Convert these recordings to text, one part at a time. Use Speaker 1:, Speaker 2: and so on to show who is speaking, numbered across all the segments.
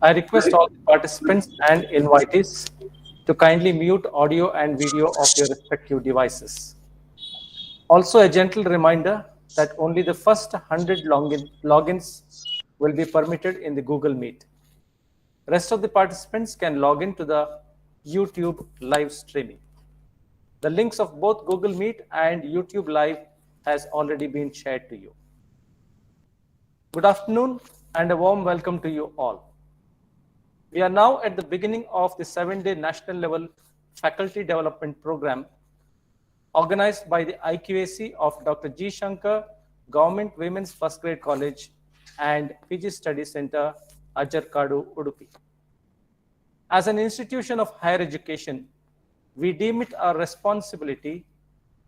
Speaker 1: I request all the participants and invitees to kindly mute audio and video of your respective devices. Also, a gentle reminder that only the first 100 logins will be permitted in the Google Meet. Rest of the participants can log in to the YouTube live streaming. The links of both Google Meet and YouTube Live has already been shared to you. Good afternoon and a warm welcome to you all. We are now at the beginning of the 7-day national level faculty development program organized by the IQAC of Dr. G. Shankar Government Women's First Grade College and PG Study Center, Ajarkadu, Udupi. As an institution of higher education, we deem it our responsibility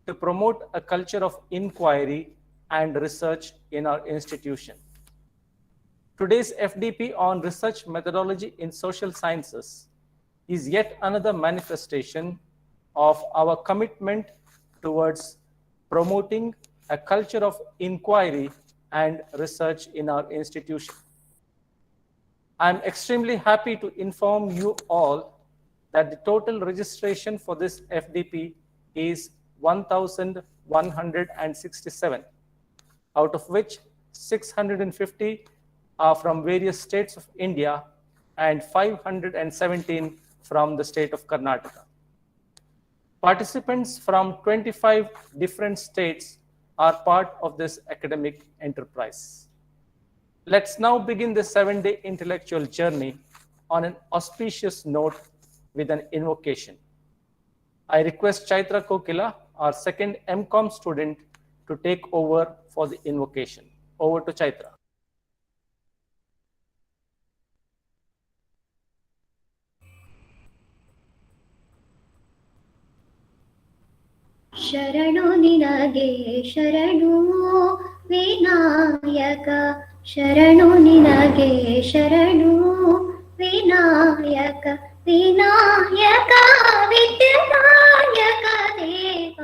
Speaker 1: to promote a culture of inquiry and research in our institution. Today's FDP on research methodology in social sciences is yet another manifestation of our commitment towards promoting a culture of inquiry and research in our institution. I'm extremely happy to inform you all that the total registration for this FDP is 1,167, out of which 650 are from various states of India and 517 from the state of Karnataka. Participants from 25 different states are part of this academic enterprise. Let's now begin the 7-day intellectual journey on an auspicious note with an invocation. I request Chaitra Kokila, our second MCOM student, to take over for the invocation. Over to Chaitra.
Speaker 2: ಶರಣು ನಿನಗೆ ಶರಣು ವಿನಾಯಕ ಶರಣು ನಿನಗೆ ಶರಣು ವಿನಾಯಕ ವಿನಾಯಕ ವಿದ್ಯಾನಾಯಕ ದೇವ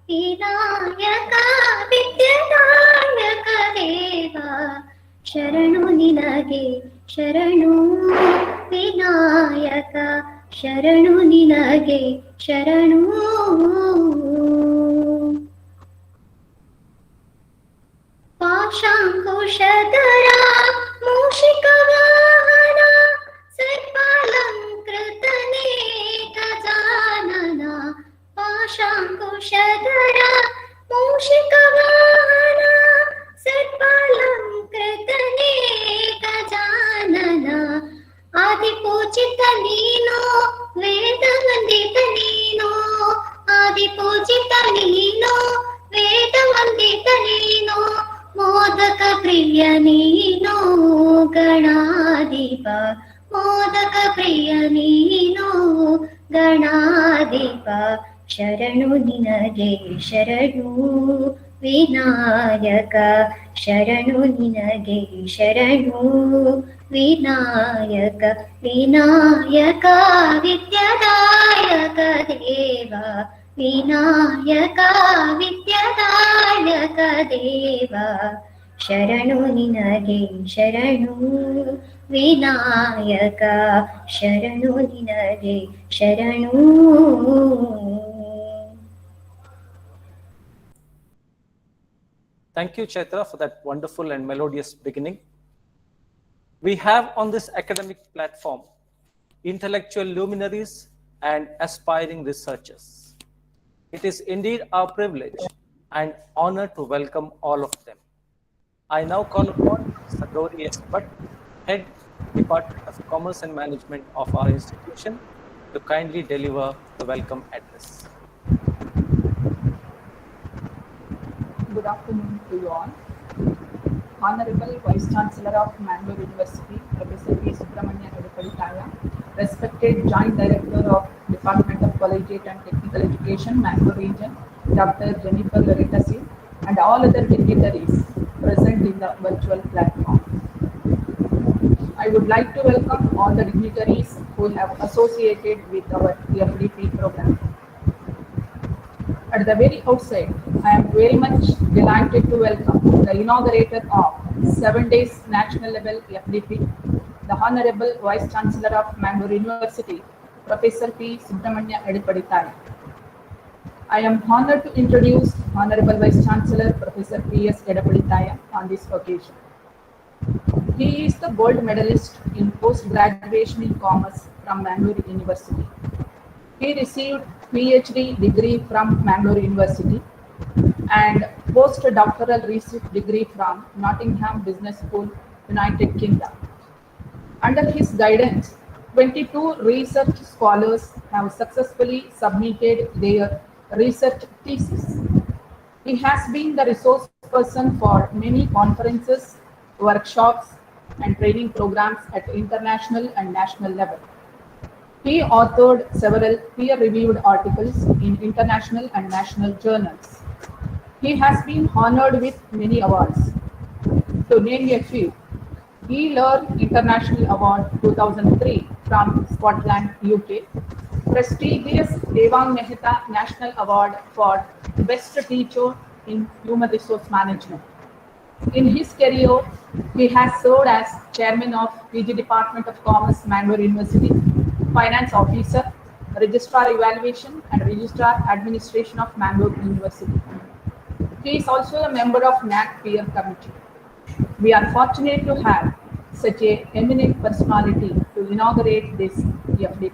Speaker 2: ವಿನಾಯಕ ವಿದ್ಯಾನಾಯಕ ದೇವ ಶರಣು ನಿನಗೆ ಶರಣು ವಿನಾಯಕ ಶರಣು ನಿನಗೆ ಶರಣು ಪಾಶಾಂಕುಶಧರ ಮೂಷಿಕ ವಾಹನ ಸರ್ಪಾಲಂಕೃತನೇ ಗಜಾನನ ಪಾಶಾಂಕುಶಧರ ಮೂಷಿಕ ವಾಹನ ಸರ್ಪಾಲಂಕೃತನೇ ಗಜಾನನ ಆದಿಪೂಜಿತ ನೀನು ವೇದ ವಂದಿತ ನೀನು ಆದಿಪೂಜಿತ ನೀನು ವೇದ ವಂದಿತ ನೀನು ಮೋದಕ ಪ್ರಿಯ ನೀನು ಗಣಾಧಿಪ ಮೋದಕ ಪ್ರಿಯ ನೀನು ಗಣಾಧಿಪ ಶರಣು ನಿನಗೆ ಶರಣು ವಿನಾಯಕ ಶರಣು ನಿನಗೆ ಶರಣು ವಿನಾಯಕ ವಿನಾಯಕ ವಿದ್ಯಾದಾಯಕ ದೇವ ವಿನಾಯಕ ವಿದ್ಯಾದಾಯಕ ದೇವ ಶರಣು ನಿನಗೆ ಶರಣು ವಿನಾಯಕ ಶರಣು ನಿನಗೆ ಶರಣು.
Speaker 1: Thank you, Chaitra, for that wonderful and melodious beginning. We have on this academic platform intellectual luminaries and aspiring researchers. It is indeed our privilege and honor to welcome all of them. I now call upon Sadori S. Bhatt, Head Department of Commerce and Management of our institution, to kindly deliver the welcome address.
Speaker 3: Good afternoon to you all. Honorable Vice Chancellor of Bangalore University, Professor V. Subramania Kadupallikaya, respected Joint Director of Department of Collegiate and Technical Education, Bangalore Region, Dr. Jennifer Veritasi, and all other dignitaries present in the virtual platform. I would like to welcome all the dignitaries who have associated with our FDP program. At the very outset, I am very much delighted to welcome the inaugurator of 7 Days National Level FDP, the Honorable Vice Chancellor of Bangalore University, Professor P. Subramanya Edipaditaya. I am honored to introduce Honorable Vice Chancellor Professor P.S. Edipaditaya on this occasion. He is the gold medalist in post-graduation in commerce from Bangalore University. He received PhD degree from Bangalore University and postdoctoral research degree from Nottingham Business School, United Kingdom. Under his guidance, 22 research scholars have successfully submitted their research thesis. He has been the resource person for many conferences, workshops, and training programs at international and national level. He authored several peer-reviewed articles in international and national journals. He has been honored with many awards. To name a few, he earned International Award 2003 from Scotland, UK, prestigious Devang Mehta National Award for Best Teacher in Human Resource Management. In his career, he has served as Chairman of PG Department of Commerce, Bangalore University, Finance Officer, Registrar Evaluation and Registrar Administration of Bangalore University. He is also a member of NAC Peer Committee. We are fortunate to have such a eminent personality to inaugurate this FDP.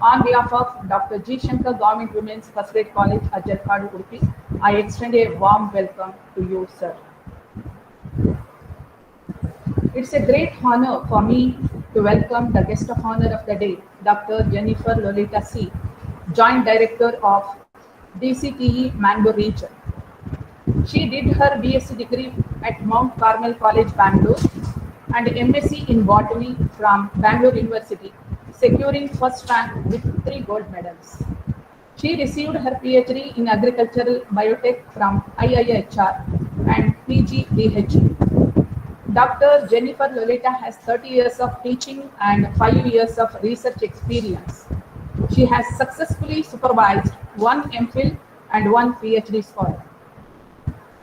Speaker 3: On behalf of Dr. G. Shankar Government Women's First Grade College, Ajarkadu, Udupi, I extend a warm welcome to you, sir. It's a great honor for me to welcome the guest of honor of the day, Dr. Jennifer Lolita C., Joint Director of DCTE Mango Region. She did her BSc degree at Mount Carmel College, Bangalore, and MSc in Botany from Bangalore University, securing first rank with 3 gold medals. She received her PhD in Agricultural Biotech from IIHR and PG DHE. Dr. Jennifer Lolita has 30 years of teaching and 5 years of research experience. She has successfully supervised 1 MPhil and 1 PhD scholar.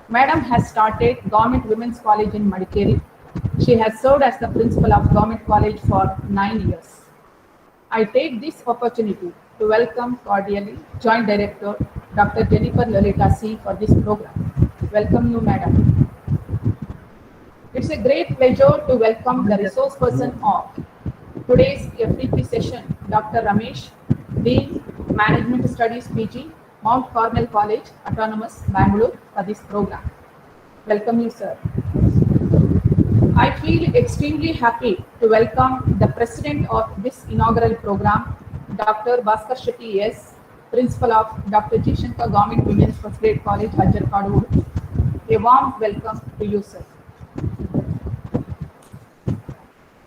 Speaker 3: Madam has started Government Women's College in Madikeri. She has served as the principal of Government College for 9 years. I take this opportunity to welcome cordially Joint Director Dr. Jennifer Lolita C. for this program. Welcome you, Madam. It's a great pleasure to welcome the resource person of today's FDP session, Dr. Ramesh, Dean, Management Studies PG, Mount Carmel College, Autonomous, Bangalore, for this program. Welcome you, sir. I feel extremely happy to welcome the president of this inaugural program, Dr. Bhaskar Shetty S., Principal of Dr. G. Shankar Government Women's First Grade College, Ajarkadu. A warm welcome to you, sir.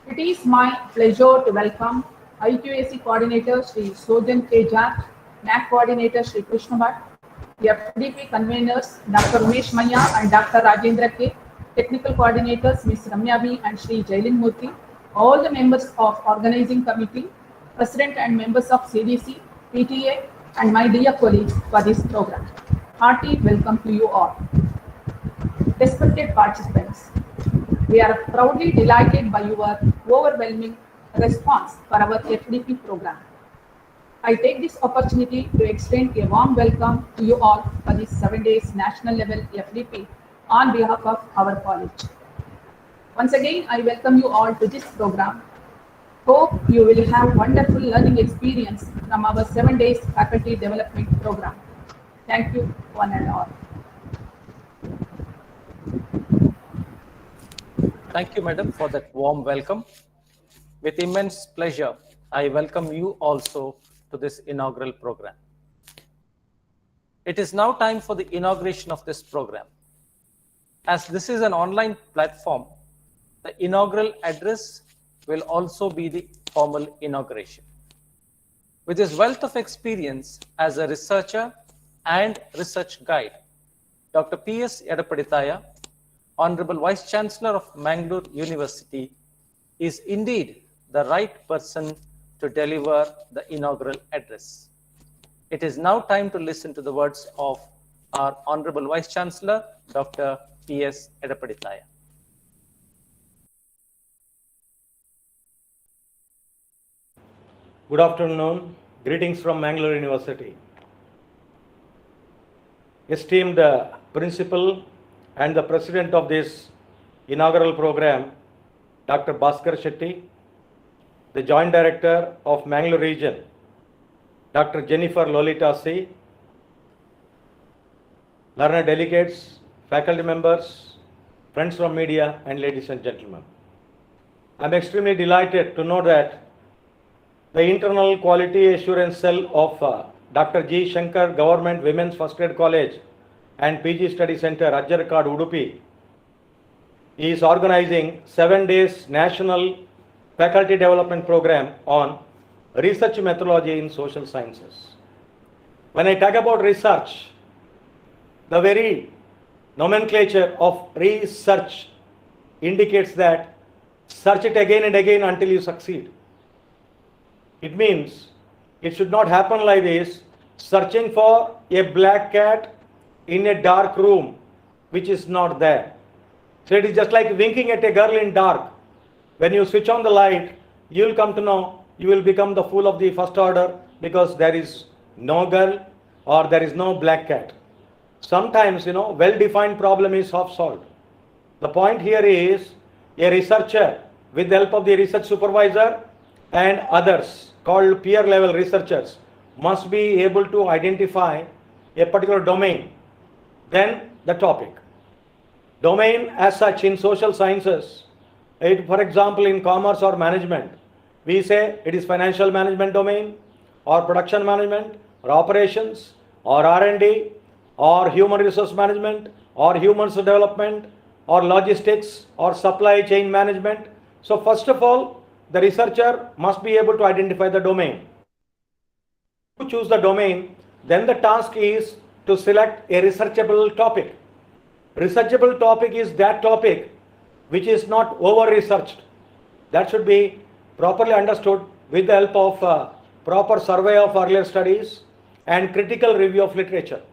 Speaker 3: It is my pleasure to welcome IQAC Coordinator Sri Sojan K. Jha, NAC Coordinator Sri Krishna Bhatt, FDP Conveners Dr. Ramesh Maya and Dr. Rajendra K, Technical Coordinators Ms. Ramya B and Sri Jailin Murthy, all the members of Organizing Committee, President and members of CDC, PTA, and my dear colleagues for this program. Hearty welcome to you all. Respected participants, we are proudly delighted by your overwhelming response for our FDP program. I take this opportunity to extend a warm welcome to you all for this 7 days national level FDP on behalf of our college. Once again, I welcome you all to this program. Hope you will have wonderful learning experience from our 7 days faculty development program. Thank you, one and all.
Speaker 1: Thank you, madam, for that warm welcome. With immense pleasure, I welcome you also to this inaugural program. It is now time for the inauguration of this program. As this is an online platform, the inaugural address will also be the formal inauguration. With his wealth of experience as a researcher and research guide, Dr. P.S. Edipaditaya, Honorable Vice Chancellor of Bangalore University, is indeed the right person to deliver the inaugural address. It is now time to listen to the words of our Honorable Vice Chancellor, Dr. P.S. Edapadithaya.
Speaker 4: Good afternoon. Greetings from Bangalore University. Esteemed Principal and the President of this inaugural program, Dr. Bhaskar Shetty, the Joint Director of Bangalore Region, Dr. Jennifer Lolita C., learned delegates, faculty members, friends from media, and ladies and gentlemen. I am extremely delighted to know that the Internal Quality Assurance Cell of Dr. G. Shankar Government Women's First Grade College and PG Study Center, Ajjarkad, Udupi, is organizing 7 days National Faculty Development Program on Research Methodology in Social Sciences. When I talk about research, the very nomenclature of research indicates that search it again and again until you succeed. It means it should not happen like this, searching for a black cat in a dark room which is not there. So it is just like winking at a girl in dark. When you switch on the light, you will come to know, you will become the fool of the first order because there is no girl or there is no black cat. Sometimes, well-defined problem is half solved. The point here is a researcher with the help of the research supervisor and others called peer level researchers must be able to identify a particular domain, then the topic. Domain as such in social sciences, for example in commerce or management, we say it is financial management domain or production management or operations or R&D or human resource management or human development or logistics or supply chain management. So first of all, the researcher must be able to identify the domain. To choose the domain, then the task is to select a researchable topic. Researchable topic is that topic which is not over-researched. That should be properly understood with the help of proper survey of earlier studies and critical review of literature.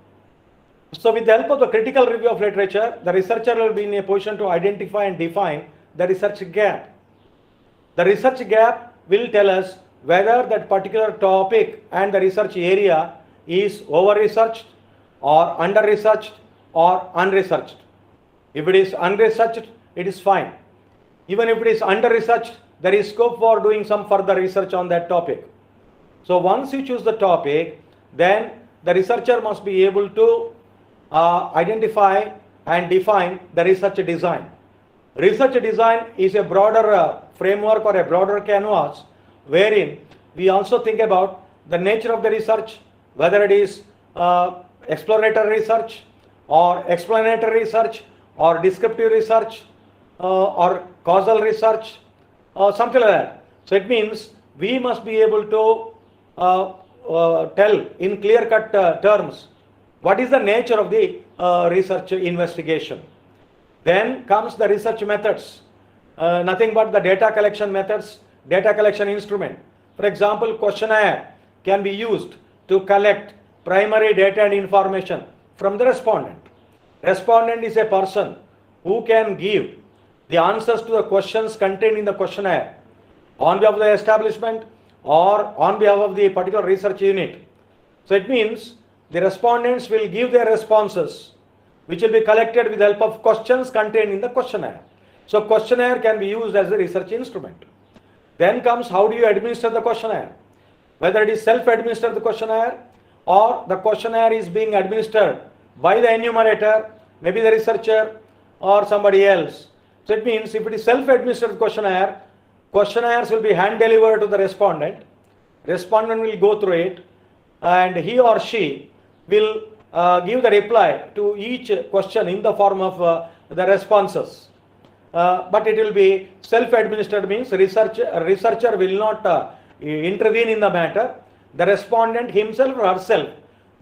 Speaker 4: So with the help of the critical review of literature, the researcher will be in a position to identify and define the research gap. The research gap will tell us whether that particular topic and the research area is over-researched or under-researched or unresearched. If it is unresearched, it is fine. Even if it is under-researched, there is scope for doing some further research on that topic. So once you choose the topic, then the researcher must be able to identify and define the research design. Research design is a broader framework or a broader canvas wherein we also think about the nature of the research, whether it is exploratory research or explanatory research or descriptive research or causal research, something like that. So it means we must be able to tell in clear-cut terms what is the nature of the research investigation. Then comes the research methods, nothing but the data collection methods, data collection instrument. For example, questionnaire can be used to collect primary data and information from the respondent. Respondent is a person who can give the answers to the questions contained in the questionnaire on behalf of the establishment or on behalf of the particular research unit. So it means the respondents will give their responses which will be collected with the help of questions contained in the questionnaire. So questionnaire can be used as a research instrument. Then comes how do you administer the questionnaire? Whether it is self-administered the questionnaire or the questionnaire is being administered by the enumerator, maybe the researcher or somebody else. So it means if it is self-administered questionnaire, questionnaires will be hand-delivered to the respondent. Respondent will go through it and he or she will give the reply to each question in the form of the responses. But it will be self-administered, means researcher will not intervene in the matter. The respondent himself or herself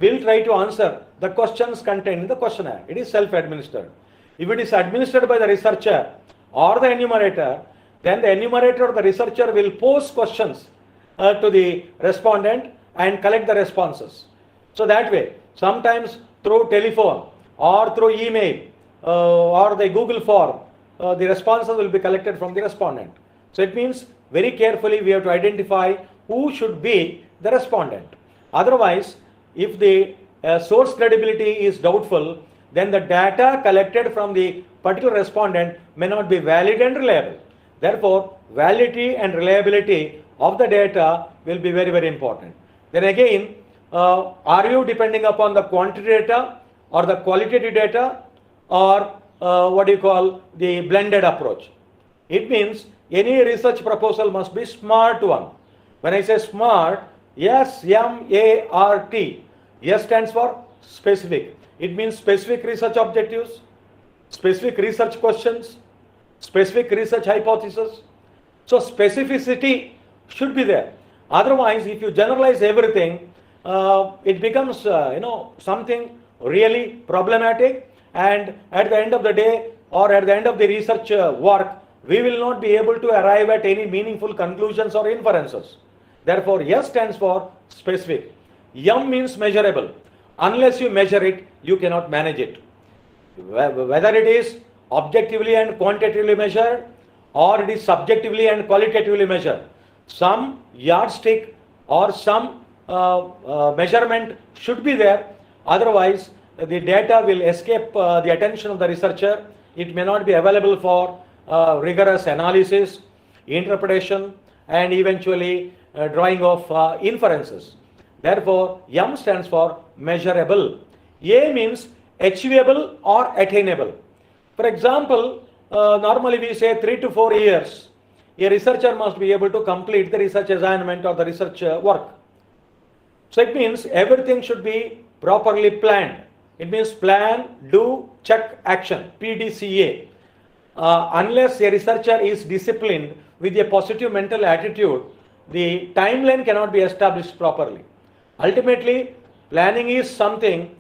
Speaker 4: will try to answer the questions contained in the questionnaire. It is self-administered. If it is administered by the researcher or the enumerator, then the enumerator or the researcher will pose questions to the respondent and collect the responses. So that way, sometimes through telephone or through email or the Google form, the responses will be collected from the respondent. So it means very carefully we have to identify who should be the respondent. Otherwise, if the source credibility is doubtful, then the data collected from the particular respondent may not be valid and reliable. Therefore, validity and reliability of the data will be very, very important. Then again, are you depending upon the quantity data or the qualitative data, or what do you call the blended approach? It means any research proposal must be smart one. When I say smart, S-M-A-R-T, S stands for specific. It means specific research objectives, specific research questions, specific research hypothesis. So specificity should be there. Otherwise, if you generalize everything, it becomes something really problematic, and at the end of the day or at the end of the research work, we will not be able to arrive at any meaningful conclusions or inferences. Therefore, S stands for specific. M means measurable. Unless you measure it, you cannot manage it. Whether it is objectively and quantitatively measured, or it is subjectively and qualitatively measured, some yardstick or some measurement should be there. Otherwise, the data will escape the attention of the researcher. It may not be available for rigorous analysis, interpretation, and eventually drawing of inferences. Therefore, M stands for measurable. A means achievable or attainable. For example, normally we say 3 to 4 years, a researcher must be able to complete the research assignment or the research work. So it means everything should be properly planned. It means plan, do, check, action, PDCA. Unless a researcher is disciplined with a positive mental attitude, the timeline cannot be established properly. Ultimately, planning is something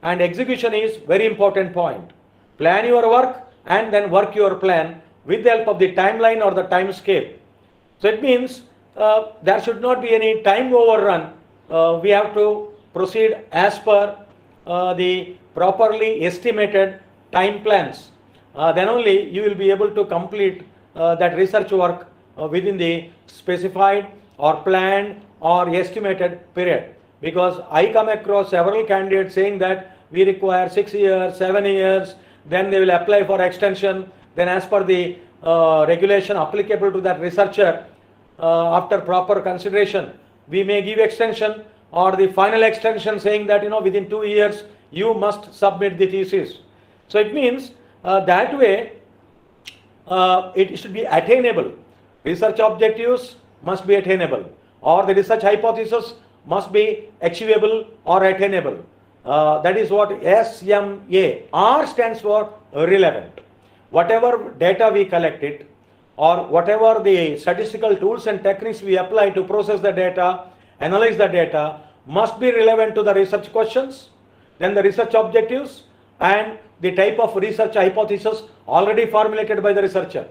Speaker 4: and execution is very important point. Plan your work and then work your plan with the help of the timeline or the time scale. So it means there should not be any time overrun. We have to proceed as per the properly estimated time plans. Then only you will be able to complete that research work within the specified or planned or estimated period. Because I come across several candidates saying that we require 6 years, 7 years, then they will apply for extension. Then as per the regulation applicable to that researcher, after proper consideration, we may give extension or the final extension saying that within 2 years you must submit the thesis. So it means that way it should be attainable. Research objectives must be attainable, or the research hypothesis must be achievable or attainable. That is what SMA. R stands for relevant. Whatever data we collected or whatever the statistical tools and techniques we apply to process the data, analyze the data, must be relevant to the research questions, then the research objectives, and the type of research hypothesis already formulated by the researcher.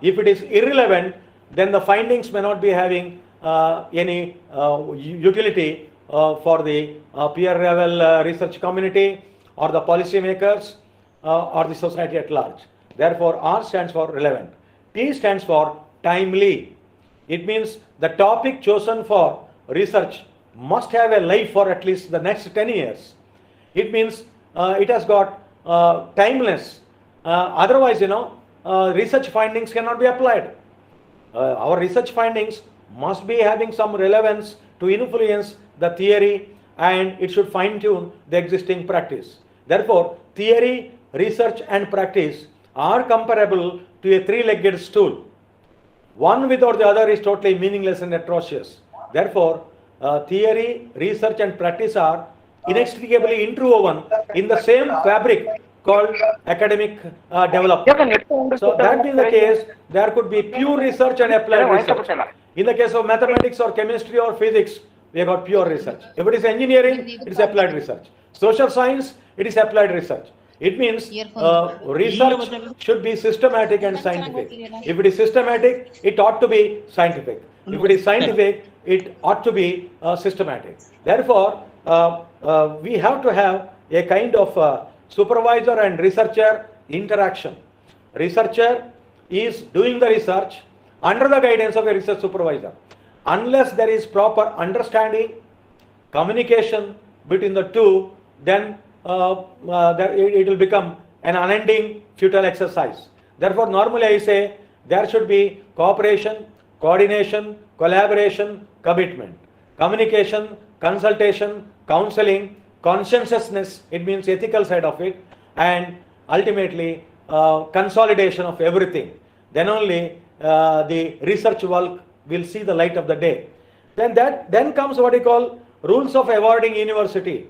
Speaker 4: If it is irrelevant, then the findings may not be having any utility for the peer level research community or the policymakers or the society at large. Therefore, R stands for relevant. T stands for timely. It means the topic chosen for research must have a life for at least the next 10 years. It means it has got timeless. Otherwise, research findings cannot be applied. Our research findings must be having some relevance to influence the theory, and it should fine-tune the existing practice. Therefore, theory, research and practice are comparable to a three-legged stool. One without the other is totally meaningless and atrocious. Therefore, theory, research and practice are inextricably interwoven in the same fabric called academic development. So that being the case, there could be pure research and applied research. In the case of mathematics or chemistry or physics, we have got pure research. If it is engineering, it is applied research. Social science, it is applied research. It means research should be systematic and scientific. If it is systematic, it ought to be scientific. If it is scientific, it ought to be systematic. Therefore, we have to have a kind of supervisor and researcher interaction. Researcher is doing the research under the guidance of a research supervisor. Unless there is proper understanding, communication between the two, then it will become an unending futile exercise. Therefore, normally I say there should be cooperation, coordination, collaboration, commitment, communication, consultation, counseling, conscientiousness, it means ethical side of it, and ultimately consolidation of everything. Then only the research work will see the light of the day. Then comes what we call rules of awarding university.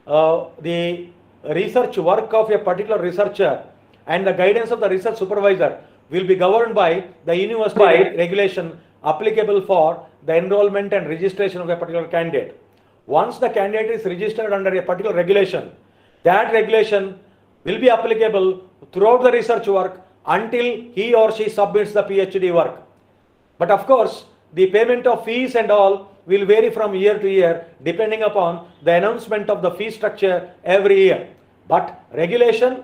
Speaker 4: The research work of a particular researcher and the guidance of the research supervisor will be governed by the university regulation applicable for the enrollment and registration of a particular candidate. Once the candidate is registered under a particular regulation, that regulation will be applicable throughout the research work until he or she submits the PhD work. But of course, the payment of fees and all will vary from year to year depending upon the announcement of the fee structure every year. But regulation,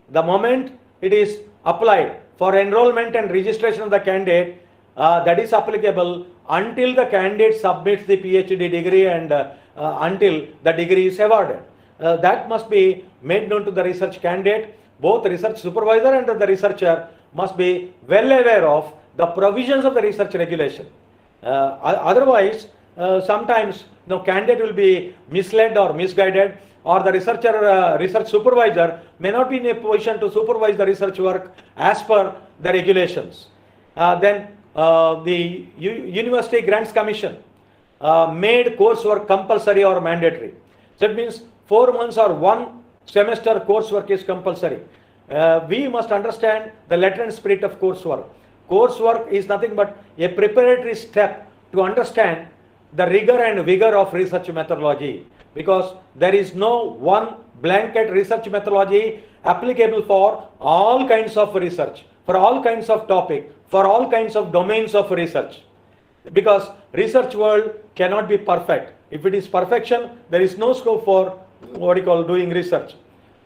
Speaker 4: the moment it is applied for enrollment and registration of the candidate, that is applicable until the candidate submits the PhD degree and until the degree is awarded. That must be made known to the research candidate. Both research supervisor and the researcher must be well aware of the provisions of the research regulation. Otherwise, sometimes candidate will be misled or misguided, or the researcher, research supervisor may not be in a position to supervise the research work as per the regulations. Then the University Grants Commission made coursework compulsory or mandatory. So it means 4 months or 1 semester coursework is compulsory. We must understand the letter and spirit of coursework. Coursework is nothing but a preparatory step to understand the rigor and vigor of research methodology, because there is no one blanket research methodology applicable for all kinds of research, for all kinds of topic, for all kinds of domains of research. Because research world cannot be perfect. If it is perfection, there is no scope for what you call doing research.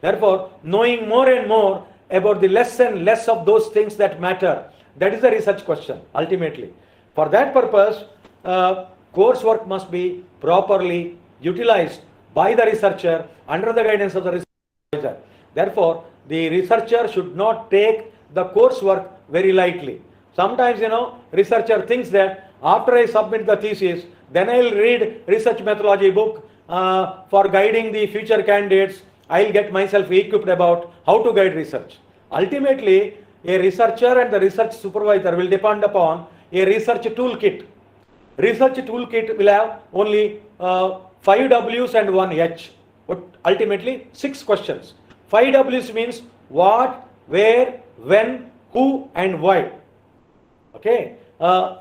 Speaker 4: Therefore, knowing more and more about the less and less of those things that matter, that is the research question ultimately. For that purpose, coursework must be properly utilized by the researcher under the guidance of the research advisor. Therefore, the researcher should not take the coursework very lightly. Sometimes, researcher thinks that after I submit the thesis, then I'll read research methodology book for guiding the future candidates. I'll get myself equipped about how to guide research. Ultimately, a researcher and the research supervisor will depend upon a research toolkit. Research toolkit will have only 5 W's and 1 H. But ultimately, 6 questions. 5 W's means what, where, when, who, and why. Okay.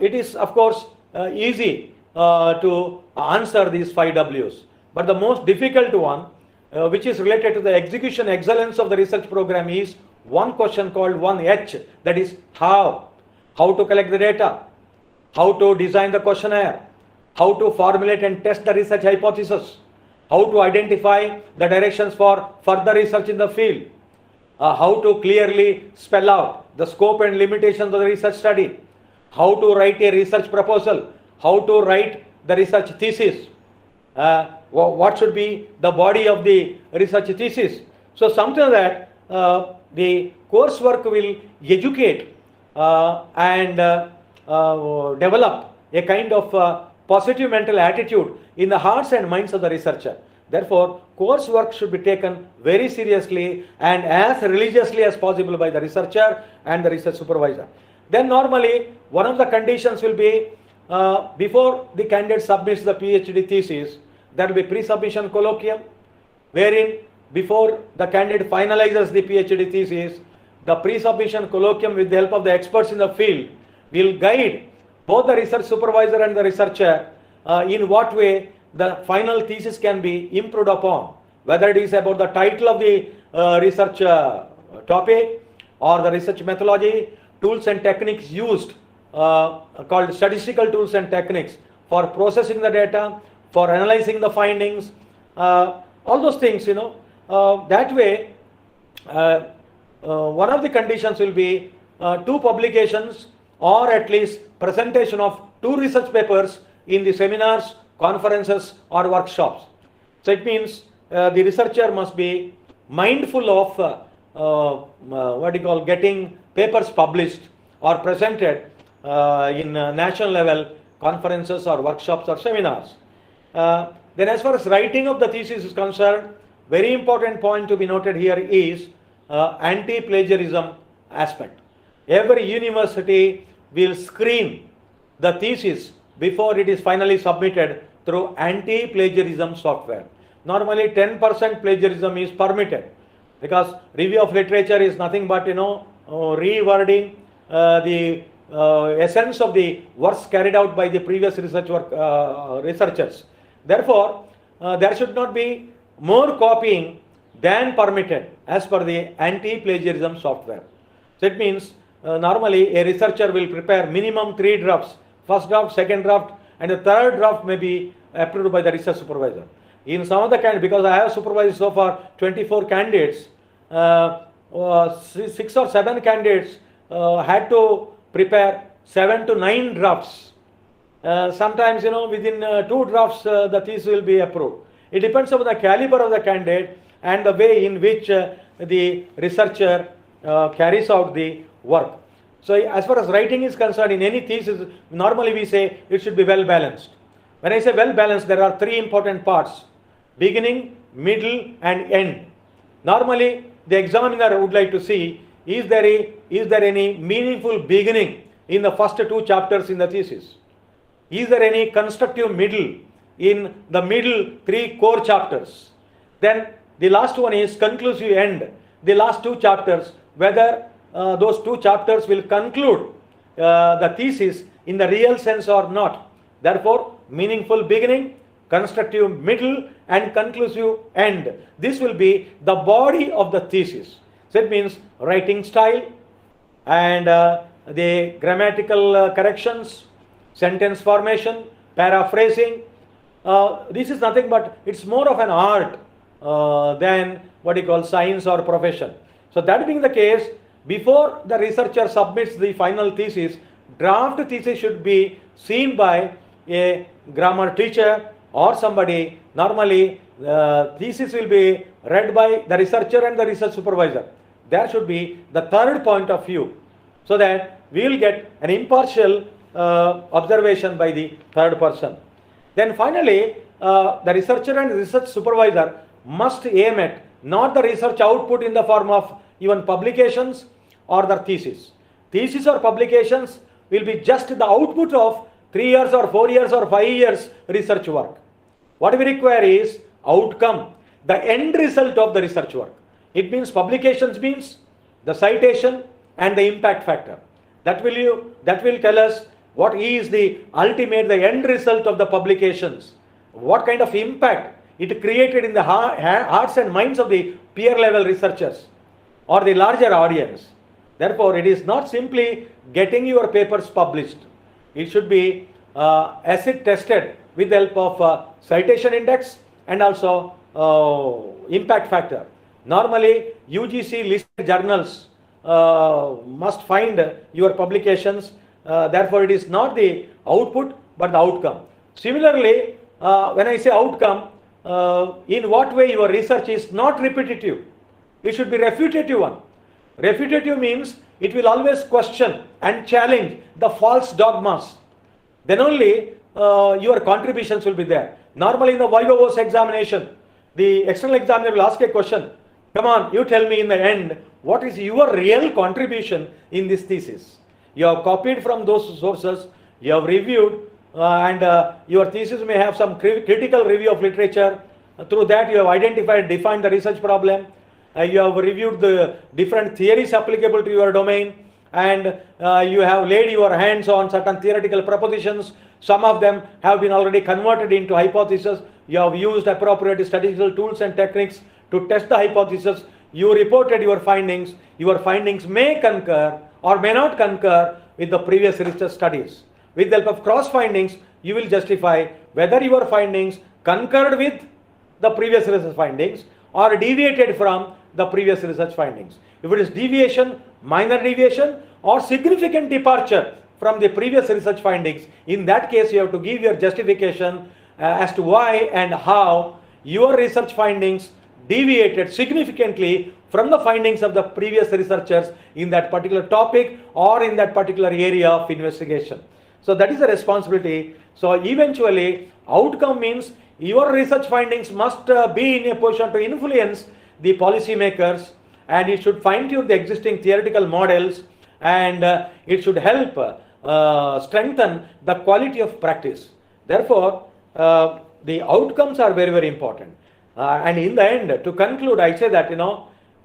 Speaker 4: It is, of course, easy to answer these 5 W's. But the most difficult one, which is related to the execution excellence of the research program, is one question called 1H, that is how. How to collect the data, how to design the questionnaire, how to formulate and test the research hypothesis, how to identify the directions for further research in the field, how to clearly spell out the scope and limitations of the research study, how to write a research proposal, how to write the research thesis, what should be the body of the research thesis. So something that the coursework will educate and develop a kind of positive mental attitude in the hearts and minds of the researcher. Therefore, coursework should be taken very seriously and as religiously as possible by the researcher and the research supervisor. Then normally, one of the conditions will be before the candidate submits the PhD thesis, there will be pre-submission colloquium, wherein before the candidate finalizes the PhD thesis, the pre-submission colloquium with the help of the experts in the field will guide both the research supervisor and the researcher in what way the final thesis can be improved upon, whether it is about the title of the research topic or the research methodology, tools and techniques used called statistical tools and techniques for processing the data, for analyzing the findings, all those things, that way, one of the conditions will be two publications or at least presentation of two research papers in the seminars, conferences or workshops. So it means the researcher must be mindful of getting papers published or presented in national level conferences or workshops or seminars. Then as far as writing of the thesis is concerned, very important point to be noted here is anti-plagiarism aspect. Every university will screen the thesis before it is finally submitted through anti-plagiarism software. Normally 10% plagiarism is permitted because review of literature is nothing but rewording the essence of the works carried out by the previous researchers. Therefore, there should not be more copying than permitted as per the anti-plagiarism software. So it means normally a researcher will prepare minimum 3 drafts, first draft, second draft, and the third draft may be approved by the research supervisor. In some of the candidates, because I have supervised so far 24 candidates, 6 or 7 candidates had to prepare 7 to 9 drafts. Sometimes, within 2 drafts, the thesis will be approved. It depends on the caliber of the candidate and the way in which the researcher carries out the work. So as far as writing is concerned, in any thesis, normally we say it should be well balanced. When I say well balanced, there are 3 important parts: beginning, middle and end. Normally, the examiner would like to see, is there any meaningful beginning in the first 2 chapters in the thesis? Is there any constructive middle in the middle 3 core chapters? Then the last one is conclusive end. The last 2 chapters, whether those 2 chapters will conclude the thesis in the real sense or not. Therefore, meaningful beginning, constructive middle and conclusive end. This will be the body of the thesis. So it means writing style and the grammatical corrections, sentence formation, paraphrasing. This is nothing but it's more of an art than science or profession. So that being the case, before the researcher submits the final thesis, draft thesis should be seen by a grammar teacher or somebody. Normally, thesis will be read by the researcher and the research supervisor. There should be the third point of view, so that we will get an impartial observation by the third person. Then finally, the researcher and research supervisor must aim at not the research output in the form of even publications or the thesis. Thesis or publications will be just the output of 3 years or 4 years or 5 years research work. What we require is outcome, the end result of the research work. It means publications means the citation and the impact factor. That will tell us what is the ultimate, the end result of the publications. What kind of impact it created in the hearts and minds of the peer level researchers or the larger audience. Therefore, it is not simply getting your papers published. It should be acid tested with the help of citation index and also impact factor. Normally, UGC listed journals must find your publications. Therefore, it is not the output but the outcome. Similarly, when I say outcome, in what way your research is not repetitive. It should be refutative one. Refutative means it will always question and challenge the false dogmas. Then only your contributions will be there. Normally in the viva examination, the external examiner will ask a question. Come on, you tell me in the end, what is your real contribution in this thesis? You have copied from those sources, you have reviewed, and your thesis may have some critical review of literature. Through that, you have identified, defined the research problem. You have reviewed the different theories applicable to your domain, and you have laid your hands on certain theoretical propositions. Some of them have been already converted into hypotheses. You have used appropriate statistical tools and techniques to test the hypothesis. You reported your findings. Your findings may concur or may not concur with the previous research studies. With the help of cross findings, you will justify whether your findings concurred with the previous research findings or deviated from the previous research findings. If it is deviation, minor deviation, or significant departure from the previous research findings, in that case you have to give your justification as to why and how your research findings deviated significantly from the findings of the previous researchers in that particular topic or in that particular area of investigation. So that is the responsibility. So eventually, outcome means your research findings must be in a position to influence the policymakers, and it should fine tune the existing theoretical models, and it should help strengthen the quality of practice. Therefore, the outcomes are very, very important. And in the end, to conclude, I say that,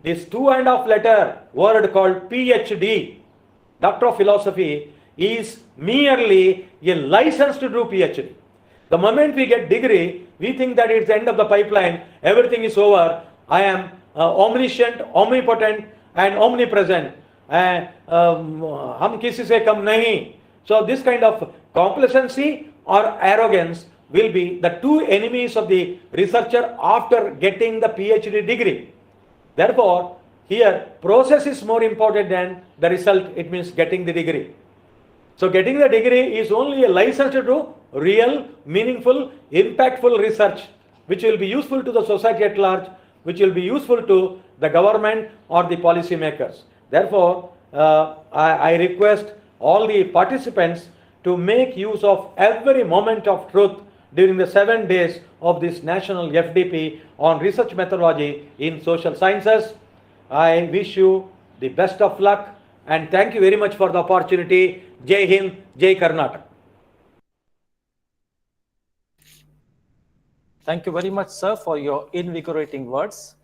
Speaker 4: this 2.5 letter word called PhD, Doctor of Philosophy, is merely a license to do PhD. The moment we get degree, we think that it's the end of the pipeline, everything is over, I am omniscient, omnipotent and omnipresent. हम किसी से कम नहीं. So this kind of complacency or arrogance will be the two enemies of the researcher after getting the PhD degree. Therefore, here process is more important than the result. It means getting the degree. So getting the degree is only a license to do real, meaningful, impactful research, which will be useful to the society at large, which will be useful to the government or the policy makers. Therefore, I request all the participants to make use of every moment of truth during the 7 days of this national FDP on research methodology in social sciences. I wish you the best of luck and thank you very much for the opportunity. Jai Hind, Jai Karnataka.
Speaker 1: Thank you very much, sir, for your invigorating words.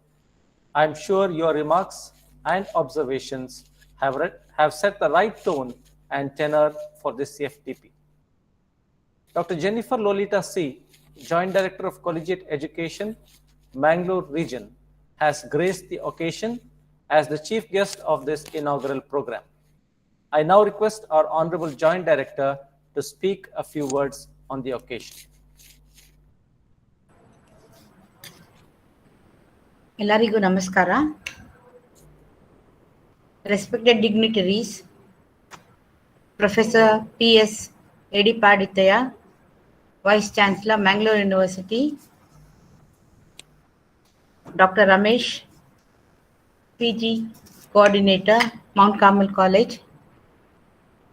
Speaker 1: I am sure your remarks and observations have set the right tone and tenor for this FDP. Dr. Jennifer Lolita C., Joint Director of Collegiate Education, Bangalore Region, has graced the occasion as the chief guest of this inaugural program. I now request our Honorable Joint Director to speak a few words on the occasion.
Speaker 5: ಎಲ್ಲರಿಗೂ ನಮಸ್ಕಾರ. Respected dignitaries, Professor P.S. Edipadithaya, Vice Chancellor, Bangalore University, Dr. Ramesh, PG Coordinator, Mount Carmel College,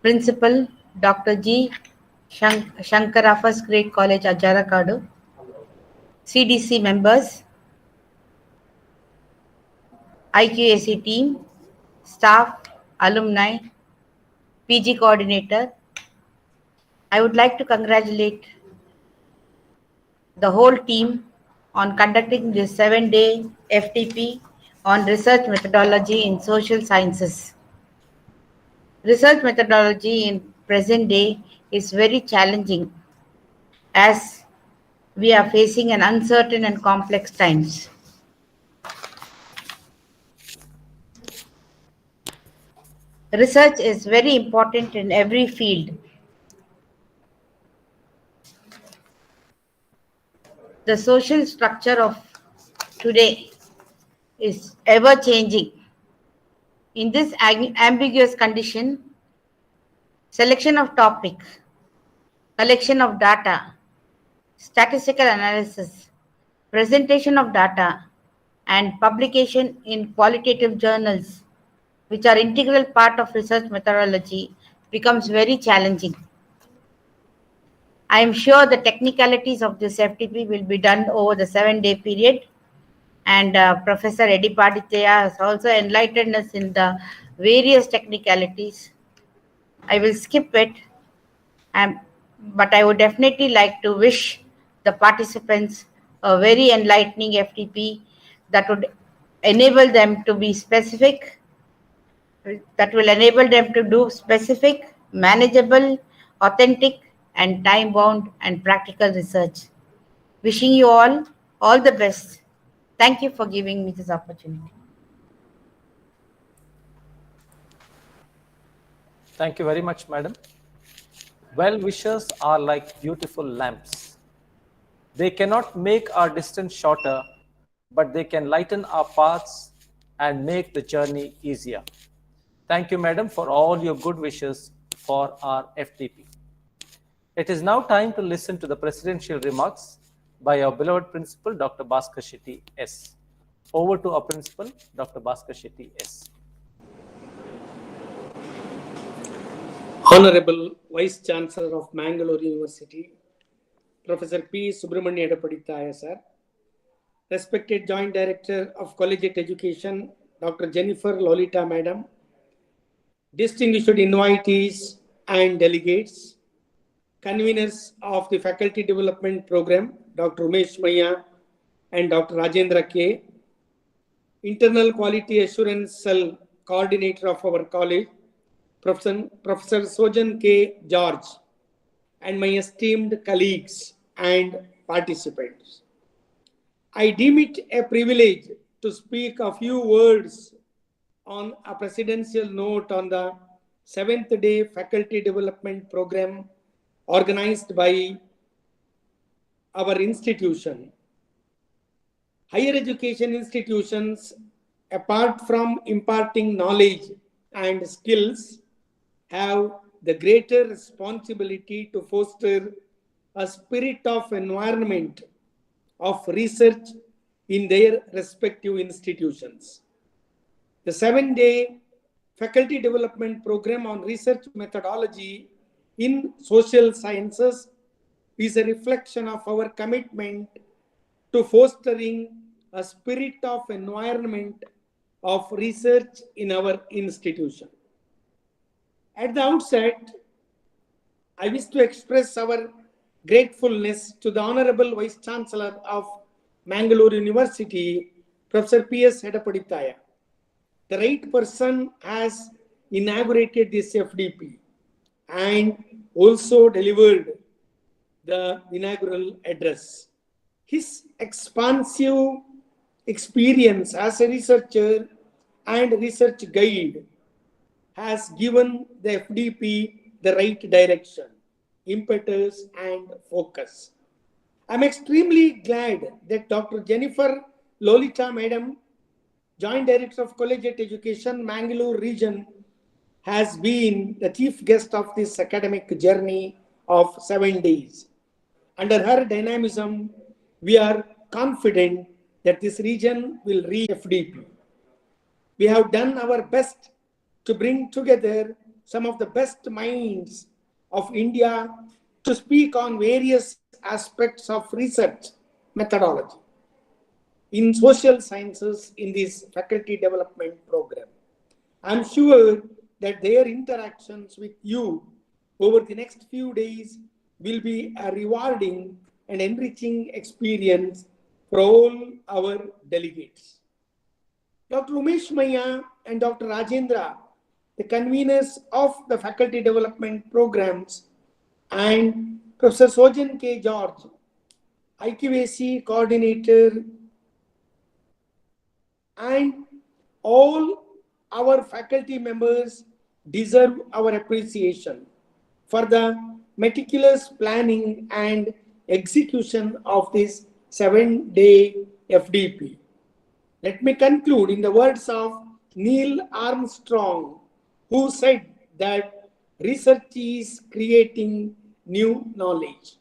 Speaker 5: Principal, Dr. G. Shankara First Grade College, Ajarakadu, CDC members, IQAC team, staff, alumni, PG coordinator. I would like to congratulate the whole team on conducting this 7-day FTP on research methodology in social sciences. Research methodology in present day is very challenging as we are facing an uncertain and complex times. Research is very important in every field. The social structure of today is ever changing. In this ambiguous condition, selection of topic, collection of data, statistical analysis, presentation of data, and publication in qualitative journals, which are integral part of research methodology, becomes very challenging. I am sure the technicalities of this FTP will be done over the 7-day period, and Professor Edipadithaya has also enlightened us in the various technicalities. I will skip it, but I would definitely like to wish the participants a very enlightening FTP that would enable them to be specific, that will enable them to do specific, manageable, authentic, and time-bound and practical research. Wishing you all the best. Thank you for giving me this opportunity.
Speaker 1: Thank you very much, madam. Well-wishers are like beautiful lamps. They cannot make our distance shorter, but they can lighten our paths and make the journey easier. Thank you, Madam, for all your good wishes for our FDP. It is now time to listen to the presidential remarks by our beloved principal, Dr. Bhaskar Shetty S. Over to our principal, Dr. Bhaskar Shetty S.
Speaker 6: Honorable Vice Chancellor of Bangalore University, Professor P. Subramania Edapadithaya, sir. Respected Joint Director of Collegiate Education, Dr. Jennifer Lolita, Madam. Distinguished invitees and delegates, conveners of the Faculty Development Program, Dr. Ramesh and Dr. Rajendra K. Internal Quality Assurance Cell Coordinator of our college, Professor Sojan K. George, and my esteemed colleagues and participants. I deem it a privilege to speak a few words on a presidential note on the 7th day Faculty Development Program organized by our institution. Higher education institutions, apart from imparting knowledge and skills, have the greater responsibility to foster a spirit of environment of research in their respective institutions. The 7-day Faculty Development Program on Research Methodology in Social Sciences is a reflection of our commitment to fostering a spirit of environment of research in our institution. At the outset, I wish to express our gratefulness to the Honorable Vice Chancellor of Bangalore University, Professor P.S. Edapadithaya. The right person has inaugurated this FDP and also delivered the inaugural address. His expansive experience as a researcher and research guide has given the FDP the right direction, impetus, and focus. I'm extremely glad that Dr. Jennifer Lolita, Madam, Joint Director of Collegiate Education, Bangalore region, has been the chief guest of this academic journey of 7 days. Under her dynamism, we are confident that this region will reach FDP. We have done our best to bring together some of the best minds of India to speak on various aspects of research methodology in social sciences in this faculty development program. I'm sure that their interactions with you over the next few days will be a rewarding and enriching experience for all our delegates. Dr. Ramesh and Dr. Rajendra, the conveners of the faculty development programs, and Professor Sojan K. George, IQAC coordinator, and all our faculty members deserve our appreciation for the meticulous planning and execution of this 7-day FDP. Let me conclude in the words of Neil Armstrong, who said that research is creating new knowledge.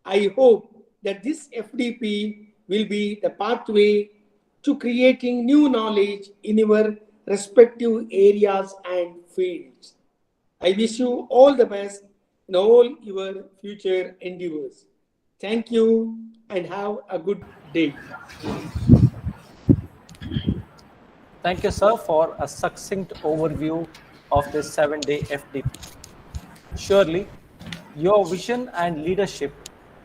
Speaker 6: I hope that this FDP will be the pathway to creating new knowledge in your respective areas and fields. I wish you all the best in all your future endeavors. Thank you and have a good day.
Speaker 1: Thank you, sir, for a succinct overview of this 7-day FDP. Surely, your vision and leadership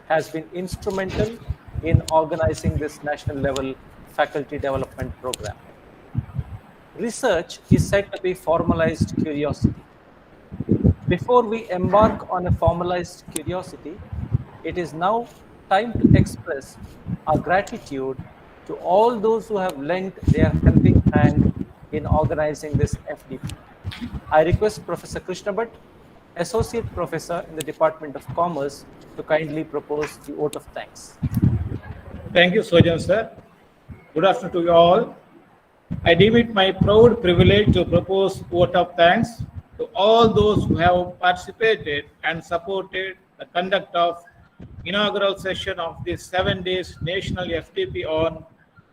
Speaker 1: has been instrumental in organizing this national level faculty development program. Research is said to be formalized curiosity. Before we embark on a formalized curiosity, it is now time to express our gratitude to all those who have lent their helping hand in organizing this FDP. I request Professor Krishna Bhatt Associate Professor in the Department of Commerce, to kindly propose the vote of thanks.
Speaker 7: Thank you, Sojan sir. Good afternoon to you all. I deem it my proud privilege to propose vote of thanks to all those who have participated and supported the conduct of inaugural session of this 7 days national FDP on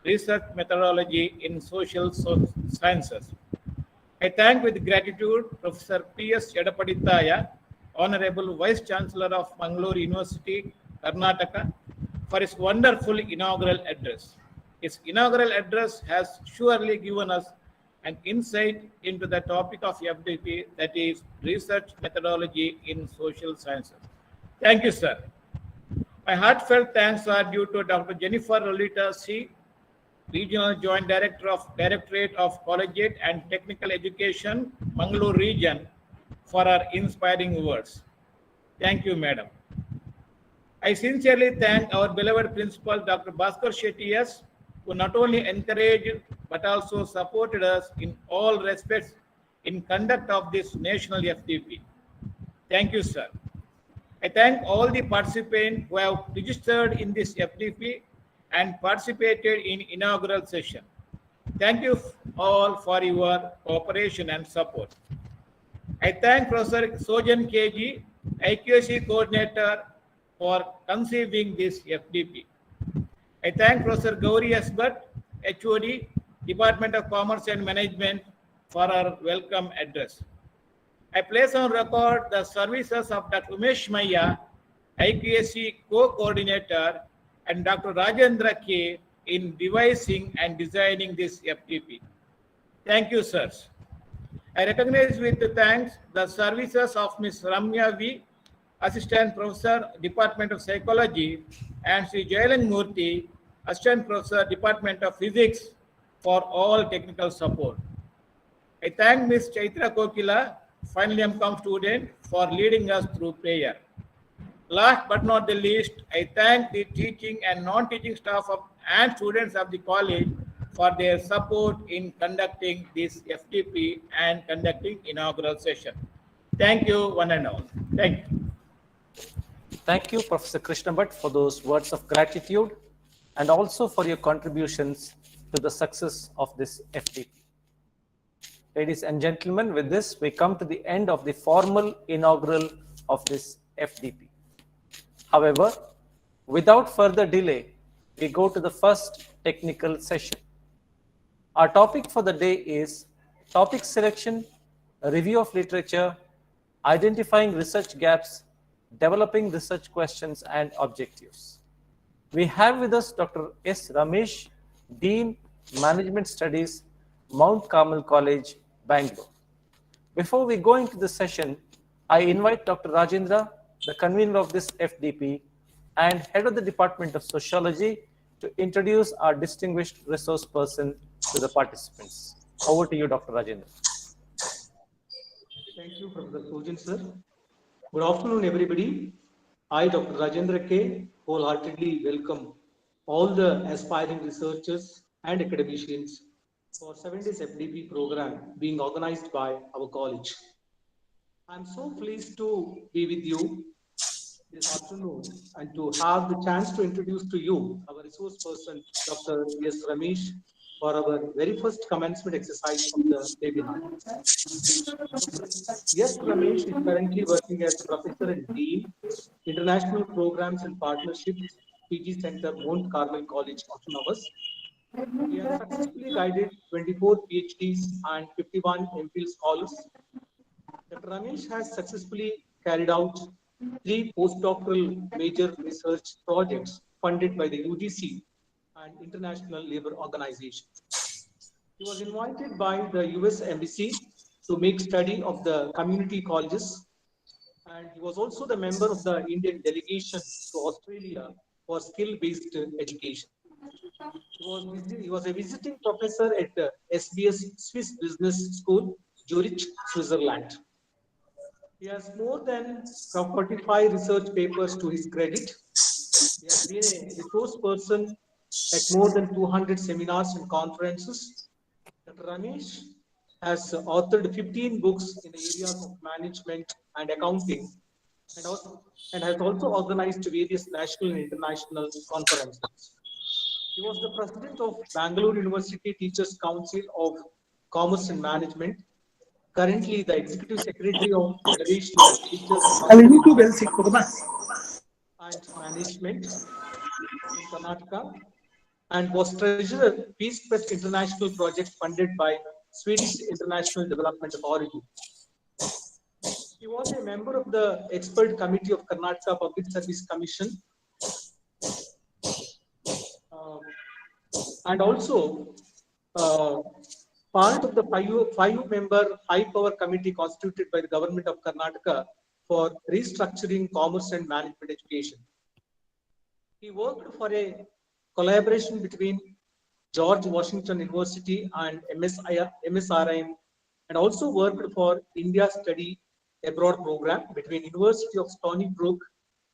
Speaker 7: research methodology in social sciences. I thank with gratitude Professor P.S. Yadapaditaya, Honorable Vice Chancellor of Bangalore University, Karnataka, for his wonderful inaugural address. His inaugural address has surely given us an insight into the topic of FDP, that is, research methodology in social sciences. Thank you, sir. My heartfelt thanks are due to Dr. Jennifer Lolita C., Regional Joint Director of Directorate of Collegiate and Technical Education, Bangalore Region, for her inspiring words. Thank you, Madam. I sincerely thank our beloved Principal, Dr. Bhaskar Shetty S., who not only encouraged but also supported us in all respects in conduct of this national FDP. Thank you, sir. I thank all the participants who have registered in this FDP and participated in inaugural session. Thank you all for your cooperation and support. I thank Professor Sojan KG, IQAC coordinator, for conceiving this FDP. I thank Professor Gauri Asbat, HOD, Department of Commerce and Management, for her welcome address. I place on record the services of Dr. Ramesh Maya, IQAC co-coordinator, and Dr. Rajendra K. in devising and designing this FDP. Thank you, sirs. I recognize with thanks the services of Ms. Ramya V., Assistant Professor, Department of Psychology, and Sri Jailan Murthy, Assistant Professor, Department of Physics, for all technical support. I thank Ms. Chaitra Kokila, final MCOM student, for leading us through prayer. Last but not the least, I thank the teaching and non-teaching staff and students of the college for their support in conducting this FDP and conducting inaugural session. Thank you, one and all. Thank you.
Speaker 1: Thank you, Professor Krishna Bhatt, for those words of gratitude and also for your contributions to the success of this FDP. Ladies and gentlemen, with this, we come to the end of the formal inaugural of this FDP. However, without further delay, we go to the first technical session. Our topic for the day is topic selection, a review of literature, identifying research gaps, developing research questions and objectives. We have with us Dr. S. Ramesh, Dean, Management Studies, Mount Carmel College, Bangalore. Before we go into the session, I invite Dr. Rajendra, the convener of this FDP and head of the Department of Sociology, to introduce our distinguished resource person to the participants. Over to you, Dr. Rajendra.
Speaker 4: Thank you, Professor Sojan, sir. Good afternoon, everybody. I, Dr. Rajendra K., wholeheartedly welcome all the aspiring researchers and academicians for 7 days FDP program being organized by our college. I'm so pleased to be with you this afternoon and to have the chance to introduce to you our resource person, Dr. S. Ramesh, for our very first commencement exercise of the webinar. Dr. S. Ramesh is currently working as Professor and Dean, International Programs and Partnerships, PG Center, Mount Carmel College, Autonomous. He has successfully guided 24 PhDs and 51 MPhil scholars. Dr. Ramesh has successfully carried out 3 postdoctoral major research projects funded by the UGC and International Labour Organization. He was invited by the US Embassy to make study of the community colleges, and he was also the member of the Indian delegation to Australia for skill-based education. He was a visiting professor at the SBS Swiss Business School, Zurich, Switzerland. He has more than 45 research papers to his credit. He has been a resource person at more than 200 seminars and conferences. Dr. Ramesh
Speaker 1: has authored 15 books in the areas of management and accounting, and has also organized various national and international conferences. He was the president of Bangalore University Teachers Council of Commerce and Management, currently the executive secretary of Federation of Teachers Council and Management in Karnataka, and was treasurer Peace Quest International project funded by Swedish International Development Authority. He was a member of the expert committee of Karnataka Public Service Commission, and also part of the five-member high-power committee constituted by the government of Karnataka for restructuring commerce and management education. He worked for a collaboration between George Washington University and MSRIM, and also worked for India Study Abroad program between University of Stony Brook,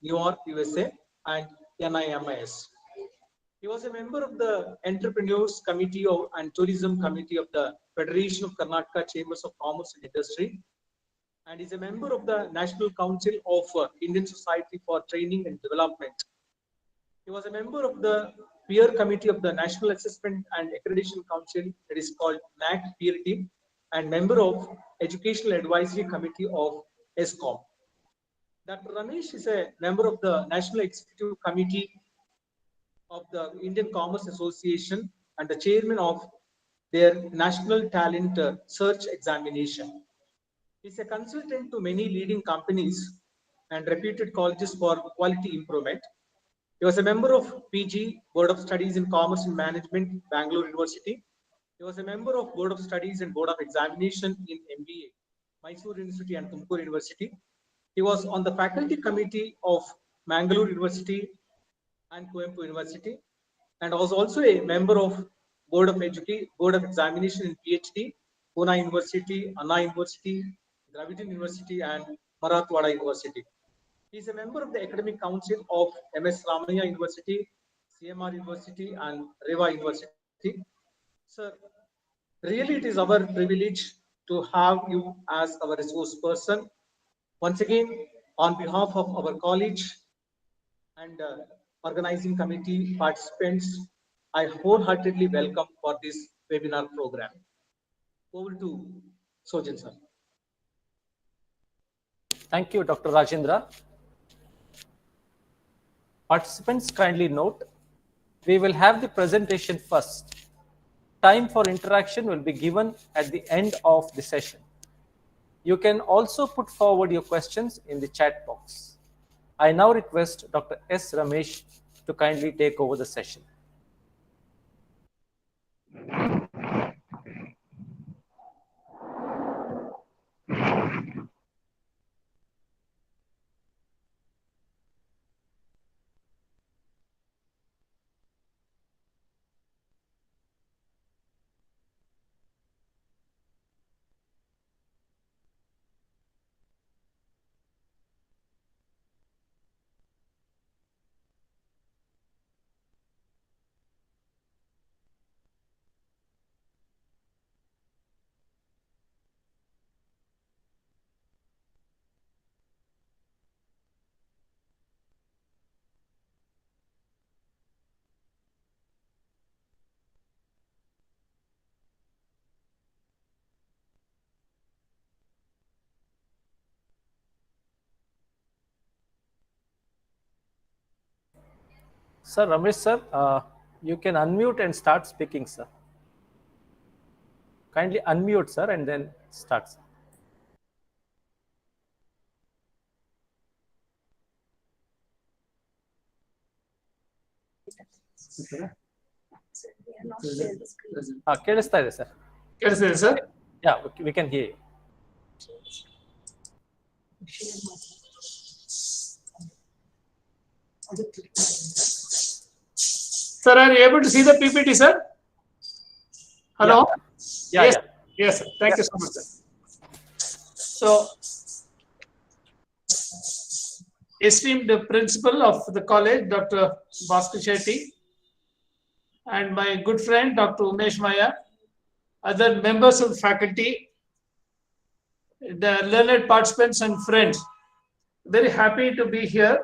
Speaker 1: New York, USA, and NIMIS. He was a member of the Entrepreneurs Committee and Tourism Committee of the Federation of Karnataka Chambers of Commerce and Industry, and is a member of the National Council of Indian Society for Training and Development. He was a member of the peer committee of the National Assessment and Accreditation Council, that is called NAC peer team, and member of Educational Advisory Committee of ESCOM. Dr. Ramesh is a member of the National Executive Committee of the Indian Commerce Association and the chairman of their National Talent Search Examination. He is a consultant to many leading companies and reputed colleges for quality improvement. He was a member of PG, Board of Studies in Commerce and Management, Bangalore University. He was a member of Board of Studies and Board of Examination in MBA, Mysore University and Tumkur University. He was on the faculty committee of Mangalore University and Coimbatore University, and was also a member of Board of Examination in PhD, Pune University, Anna University, Dravidian University, and Marathwada University. He is a member of the Academic Council of MS Ramaiah University, CMR University, and Reva University. Sir, really it is our privilege to have you as our resource person. Once again, on behalf of our college and organizing committee participants, I wholeheartedly welcome for this webinar program. Over to Sojan sir. Thank you, Dr. Rajendra. Participants, kindly note, we will have the presentation first. Time for interaction will be given at the end of the session. You can also put forward your questions in the chat box. I now request Dr. S. Ramesh to kindly take over the session. Sir, Ramesh sir, you can unmute and start speaking, sir. Kindly unmute, sir, and then start, sir. ಕೇಳಿಸ್ತಾ ಇದೆ sir.
Speaker 8: ಕೇಳಿಸ್ತಿದೆ sir?
Speaker 1: Yeah, we can hear you.
Speaker 8: Sir, are you able to see the PPT, sir? Hello?
Speaker 1: Yeah,
Speaker 8: Yes.
Speaker 1: yeah.
Speaker 8: Yes, sir. Thank you so much, sir. So, esteemed principal of the college, Dr. Bhaskar Shetty, and my good friend, Dr. Umesh Maya, other members of the faculty, the learned participants and friends. Very happy to be here,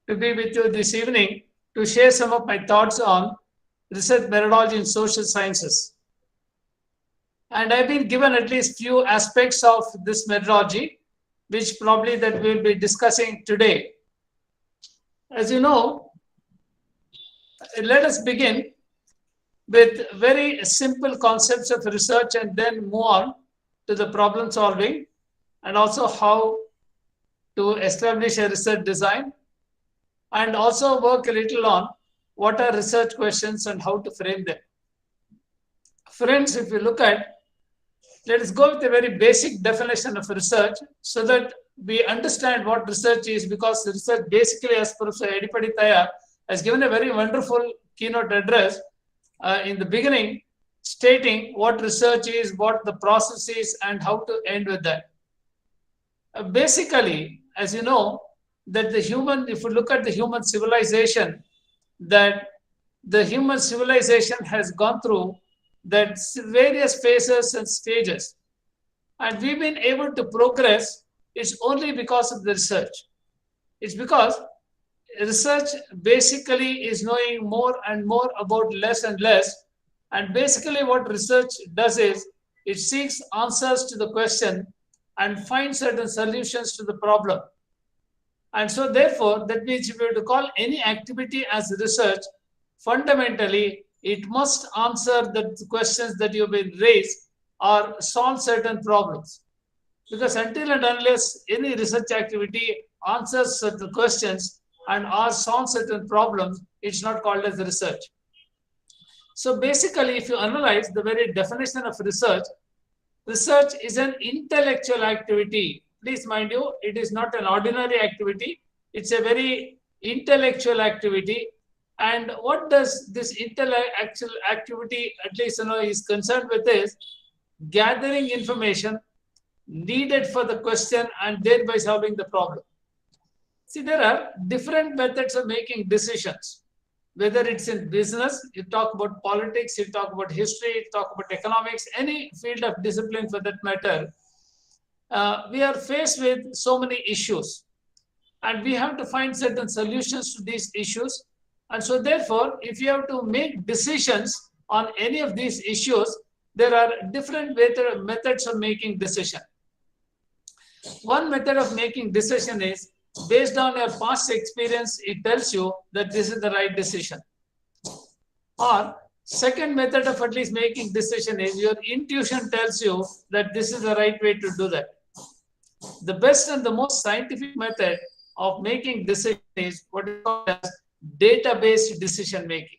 Speaker 8: to be with you this evening to share some of my thoughts on research methodology in social sciences. And I've been given at least few aspects of this methodology, which probably that we'll be discussing today. As you know, let us begin with very simple concepts of research and then move on to the problem solving and also how to establish a research design, and also work a little on what are research questions and how to frame them. Friends, if you look at, let us go with a very basic definition of research so that we understand what research is, because research basically, as Professor Edipaditaya has given a very wonderful keynote address in the beginning, stating what research is, what the process is, and how to end with that. Basically, as you know, that the human, if you look at the human civilization, that the human civilization has gone through that various phases and stages. And we've been able to progress, it's only because of the research. It's because research basically is knowing more and more about less and less. And basically what research does is, it seeks answers to the question and finds certain solutions to the problem. And so therefore, that means if you were to call any activity as research, fundamentally, it must answer the questions that you've been raised or solve certain problems. Because until and unless any research activity answers certain questions and or solves certain problems, it's not called as research. So basically, if you analyze the very definition of research, research is an intellectual activity. Please mind you, it is not an ordinary activity. It's a very intellectual activity. And what does this intellectual activity, at least is concerned with, is gathering information needed for the question and thereby solving the problem. See, there are different methods of making decisions. Whether it's in business, you talk about politics, you talk about history, you talk about economics, any field of discipline for that matter, we are faced with so many issues. And we have to find certain solutions to these issues. And so therefore, if you have to make decisions on any of these issues, there are different methods of making decision. One method of making decision is, based on your past experience, it tells you that this is the right decision. Or second method of at least making decision is, your intuition tells you that this is the right way to do that. The best and the most scientific method of making decision is what is called as data-based decision making.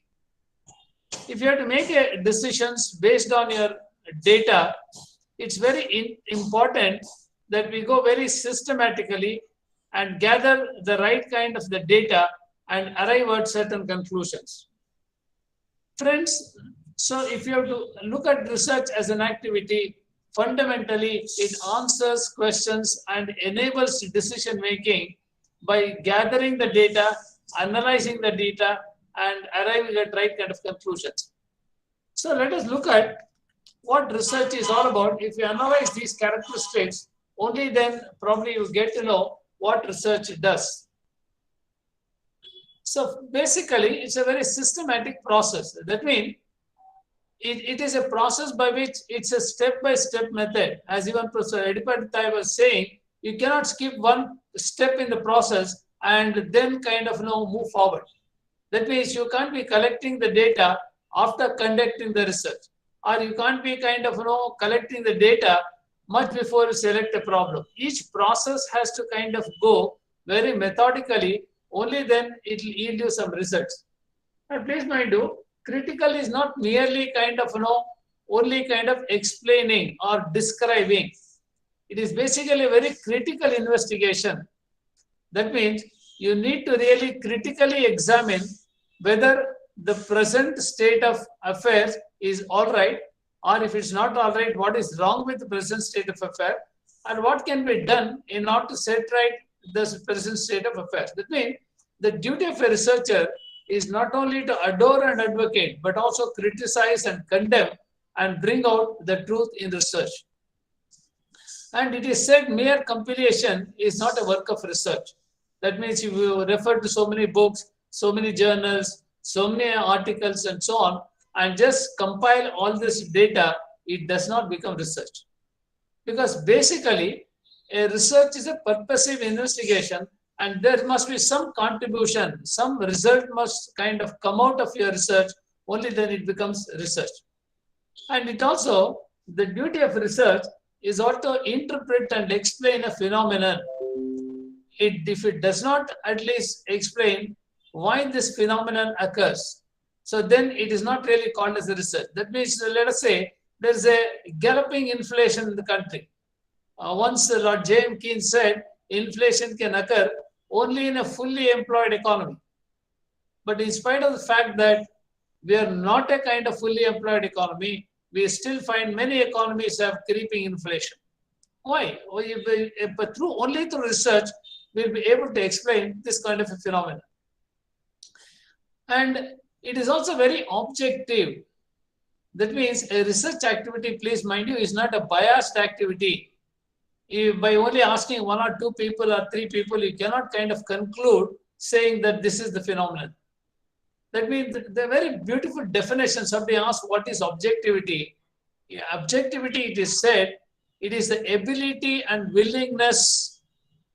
Speaker 8: If you have to make decisions based on your data, it's very important that we go very systematically and gather the right kind of the data and arrive at certain conclusions. Friends, so if you have to look at research as an activity, fundamentally it answers questions and enables decision making by gathering the data, analyzing the data, and arriving at right kind of conclusions. So let us look at what research is all about. If you analyze these characteristics, only then probably you get to know what research does. So basically, it's a very systematic process. That means it is a process by which it's a step-by-step method. As even Professor Edipaditaya was saying, you cannot skip one step in the process and then kind of move forward. That means you can't be collecting the data after conducting the research, or you can't be kind of collecting the data much before you select a problem. Each process has to kind of go very methodically, only then it will yield you some results. And please mind you, critical is not merely kind of only kind of explaining or describing. It is basically a very critical investigation. That means you need to really critically examine whether the present state of affairs is all right, or if it's not all right, what is wrong with the present state of affairs, and what can be done in order to set right the present state of affairs. That means the duty of a researcher is not only to adore and advocate, but also criticize and condemn and bring out the truth in research. And it is said mere compilation is not a work of research. That means if you refer to so many books, so many journals, so many articles and so on, and just compile all this data, it does not become research. Because basically, a research is a purposive investigation, and there must be some contribution, some result must kind of come out of your research, only then it becomes research. And it also, the duty of research is also interpret and explain a phenomenon. If it does not at least explain why this phenomenon occurs, so then it is not really called as a research. That means, let us say, there is a galloping inflation in the country. Once Lord J.M. Keynes said, inflation can occur only in a fully employed economy. But in spite of the fact that we are not a kind of fully employed economy, we still find many economies have creeping inflation. Why? But only through research, we'll be able to explain this kind of a phenomenon. And it is also very objective. That means a research activity, please mind you, is not a biased activity. By only asking 1 or 2 people or 3 people, you cannot kind of conclude saying that this is the phenomenon. That means the very beautiful definition. Somebody asked, what is objectivity? Objectivity, it is said, it is the ability and willingness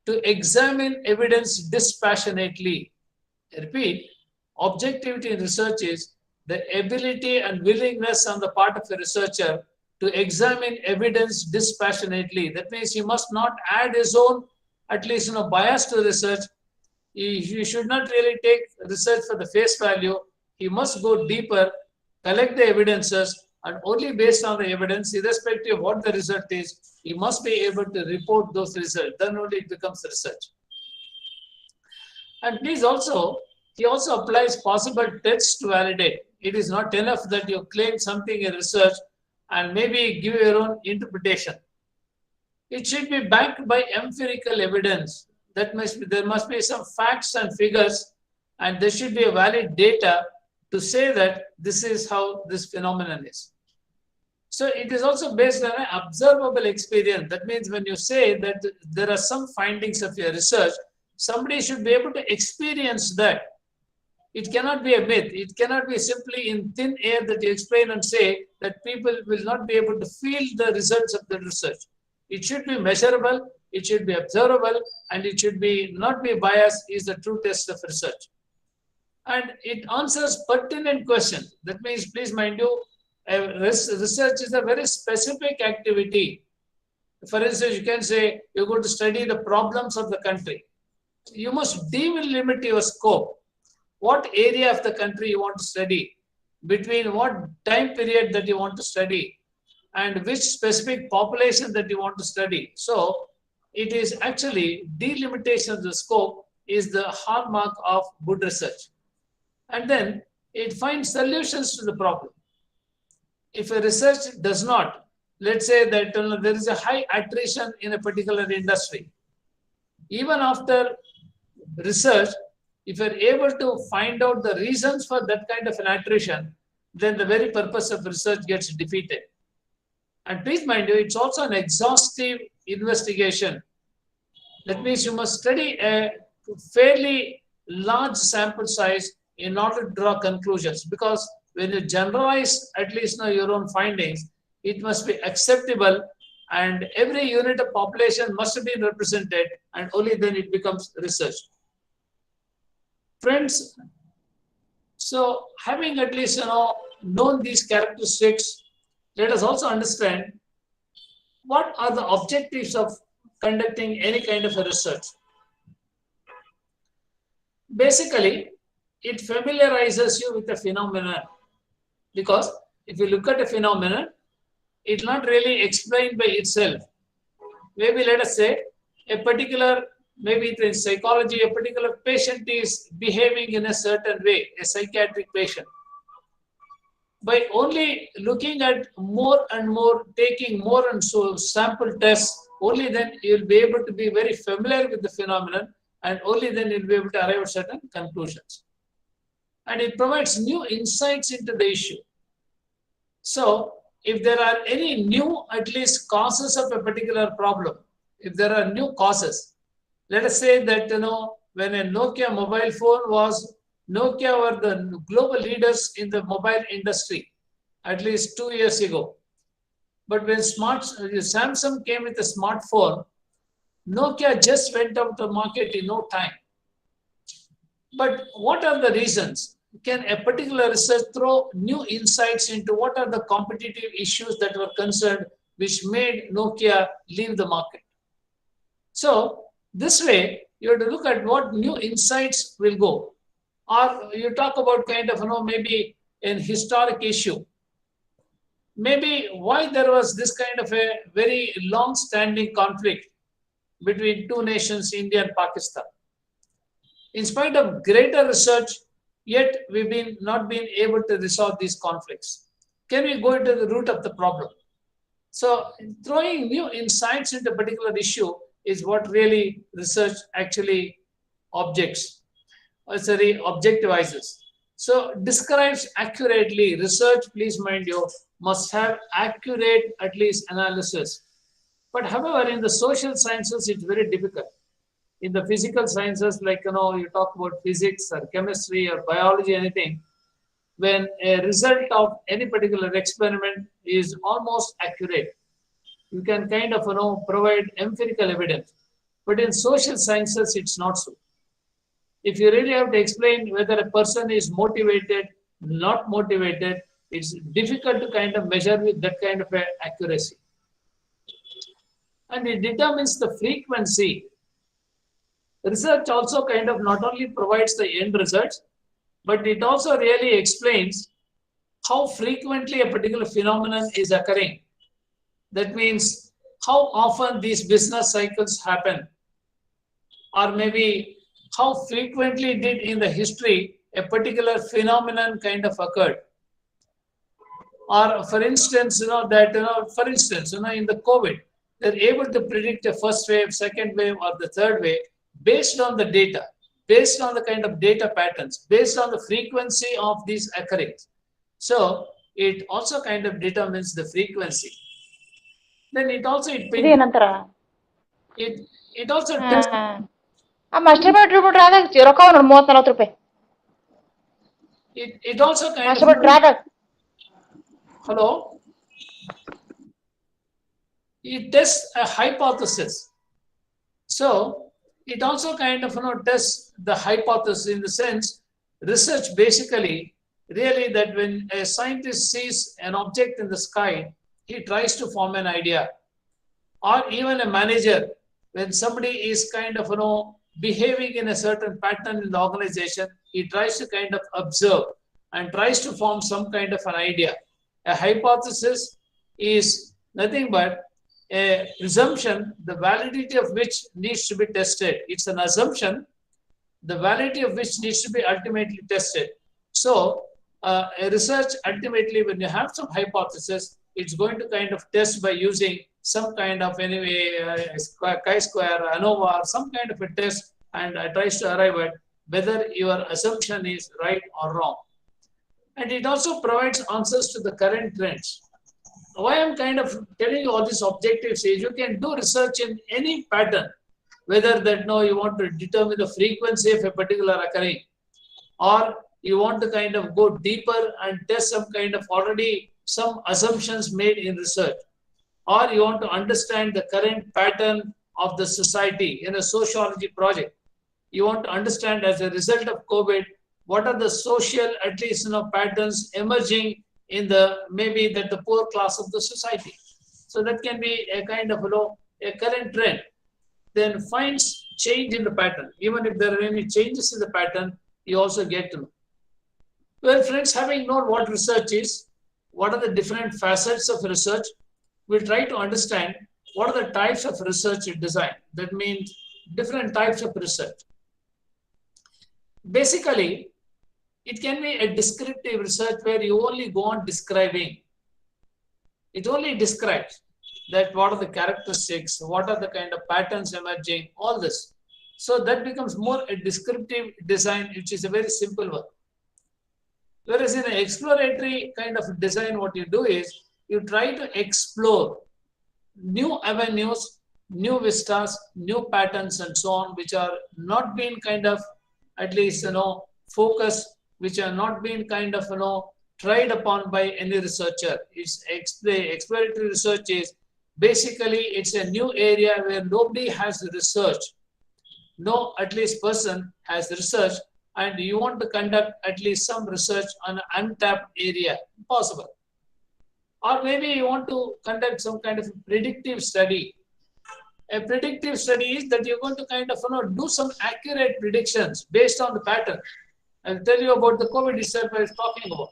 Speaker 8: to examine evidence dispassionately. I repeat, objectivity in research is the ability and willingness on the part of a researcher to examine evidence dispassionately. That means he must not add his own, at least bias to research. He should not really take research for the face value. He must go deeper, collect the evidences, and only based on the evidence, irrespective of what the result is, he must be able to report those results. Then only it becomes research. And please also, he also applies possible tests to validate. It is not enough that you claim something in research and maybe give your own interpretation. It should be backed by empirical evidence. There must be some facts and figures, and there should be a valid data to say that this is how this phenomenon is. So it is also based on an observable experience. That means when you say that there are some findings of your research, somebody should be able to experience that. It cannot be a myth. It cannot be simply in thin air that you explain and say that people will not be able to feel the results of the research. It should be measurable, it should be observable, and it should be not be biased is the true test of research. And it answers pertinent questions. That means, please mind you, research is a very specific activity. For instance, you can say you're going to study the problems of the country. You must delimit your scope. What area of the country you want to study, between what time period that you want to study, and which specific population that you want to study. So it is actually delimitation of the scope is the hallmark of good research. And then it finds solutions to the problem. If a research does not, let's say that there is a high attrition in a particular industry, even after research, if you're able to find out the reasons for that kind of an attrition, then the very purpose of research gets defeated. And please mind you, it's also an exhaustive investigation. That means you must study a fairly large sample size in order to draw conclusions. Because when you generalize at least your own findings, it must be acceptable, and every unit of population must be represented, and only then it becomes research. Friends, so having at least known these characteristics, let us also understand what are the objectives of conducting any kind of a research. Basically, it familiarizes you with the phenomenon, because if you look at a phenomenon, it's not really explained by itself. Maybe let us say a particular, maybe in psychology, a particular patient is behaving in a certain way, a psychiatric patient. By only looking at more and more, taking more and so sample tests, only then you'll be able to be very familiar with the phenomenon, and only then you'll be able to arrive at certain conclusions. And it provides new insights into the issue. So if there are any new, at least causes of a particular problem, if there are new causes, let us say that, when a Nokia mobile phone was, Nokia were the global leaders in the mobile industry, at least 2 years ago. But when Samsung came with a smartphone, Nokia just went out the market in no time. But what are the reasons? Can a particular research throw new insights into what are the competitive issues that were concerned which made Nokia leave the market? So this way, you have to look at what new insights will go. Or you talk about kind of, maybe an historic issue. Maybe why there was this kind of a very long-standing conflict between two nations, India and Pakistan. In spite of greater research, yet we've not been able to resolve these conflicts. Can we go into the root of the problem? So throwing new insights into a particular issue is what really research actually objectivizes. So describes accurately. Research, please mind you, must have accurate at least analysis. But however, in the social sciences, it's very difficult. In the physical sciences, like, you talk about physics or chemistry or biology, anything, when a result of any particular experiment is almost accurate, you can kind of, provide empirical evidence. But in social sciences, it's not so. If you really have to explain whether a person is motivated, not motivated, it's difficult to kind of measure with that kind of accuracy. And it determines the frequency. Research also kind of not only provides the end results, but it also really explains how frequently a particular phenomenon is occurring. That means how often these business cycles happen, or maybe how frequently did in the history a particular phenomenon kind of occurred. Or for instance, in the COVID, they're able to predict a first wave, second wave, or the third wave based on the data, based on the kind of data patterns, based on the frequency of these occurrings. So it also kind of determines the frequency. Then it also it also tests.
Speaker 9: Master ಬಿಟ್ಬಿಟ್ರೆ ಆದಾಗ ರೊಕ್ಕ 30-40 ರೂಪಾಯಿ.
Speaker 8: It also kind
Speaker 9: master ಬಿಟ್ರೆ ಆದಾಗ
Speaker 8: hello. It tests a hypothesis. So it also kind of tests the hypothesis, in the sense, research basically really that when a scientist sees an object in the sky, he tries to form an idea. Or even a manager, when somebody is kind of behaving in a certain pattern in the organization, he tries to kind of observe and tries to form some kind of an idea. A hypothesis is nothing but a presumption, the validity of which needs to be tested. It's an assumption, the validity of which needs to be ultimately tested. So a research, ultimately, when you have some hypothesis, it's going to kind of test by using some kind of chi-square, ANOVA, or some kind of a test, and tries to arrive at whether your assumption is right or wrong. And it also provides answers to the current trends. Why I'm kind of telling you all these objectives is you can do research in any pattern, whether that you want to determine the frequency of a particular occurring, or you want to kind of go deeper and test some kind of already some assumptions made in research, or you want to understand the current pattern of the society in a sociology project. You want to understand, as a result of COVID, what are the social, at least, patterns emerging in the, maybe that the poor class of the society. So that can be a kind of, a current trend. Then finds change in the pattern. Even if there are any changes in the pattern, you also get to know. Well, friends, having known what research is, what are the different facets of research, we'll try to understand what are the types of research design. That means different types of research. Basically, it can be a descriptive research where you only go on describing. It only describes that what are the characteristics, what are the kind of patterns emerging, all this. So that becomes more a descriptive design, which is a very simple one. Whereas in an exploratory kind of design, what you do is you try to explore new avenues, new vistas, new patterns, and so on, which are not being kind of at least focused, which are not being kind of tried upon by any researcher. It's the exploratory research is basically it's a new area where nobody has researched. No, at least person has researched, and you want to conduct at least some research on an untapped area. Possible. Or maybe you want to conduct some kind of predictive study. A predictive study is that you're going to kind of do some accurate predictions based on the pattern. I'll tell you about the COVID itself I was talking about.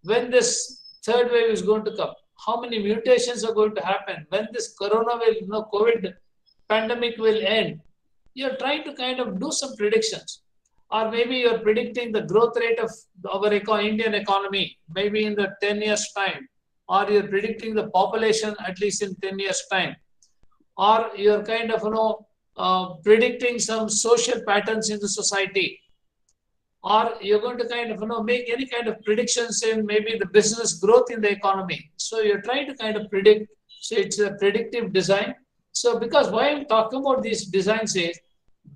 Speaker 8: When this third wave is going to come, how many mutations are going to happen, when this COVID pandemic will end. You're trying to kind of do some predictions. Or maybe you're predicting the growth rate of our Indian economy, maybe in the 10 years' time. Or you're predicting the population at least in 10 years' time. Or you're kind of predicting some social patterns in the society. Or you're going to kind of make any kind of predictions in maybe the business growth in the economy. So you're trying to kind of predict. So it's a predictive design. So because why I'm talking about these designs is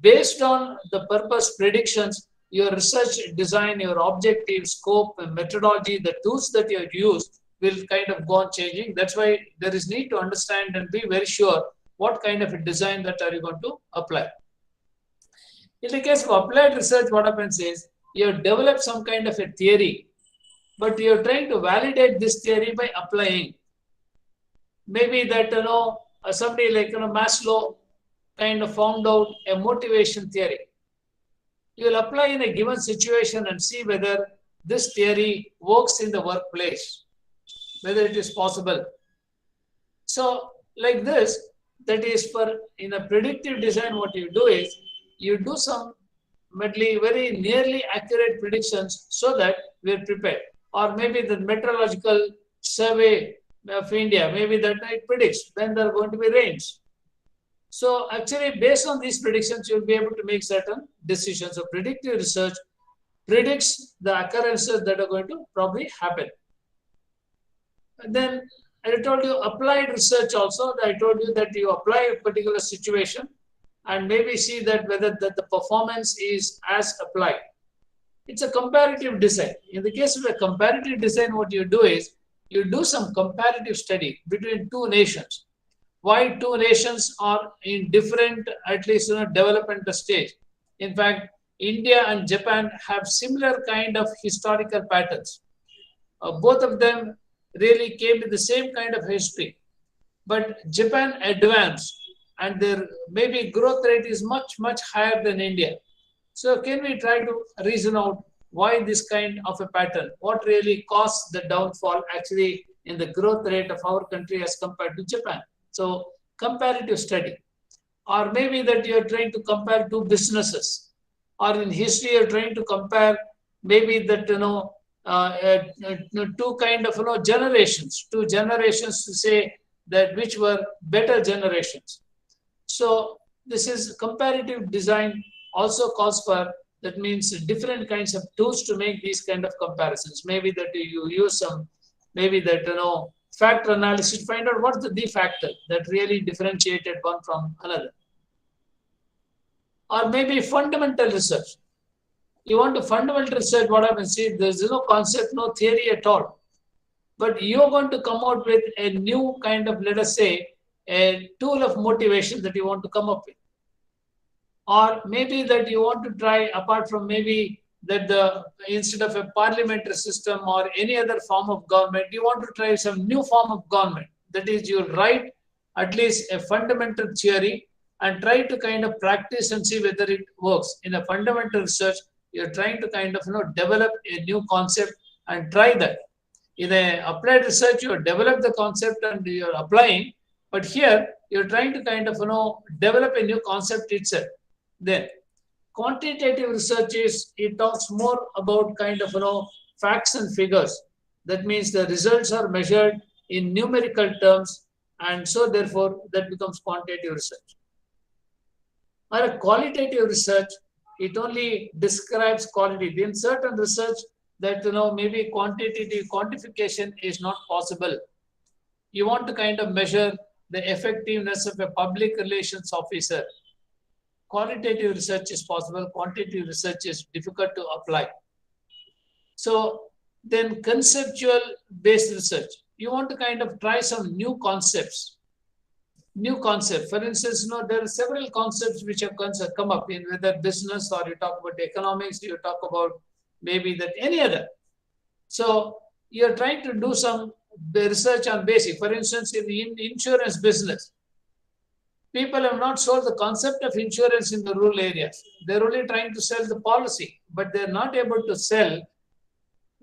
Speaker 8: based on the purpose predictions, your research design, your objective, scope, and methodology, the tools that you use will kind of go on changing. That's why there is need to understand and be very sure what kind of a design that are you going to apply. In the case of applied research, what happens is you develop some kind of a theory, but you're trying to validate this theory by applying. Maybe that somebody like Maslow kind of found out a motivation theory. You will apply in a given situation and see whether this theory works in the workplace, whether it is possible. So like this, that is for in a predictive design, what you do is you do some very nearly accurate predictions so that we're prepared. Or maybe the meteorological survey of India, maybe that it predicts when there are going to be rains. So actually based on these predictions, you'll be able to make certain decisions. So predictive research predicts the occurrences that are going to probably happen. And then I told you applied research also. I told you that you apply a particular situation and maybe see that whether the performance is as applied. It's a comparative design. In the case of a comparative design, what you do is you do some comparative study between two nations. Why two nations are in different, at least developmental stage. In fact, India and Japan have similar kind of historical patterns. Both of them really came with the same kind of history. But Japan advanced and their maybe growth rate is much, much higher than India. So can we try to reason out why this kind of a pattern? What really caused the downfall actually in the growth rate of our country as compared to Japan? So comparative study. Or maybe that you're trying to compare two businesses. Or in history, you're trying to compare maybe that, two kind of generations. Two generations to say that which were better generations. So this is comparative design also calls for, that means different kinds of tools to make these kind of comparisons. Maybe that you use some, maybe that, factor analysis to find out what's the factor that really differentiated one from another. Or maybe fundamental research. You want to fundamental research, what happens? See, there's no concept, no theory at all. But you're going to come out with a new kind of, let us say, a tool of motivation that you want to come up with. Or maybe that you want to try, apart from maybe that instead of a parliamentary system or any other form of government, you want to try some new form of government. That is, you write at least a fundamental theory and try to kind of practice and see whether it works. In a fundamental research, you're trying to kind of develop a new concept and try that. In a applied research, you develop the concept and you're applying, but here you're trying to kind of develop a new concept itself. Then quantitative research is, it talks more about kind of facts and figures. That means the results are measured in numerical terms, and so therefore that becomes quantitative research. Or a qualitative research, it only describes quality. In certain research that maybe quantitative quantification is not possible. you want to kind of measure the effectiveness of a public relations officer. Qualitative research is possible, quantitative research is difficult to apply. So then conceptual based research, you want to kind of try some new concepts. For instance, there are several concepts which have come up in whether business or you talk about economics, you talk about maybe that any other. So you're trying to do some research on basic. For instance, in the insurance business, people have not sold the concept of insurance in the rural areas. They're only trying to sell the policy, but they're not able to sell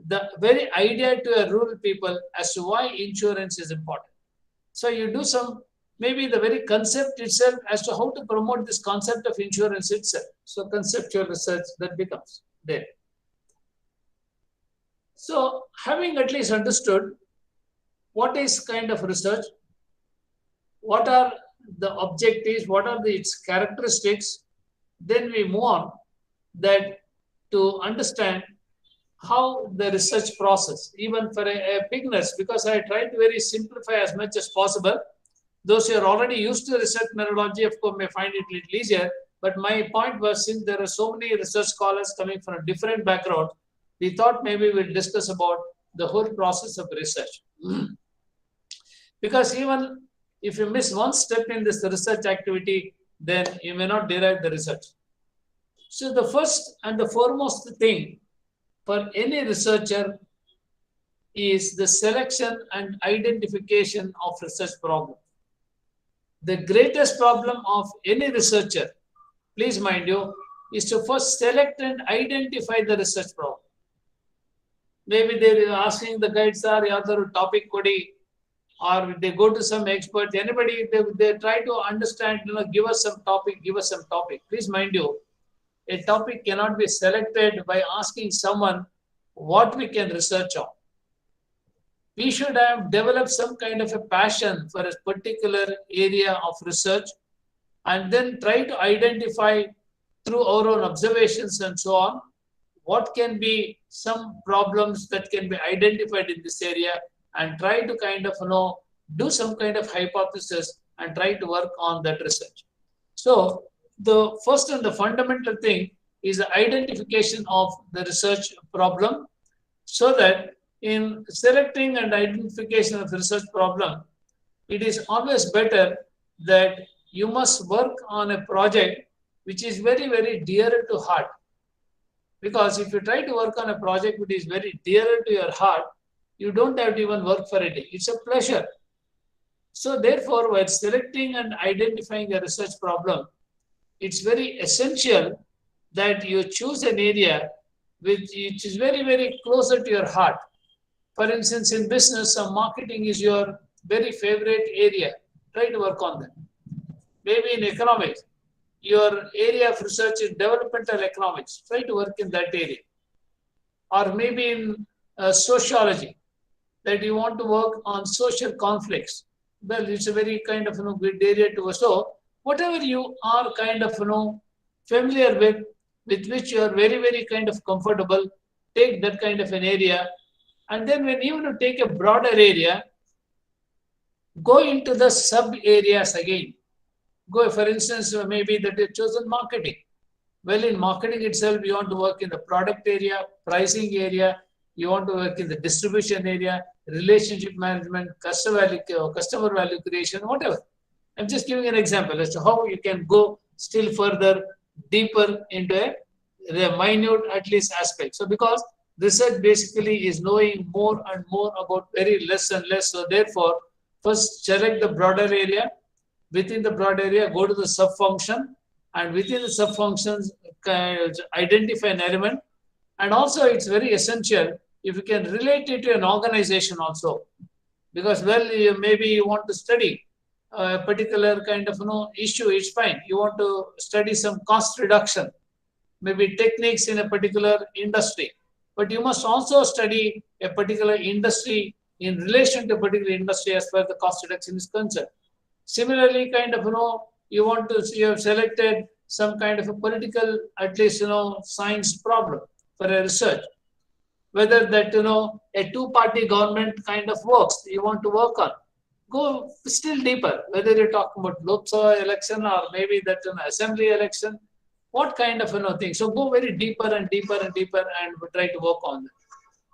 Speaker 8: the very idea to a rural people as to why insurance is important. So you do some, maybe the very concept itself as to how to promote this concept of insurance itself. So conceptual research that becomes there. So having at least understood what is kind of research, what are the objectives, what are its characteristics, then we move on that to understand how the research process, even for a beginners, because I try to very simplify as much as possible. Those who are already used to research methodology, of course, may find it a little easier. But my point was, since there are so many research scholars coming from a different background, we thought maybe we'll discuss about the whole process of research. Because even if you miss one step in this research activity, then you may not derive the research. So the first and the foremost thing for any researcher is the selection and identification of research problem. The greatest problem of any researcher, please mind you, is to first select and identify the research problem. Maybe they're asking the guides or other topic kodi, or they go to some expert, anybody, they try to understand, give us some topic. Please mind you, a topic cannot be selected by asking someone what we can research on. We should have developed some kind of a passion for a particular area of research and then try to identify through our own observations and so on, what can be some problems that can be identified in this area and try to kind of, do some kind of hypothesis and try to work on that research. So the first and the fundamental thing is the identification of the research problem, so that in selecting and identification of research problem, it is always better that you must work on a project which is very, very dear to heart. Because if you try to work on a project which is very dear to your heart, you don't have to even work for a day. It's a pleasure. So therefore, while selecting and identifying a research problem, it's very essential that you choose an area which is very, very closer to your heart. For instance, in business, marketing is your very favorite area. Try to work on that. Maybe in economics, your area of research is developmental economics. Try to work in that area. Or maybe in sociology, that you want to work on social conflicts. Well, it's a very kind of good area to. So whatever you are kind of familiar with which you are very, very kind of comfortable, take that kind of an area. And then when you take a broader area, go into the sub areas again. Go, for instance, maybe that you chosen marketing. Well, in marketing itself, you want to work in the product area, pricing area, you want to work in the distribution area, relationship management, customer value creation, whatever. I'm just giving an example as to how you can go still further, deeper into a minute, at least, aspect. So because research basically is knowing more and more about very less and less. So therefore, first select the broader area. Within the broad area, go to the sub-function, and within the sub-functions, identify an element. And also, it's very essential if you can relate it to an organization also. Because, well, maybe you want to study a particular kind of issue, it's fine. You want to study some cost reduction, maybe techniques in a particular industry. But you must also study a particular industry in relation to a particular industry as far as the cost reduction is concerned. Similarly, kind of, you have selected some kind of a political, at least, science problem for a research. Whether that, a two-party government kind of works, you want to work on. go still deeper, whether you're talking about Lok Sabha election or maybe that an assembly election, what kind of thing. So go very deeper and deeper and deeper and try to work on that.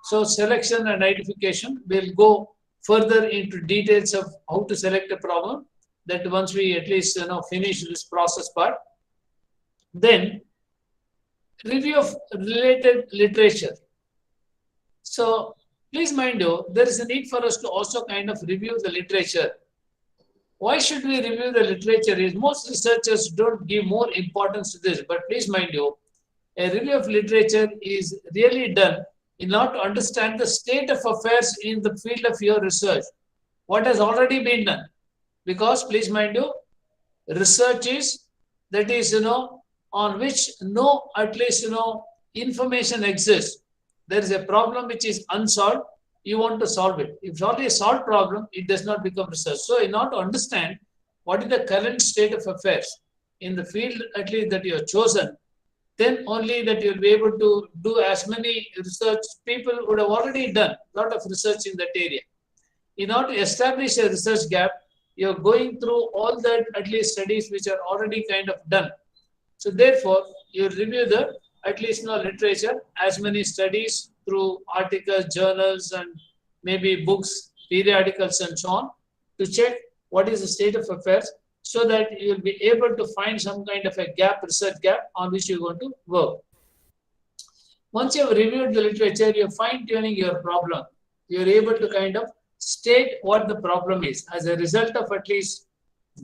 Speaker 8: So selection and identification will go further into details of how to select a problem. That once we at least finish this process part, then review of related literature. So please mind you, there is a need for us to also kind of review the literature. Why should we review the literature? Is most researchers don't give more importance to this, but please mind you, a review of literature is really done in order to understand the state of affairs in the field of your research, what has already been done. Because please mind you, research is that is on which no at least information exists. There is a problem which is unsolved, you want to solve it. If it's already a solved problem, it does not become research. So in order to understand what is the current state of affairs in the field at least that you have chosen, then only that you'll be able to do as many research people would have already done a lot of research in that area. In order to establish a research gap, you're going through all that at least studies which are already kind of done. So therefore, you review the at least literature, as many studies through articles, journals, and maybe books, periodicals, and so on, to check what is the state of affairs, so that you will be able to find some kind of a gap, research gap, on which you're going to work. Once you have reviewed the literature, you're fine-tuning your problem. You're able to kind of state what the problem is. As a result of at least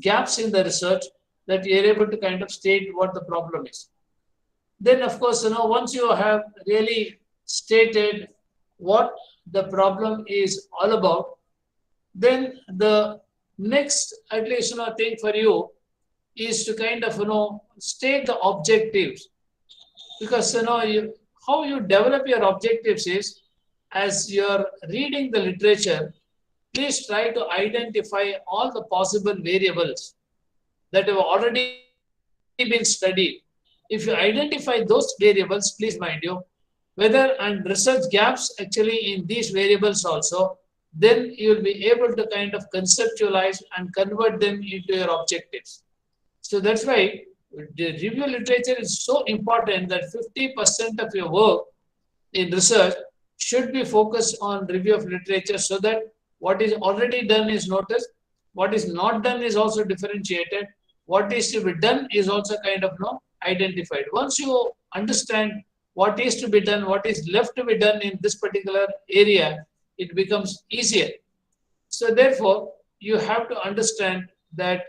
Speaker 8: gaps in the research, that you're able to kind of state what the problem is. Then, of course, once you have really stated what the problem is all about, then the next at least thing for you is to kind of state the objectives. Because how you develop your objectives is, as you're reading the literature, please try to identify all the possible variables that have already been studied. If you identify those variables, please mind you, whether and research gaps actually in these variables also, then you will be able to kind of conceptualize and convert them into your objectives. So that's why the review literature is so important, that 50% of your work in research should be focused on review of literature, so that what is already done is noticed, what is not done is also differentiated, what is to be done is also kind of identified. Once you understand what is to be done, what is left to be done in this particular area, it becomes easier. So therefore, you have to understand that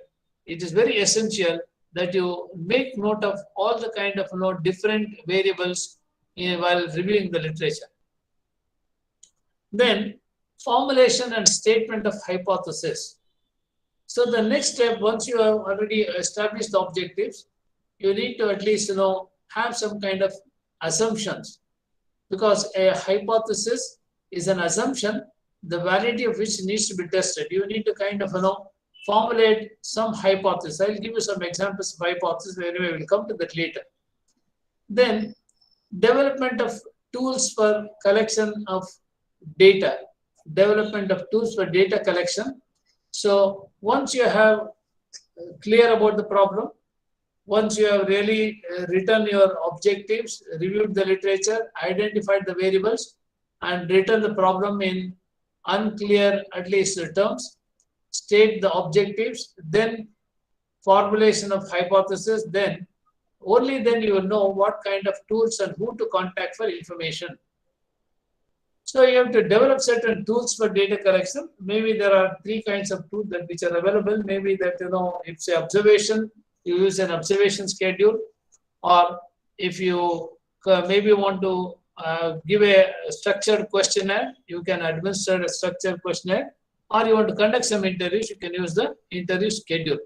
Speaker 8: it is very essential that you make note of all the kind of different variables while reviewing the literature. Then formulation and statement of hypothesis. So the next step, once you have already established the objectives, you need to at least have some kind of assumptions, because a hypothesis is an assumption, the validity of which needs to be tested. You need to kind of formulate some hypothesis. I'll give you some examples of hypothesis. Anyway, we'll come to that later. Then development of tools for collection of data. Development of tools for data collection. So once you have clear about the problem, once you have really written your objectives, reviewed the literature, identified the variables, and written the problem in unclear, at least terms, state the objectives, then formulation of hypothesis, then only then you will know what kind of tools and who to contact for information. So you have to develop certain tools for data collection. Maybe there are 3 kinds of tools which are available. Maybe that it's an observation, you use an observation schedule, or if you maybe want to give a structured questionnaire, you can administer a structured questionnaire, or you want to conduct some interviews, you can use the interview schedule.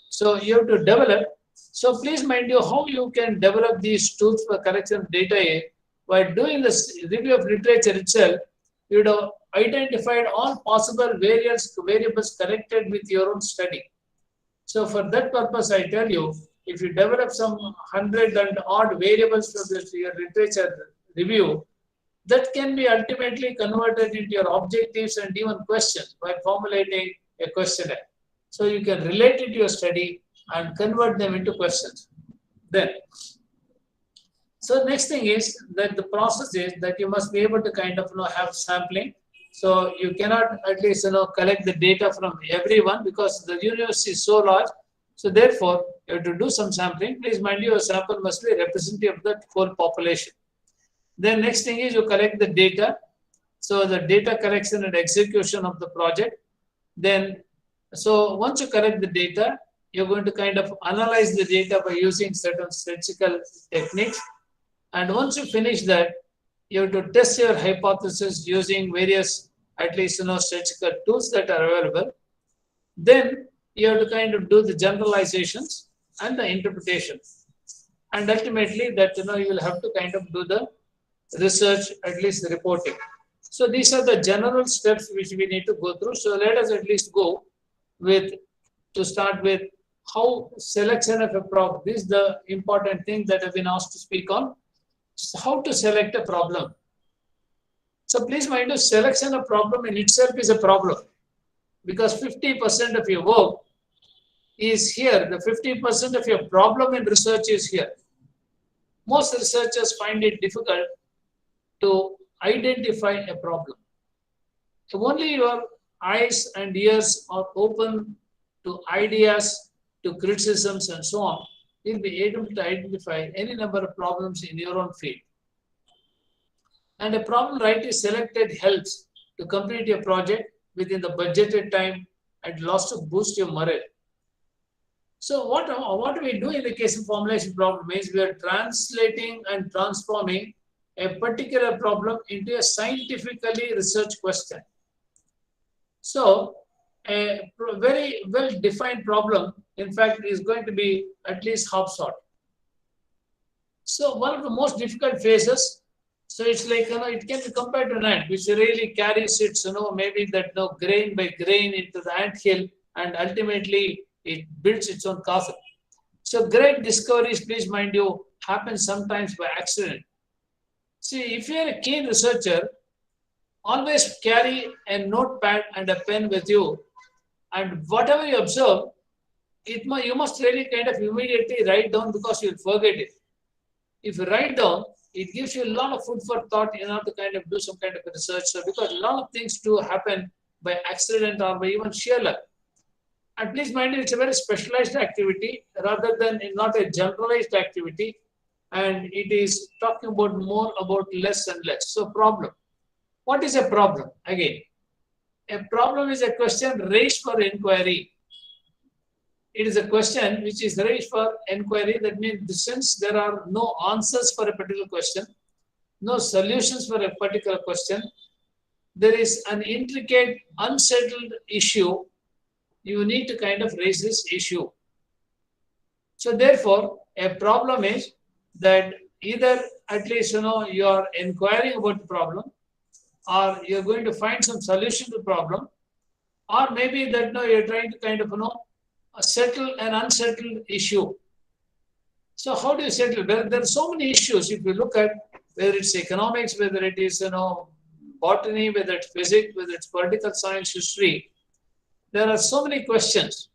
Speaker 8: So you have to develop. So please mind you how you can develop these tools for collection of data. By doing this review of literature itself, you would have identified all possible variables connected with your own study. So for that purpose, I tell you, if you develop some 100 and odd variables from your literature review, that can be ultimately converted into your objectives and even questions by formulating a questionnaire. So you can relate it to your study and convert them into questions. Then, so next thing is that the process is that you must be able to kind of have sampling. So you cannot at least collect the data from everyone because the universe is so large. So therefore, you have to do some sampling. Please mind you, your sample must be representative of the whole population. Then next thing is you collect the data. So the data collection and execution of the project. Then, so once you collect the data, you're going to kind of analyze the data by using certain statistical techniques. And once you finish that, you have to test your hypothesis using various, at least, statistical tools that are available. Then you have to kind of do the generalizations and the interpretation. And ultimately that, you will have to kind of do the research, at least the reporting. So these are the general steps which we need to go through. So let us at least go with, to start with, how selection of a problem. This is the important thing that I've been asked to speak on. So how to select a problem. So please mind you, selection of problem in itself is a problem because 50% of your work is here. The 50% of your problem in research is here. Most researchers find it difficult to identify a problem. So only your eyes and ears are open to ideas, to criticisms and so on, you'll be able to identify any number of problems in your own field. And a problem rightly selected helps to complete your project within the budgeted time and lots to boost your morale. So what we do in the case of formulation problem is we are translating and transforming a particular problem into a scientifically researched question. So a very well-defined problem, in fact, is going to be at least half solved. So one of the most difficult phases, so it's like, it can be compared to an ant, which really carries its, maybe that grain by grain into the anthill, and ultimately it builds its own castle. So great discoveries, please mind you, happen sometimes by accident. See, if you're a keen researcher, always carry a notepad and a pen with you, and whatever you observe, you must really kind of immediately write down because you'll forget it. If you write down, it gives you a lot of food for thought in order to kind of do some kind of research. So because a lot of things do happen by accident or by even sheer luck. And please mind you, it's a very specialized activity rather than not a generalized activity. And it is talking about more about less and less. So problem. What is a problem? Again, a problem is a question raised for inquiry. It is a question which is raised for inquiry. That means since there are no answers for a particular question, no solutions for a particular question, there is an intricate, unsettled issue, you need to kind of raise this issue. So therefore, a problem is that either at least, you are inquiring about the problem, or you're going to find some solution to the problem, or maybe that you're trying to kind of, settle an unsettled issue. So how do you settle? Well, there are so many issues. If you look at whether it's economics, whether it is, botany, whether it's physics, whether it's political science, history, there are so many questions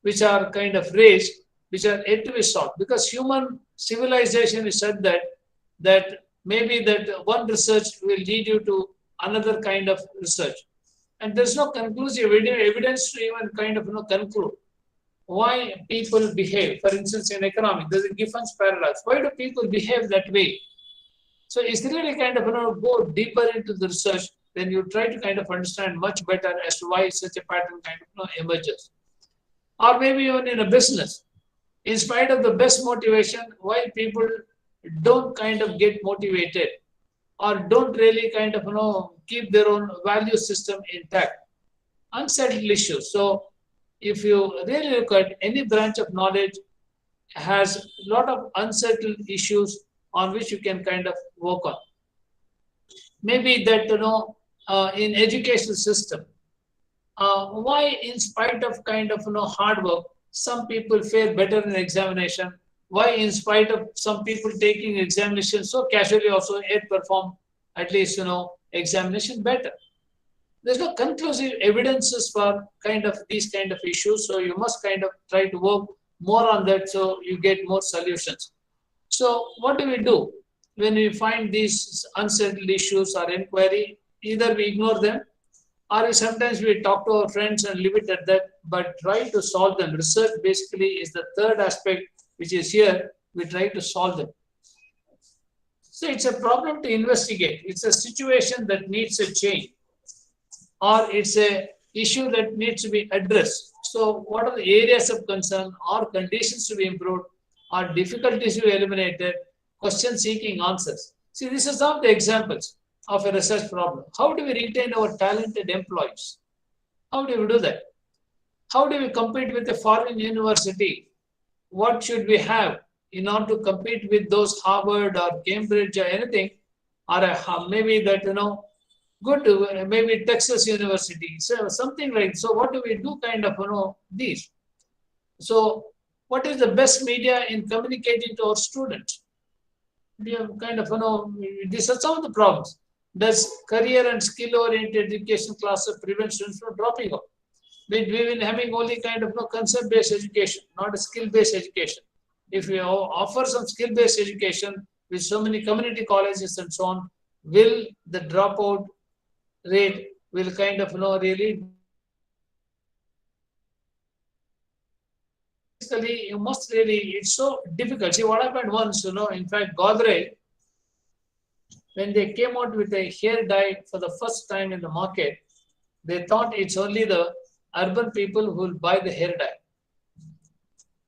Speaker 8: which are kind of raised, which are yet to be solved. Because human civilization is such that maybe that one research will lead you to another kind of research. And there's no conclusive evidence to even kind of conclude why people behave. For instance, in economics, there's a Giffen's paradox. Why do people behave that way? So it's really kind of go deeper into the research, then you try to kind of understand much better as to why such a pattern kind of emerges. Or maybe even in a business, in spite of the best motivation, why people don't kind of get motivated or don't really kind of keep their own value system intact. Unsettled issues. So if you really look at any branch of knowledge, has a lot of unsettled issues on which you can kind of work on. Maybe that in educational system, why in spite of kind of hard work, some people fare better in examination. Why in spite of some people taking examination so casually also yet perform at least examination better. there's no conclusive evidences for kind of these kind of issues. So you must kind of try to work more on that so you get more solutions. So what do we do when we find these unsettled issues or inquiry? Either we ignore them, or sometimes we talk to our friends and leave it at that, but try to solve them. Research basically is the third aspect, which is here. We try to solve them. So it's a problem to investigate. It's a situation that needs a change, or it's a issue that needs to be addressed. So what are the areas of concern or conditions to be improved or difficulties to be eliminated, question seeking answers. See, this is some of the examples of a research problem. How do we retain our talented employees? How do we do that? How do we compete with a foreign university? What should we have in order to compete with those Harvard or Cambridge or anything, or maybe that, good, maybe Texas University, so something like, so what do we do kind of, these? So what is the best media in communicating to our students? We have kind of, these are some of the problems. Does career and skill-oriented education classes prevent students from dropping out? We've been having only kind of concept-based education, not a skill-based education. If we offer some skill-based education with so many community colleges and so on, will the dropout rate will kind of, really. Basically, you must really, it's so difficult. See, what happened once, in fact, Godrej, when they came out with a hair dye for the first time in the market, they thought it's only the urban people who will buy the hair dye.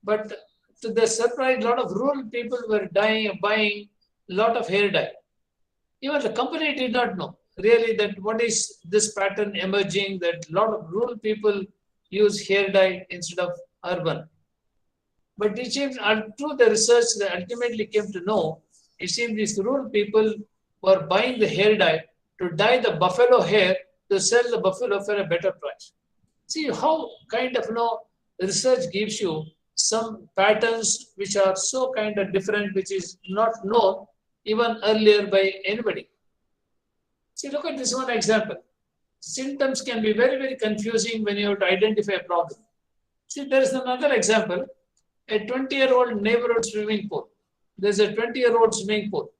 Speaker 8: But to their surprise, a lot of rural people were buying a lot of hair dye. Even the company did not know really that what is this pattern emerging, that a lot of rural people use hair dye instead of urban. But it seems, through the research, they ultimately came to know, it seems these rural people were buying the hair dye to dye the buffalo hair to sell the buffalo for a better price. See how kind of, research gives you some patterns which are so kind of different, which is not known even earlier by anybody. See, look at this one example. Symptoms can be very, very confusing when you have to identify a problem. See, there is another example. A 20-year-old neighborhood swimming pool. There's a 20-year-old swimming pool.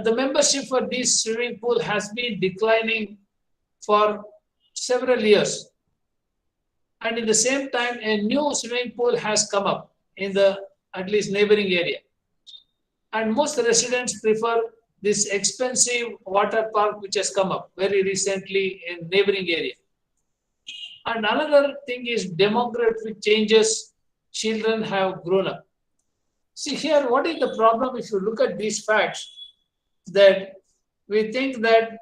Speaker 8: The membership for this swimming pool has been declining for several years. And in the same time, a new swimming pool has come up in the at least neighboring area. And most residents prefer this expensive water park which has come up very recently in neighboring area. And another thing is demographic changes. Children have grown up. See here, what is the problem if you look at these facts? That we think that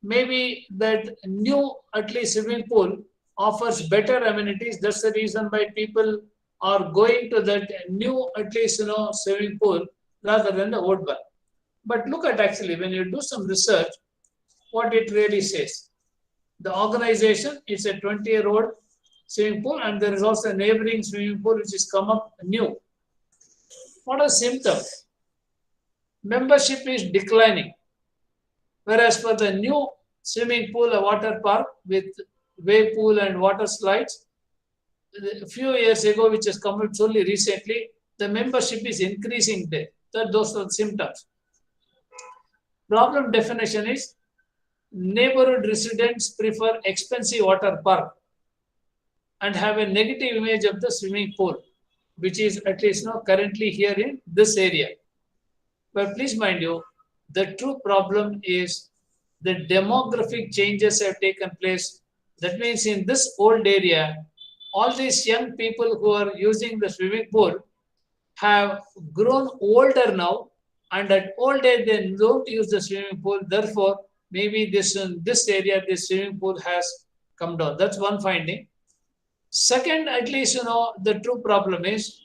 Speaker 8: maybe that new at least swimming pool offers better amenities. That's the reason why people are going to that new at least swimming pool rather than the old one. But look at actually when you do some research, what it really says. The organization is a 20-year-old swimming pool, and there is also a neighboring swimming pool which has come up new. What are symptoms? Membership is declining, whereas for the new swimming pool, a water park with wave pool and water slides, a few years ago, which has come out only recently, the membership is increasing there. Those are the symptoms. Problem definition is neighborhood residents prefer expensive water park and have a negative image of the swimming pool, which is at least currently here in this area. But please mind you, the true problem is the demographic changes have taken place. That means in this old area, all these young people who are using the swimming pool have grown older now, and at old age they don't use the swimming pool. Therefore, maybe this area, this swimming pool has come down. That's one finding. Second, at least the true problem is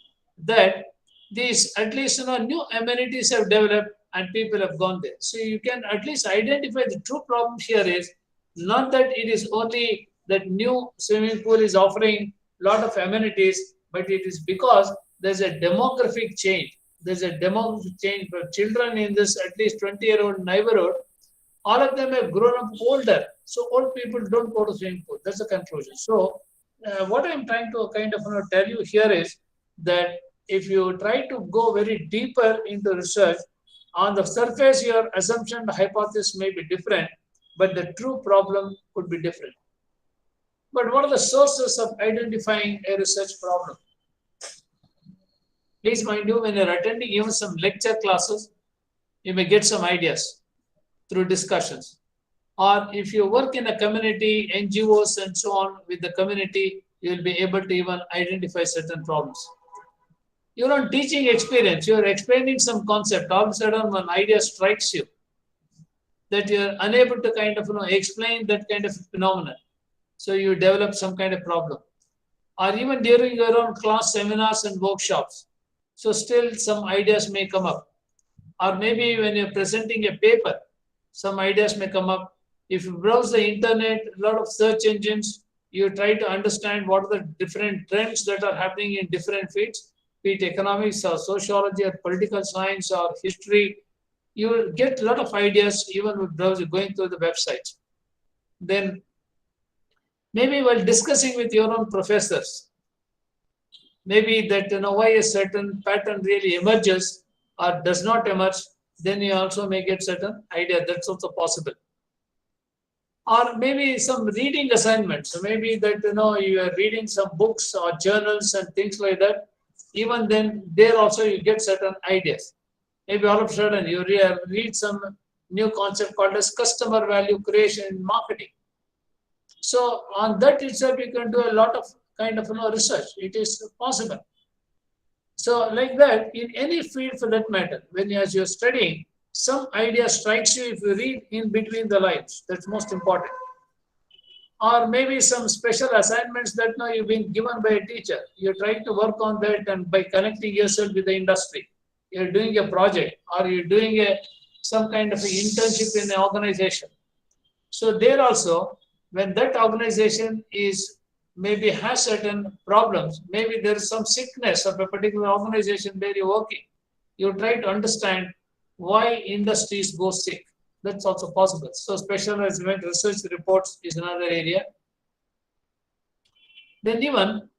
Speaker 8: that these at least new amenities have developed and people have gone there. So you can at least identify the true problem here is not that it is only that new swimming pool is offering a lot of amenities, but it is because there's a demographic change. There's a demographic change for children in this at least 20-year-old neighborhood All of them have grown up older. So old people don't go to swimming pool. That's the conclusion. So what I'm trying to kind of tell you here is that if you try to go very deeper into research, on the surface, your assumption, hypothesis may be different, but the true problem could be different. But what are the sources of identifying a research problem? Please mind you, when you're attending even some lecture classes, you may get some ideas through discussions. Or if you work in a community, NGOs and so on with the community, you'll be able to even identify certain problems. You're on teaching experience, you're explaining some concept, all of a sudden one idea strikes you that you're unable to kind of explain that kind of phenomenon. So you develop some kind of problem. Or even during your own class seminars and workshops. So still some ideas may come up. Or maybe when you're presenting a paper, some ideas may come up. If you browse the internet, a lot of search engines, you try to understand what are the different trends that are happening in different fields, be it economics or sociology or political science or history. You will get a lot of ideas even with browsing, going through the websites. Then maybe while discussing with your own professors, maybe that why a certain pattern really emerges or does not emerge, then you also may get certain idea. That's also possible. Or maybe some reading assignments. So maybe that you are reading some books or journals and things like that. Even then, there also you get certain ideas. Maybe all of a sudden you read some new concept called as customer value creation in marketing. So on that itself, you can do a lot of kind of research. It is possible. So like that, in any field for that matter, when as you're studying, some idea strikes you if you read in between the lines. That's most important. Or maybe some special assignments that now you've been given by a teacher. You're trying to work on that, and by connecting yourself with the industry, you're doing a project or you're doing some kind of an internship in an organization. So there also, when that organization is maybe has certain problems, maybe there is some sickness of a particular organization where you're working, you try to understand why industries go sick. That's also possible. So specialized research reports is another area. Then even,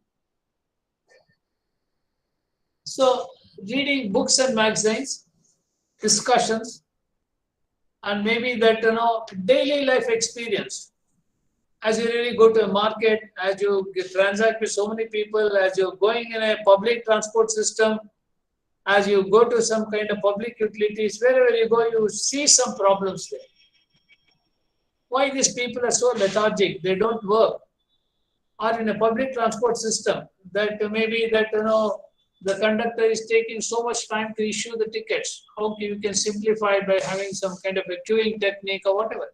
Speaker 8: so reading books and magazines, discussions, and maybe that daily life experience. As you really go to a market, as you transact with so many people, as you're going in a public transport system, as you go to some kind of public utilities, wherever you go, you see some problems there. Why these people are so lethargic? They don't work. Or in a public transport system, that maybe that the conductor is taking so much time to issue the tickets. How you can simplify it by having some kind of a queuing technique or whatever.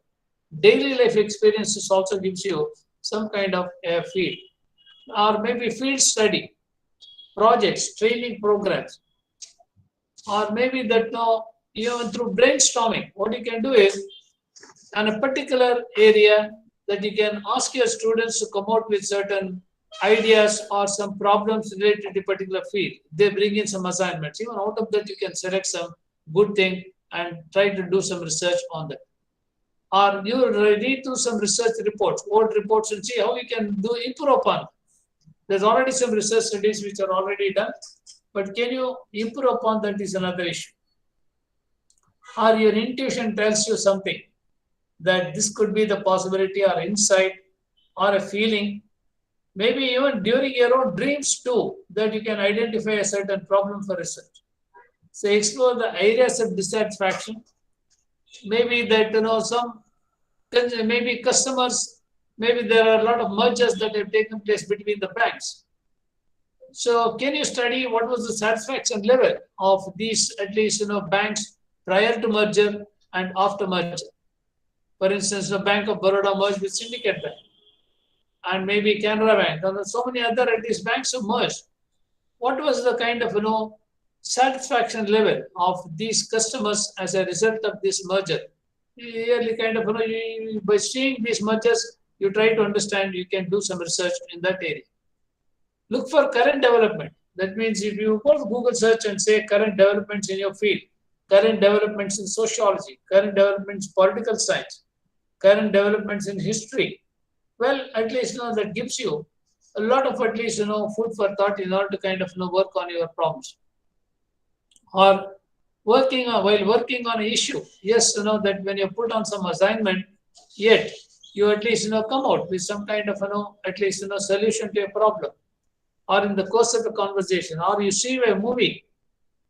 Speaker 8: Daily life experiences also gives you some kind of a field. Or maybe field study, projects, training programs. Or maybe that even through brainstorming, what you can do is, on a particular area, that you can ask your students to come out with certain ideas or some problems related to a particular field. They bring in some assignments. Even out of that, you can select some good thing and try to do some research on that. Or you read through some research reports, old reports, and see how you can improve upon. There's already some research studies which are already done, but can you improve upon that is another issue. Or your intuition tells you something, that this could be the possibility or insight or a feeling. Maybe even during your own dreams too, that you can identify a certain problem for research. So explore the areas of dissatisfaction. Maybe that maybe customers, maybe there are a lot of mergers that have taken place between the banks. So can you study what was the satisfaction level of these at least banks prior to merger and after merger? For instance, the Bank of Baroda merged with Syndicate Bank, and maybe Canara Bank, and so many other at least banks have merged. What was the kind of satisfaction level of these customers as a result of this merger? Yearly kind of by seeing these mergers, you try to understand. You can do some research in that area. Look for current development. That means if you go to Google search and say current developments in your field, current developments in sociology, current developments in political science, current developments in history. Well, at least that gives you a lot of at least food for thought in order to kind of work on your problems. Or while working on an issue, yes, that when you put on some assignment, yet you at least come out with some kind of at least solution to a problem, or in the course of a conversation, or you see a movie.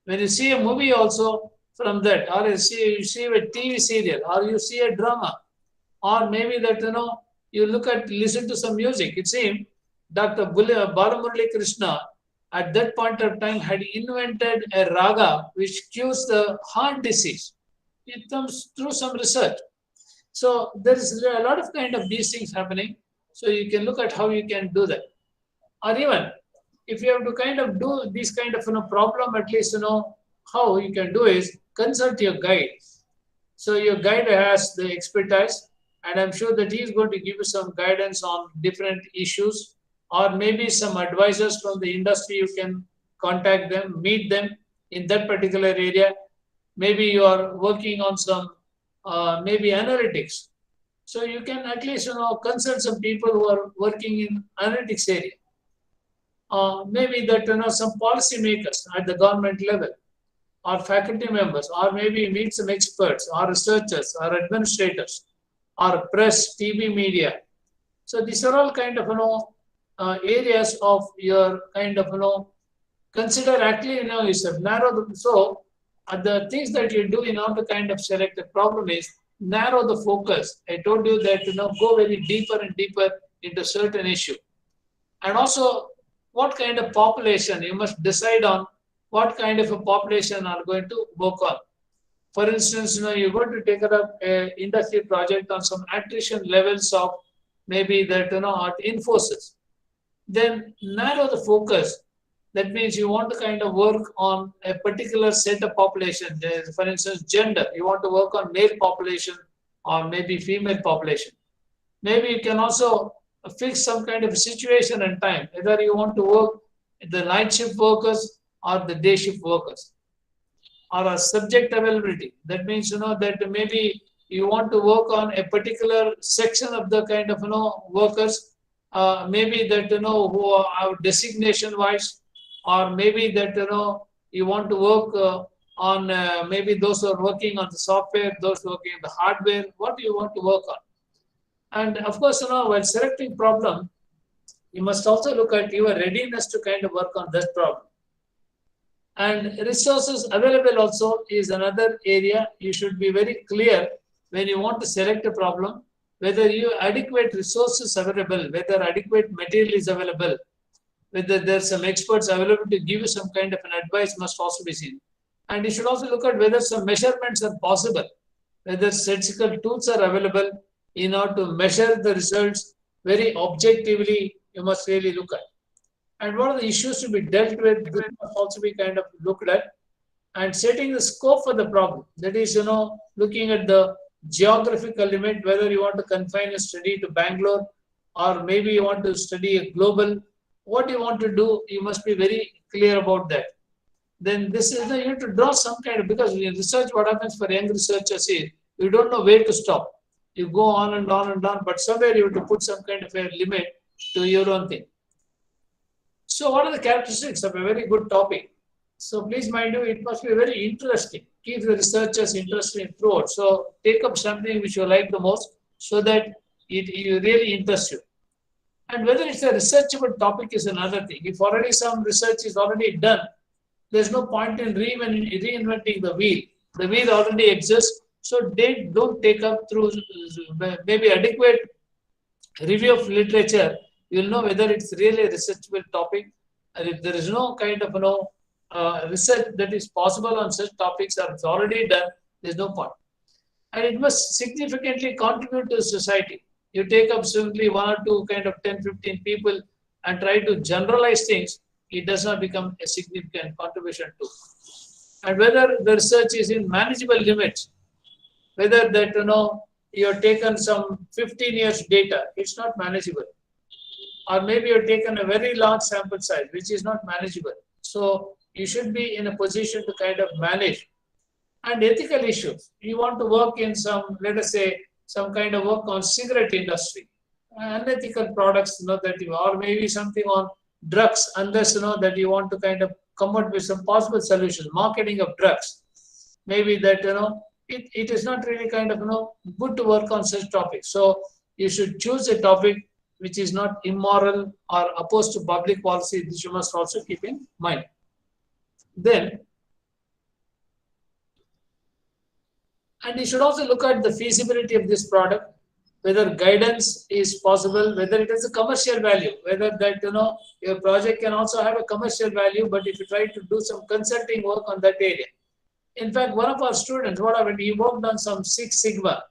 Speaker 8: When you see a movie also from that, or you see a TV serial, or you see a drama, or maybe that you listen to some music. It seemed Dr. Balamurali Krishna at that point of time had invented a raga which cures the heart disease. It comes through some research. So there is a lot of kind of these things happening. So you can look at how you can do that. Or even if you have to kind of do this kind of problem, at least how you can do is consult your guide. So your guide has the expertise, and I'm sure that he is going to give you some guidance on different issues, or maybe some advisors from the industry. You can contact them, meet them in that particular area. Maybe you are working on some maybe analytics. So you can at least consult some people who are working in analytics area. Maybe that some policy makers at the government level, or faculty members, or maybe meet some experts, or researchers, or administrators, or press, TV, media. So these are all kind of areas of your kind of consider actually yourself, narrow them. So the things that you do in order to kind of select a problem is narrow the focus. I told you that go very deeper and deeper into certain issue, and also what kind of population you must decide on. What kind of a population are going to work on? For instance, you're going to take up an industry project on some attrition levels of maybe that at Infosys. Then narrow the focus. That means you want to kind of work on a particular set of population. For instance, gender. You want to work on male population or maybe female population. Maybe you can also fix some kind of situation and time. Whether you want to work the night shift workers or the day shift workers, or a subject availability. That means that maybe you want to work on a particular section of the kind of workers, maybe that who are designation wise, or maybe that you want to work on maybe those who are working on the software, those working on the hardware. What do you want to work on? And of course, while selecting problem, you must also look at your readiness to kind of work on that problem. And resources available also is another area. You should be very clear when you want to select a problem, whether you adequate resources available, whether adequate material is available, whether there's some experts available to give you some kind of an advice must also be seen. And you should also look at whether some measurements are possible, whether statistical tools are available in order to measure the results very objectively. You must really look at. And what are the issues to be dealt with, this must also be kind of looked at. And setting the scope for the problem. That is, looking at the geographical limit, whether you want to confine a study to Bangalore, or maybe you want to study a global. What you want to do, you must be very clear about that. Then this is you have to draw some kind of, because in research, what happens for young researchers is you don't know where to stop. You go on and on and on, but somewhere you have to put some kind of a limit to your own thing. So what are the characteristics of a very good topic? So please mind you, it must be very interesting. Keep the researchers interested throughout. So take up something which you like the most so that it really interests you. And whether it's a researchable topic is another thing. If already some research is already done, there's no point in reinventing the wheel. The wheel already exists. So they don't take up through maybe adequate review of literature. You'll know whether it's really a researchable topic, and if there is no kind of research that is possible on such topics or it's already done, there's no point. And it must significantly contribute to society. You take up simply one or two kind of 10, 15 people and try to generalize things, it does not become a significant contribution to. And whether the research is in manageable limits, whether that you have taken some 15 years data, it's not manageable. Or maybe you've taken a very large sample size, which is not manageable. So you should be in a position to kind of manage. And ethical issues. You want to work in some, let us say, some kind of work on cigarette industry, unethical products, that you, or maybe something on drugs, unless that you want to kind of come up with some possible solutions, marketing of drugs. Maybe that it is not really kind of good to work on such topics. So you should choose a topic which is not immoral or opposed to public policy. This you must also keep in mind. Then, and you should also look at the feasibility of this product, whether guidance is possible, whether it has a commercial value, whether that your project can also have a commercial value, but if you try to do some consulting work on that area. In fact, one of our students, what happened, he worked on some Six Sigma,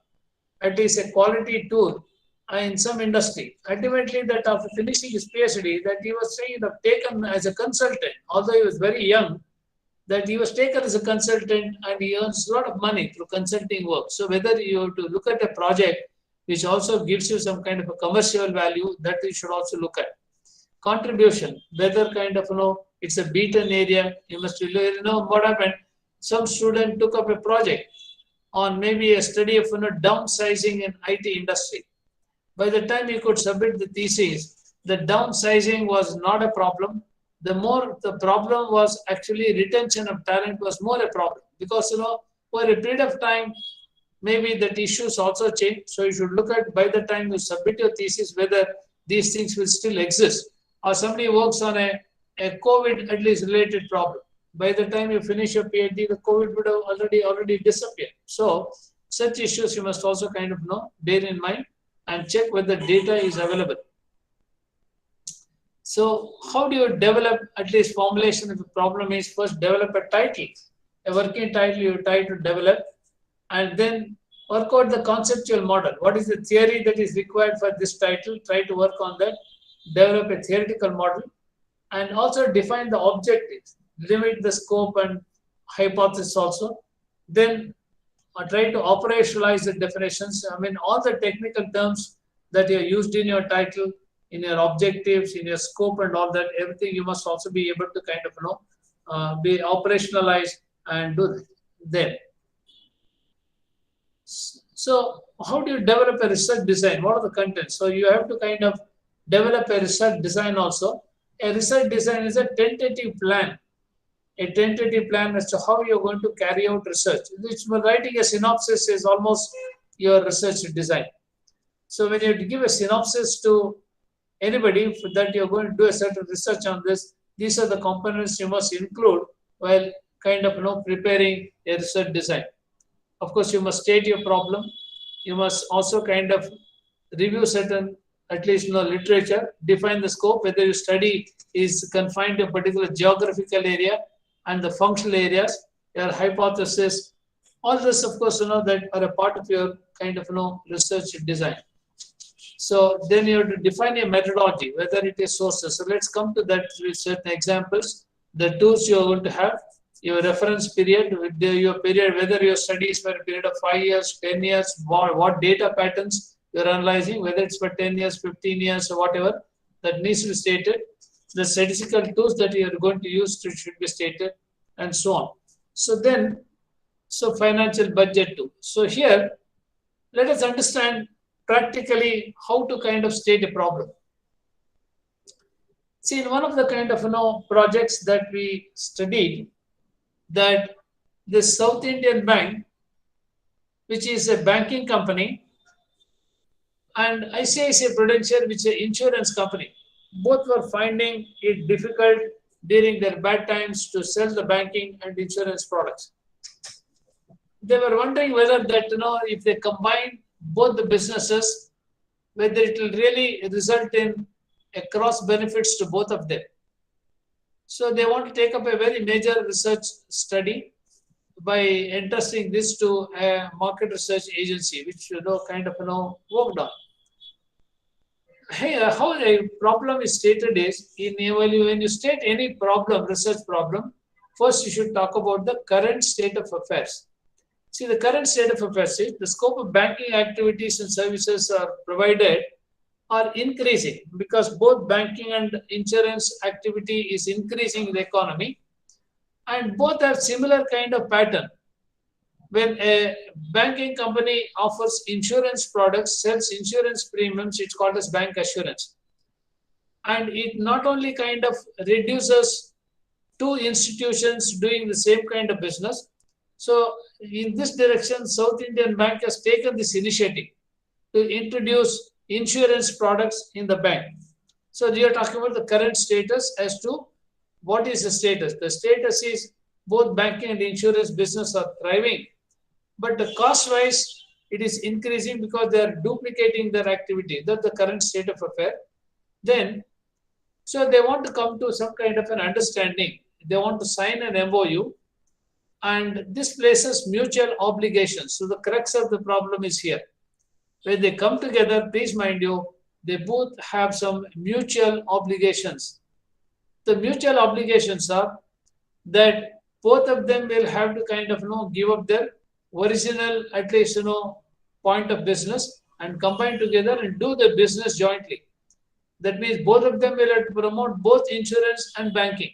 Speaker 8: at least a quality tool in some industry. Ultimately, that after finishing his PhD, that he was saying taken as a consultant, although he was very young, that he was taken as a consultant and he earns a lot of money through consulting work. So whether you have to look at a project which also gives you some kind of a commercial value, that you should also look at. Contribution, whether kind of, it's a beaten area, you must what happened. Some student took up a project on maybe a study of downsizing in IT industry. By the time you could submit the thesis, the downsizing was not a problem. The problem was actually retention of talent was more a problem, because for a period of time, maybe that issues also change. So you should look at, by the time you submit your thesis, whether these things will still exist, or somebody works on a COVID at least related problem. By the time you finish your PhD, the COVID would have already disappeared. So such issues you must also kind of bear in mind and check whether data is available. So how do you develop at least formulation if the problem is? First develop a title, a working title you try to develop, and then work out the conceptual model. What is the theory that is required for this title? Try to work on that, develop a theoretical model, and also define the objectives, limit the scope and hypothesis also. Then try to operationalize the definitions. I mean, all the technical terms that are used in your title, in your objectives, in your scope and all that, everything you must also be able to kind of, be operationalized and do that. Then, so how do you develop a research design? What are the contents? So you have to kind of develop a research design also. A research design is a tentative plan. A tentative plan as to how you're going to carry out research. Which writing a synopsis is almost your research design. So when you give a synopsis to anybody that you're going to do a certain research on this, these are the components you must include while kind of preparing a research design. Of course, you must state your problem. You must also kind of review certain, at least literature, define the scope, whether your study is confined to a particular geographical area and the functional areas, your hypothesis, all this, of course, that are a part of your kind of research design. So then you have to define a methodology, whether it is sources. So let's come to that with certain examples. The tools you are going to have, your reference period, your period, whether your study is for a period of 5 years, 10 years, what data patterns you're analyzing, whether it's for 10 years, 15 years, or whatever, that needs to be stated. The statistical tools that you're going to use should be stated, and so on. So then, financial budget too. So here, let us understand practically how to kind of state a problem. See, in one of the kind of projects that we studied, that the South Indian Bank, which is a banking company, and ICICI Prudential, which is an insurance company, both were finding it difficult during their bad times to sell the banking and insurance products. They were wondering whether that, if they combine both the businesses, whether it will really result in a cross benefits to both of them. So they want to take up a very major research study by entrusting this to a market research agency, which kind of worked on. How a problem is stated is, when you state any problem, research problem, first you should talk about the current state of affairs. See, the current state of affairs is the scope of banking activities and services are provided are increasing, because both banking and insurance activity is increasing in the economy, and both have similar kind of pattern. when a banking company offers insurance products, sells insurance premiums, it's called as bank assurance. And it not only kind of reduces two institutions doing the same kind of business. So in this direction, South Indian Bank has taken this initiative to introduce insurance products in the bank. So we are talking about the current status as to what is the status. The status is both banking and insurance business are thriving, but the cost wise it is increasing because they are duplicating their activity. That's the current state of affair. Then, so they want to come to some kind of an understanding. They want to sign an MOU, and this places mutual obligations. So the crux of the problem is here. When they come together, please mind you, they both have some mutual obligations. The mutual obligations are that both of them will have to kind of give up their original, at least point of business and combine together and do the business jointly. That means both of them will have to promote both insurance and banking.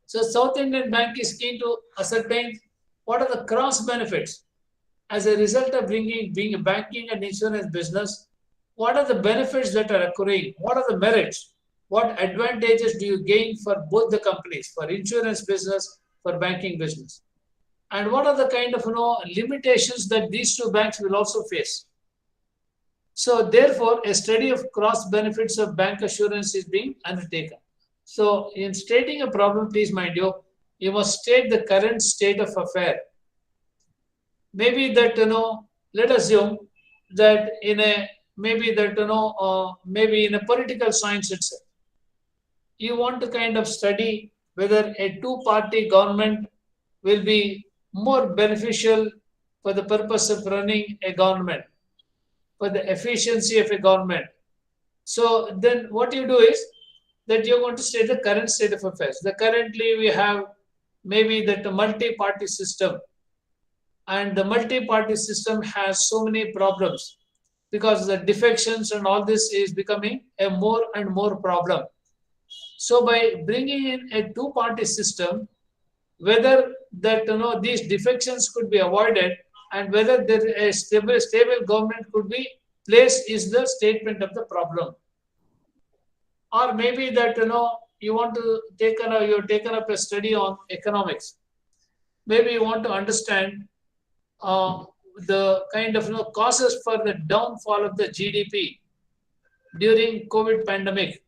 Speaker 8: So South Indian Bank is keen to ascertain what are the cross benefits as a result of being a banking and insurance business. What are the benefits that are occurring? What are the merits? What advantages do you gain for both the companies, for insurance business, for banking business? And what are the kind of limitations that these two banks will also face? So therefore, a study of cross benefits of bank assurance is being undertaken. So in stating a problem, please mind you, you must state the current state of affair. Maybe that let us assume that maybe in a political science itself, you want to kind of study whether a two-party government will be more beneficial for the purpose of running a government, for the efficiency of a government. So then what you do is that you're going to state the current state of affairs. Currently we have maybe that multi-party system, and the multi-party system has so many problems because the defections and all this is becoming a more and more problem. So by bringing in a two-party system, whether that these defections could be avoided and whether there is a stable government could be placed is the statement of the problem. Or maybe that you want to you've taken up a study on economics. Maybe you want to understand the kind of causes for the downfall of the GDP during COVID pandemic.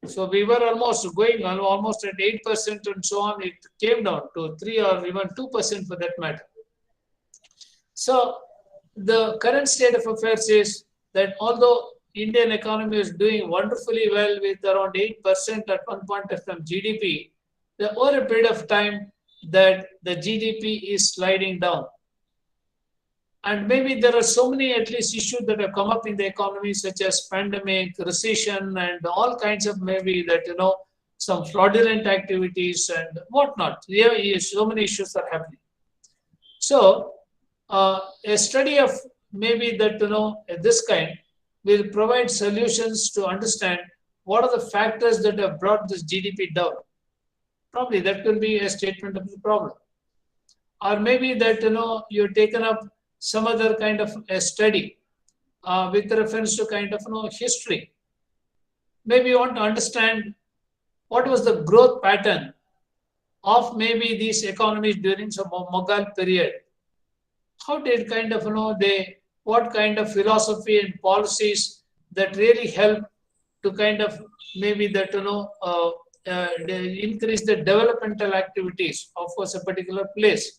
Speaker 8: So we were almost going almost at 8% and so on. It came down to 3 or even 2% for that matter. So the current state of affairs is that although Indian economy is doing wonderfully well with around 8% at one point of time GDP, over a period of time that the GDP is sliding down. And maybe there are so many at least issues that have come up in the economy, such as pandemic, recession, and all kinds of maybe that, some fraudulent activities and whatnot. So many issues are happening. So a study of maybe that, this kind will provide solutions to understand what are the factors that have brought this GDP down. Probably that could be a statement of the problem. Or maybe that, you've taken up some other kind of a study with reference to kind of history. Maybe you want to understand what was the growth pattern of maybe these economies during some Mughal period. How did kind of what kind of philosophy and policies that really help to kind of maybe that increase the developmental activities of a particular place.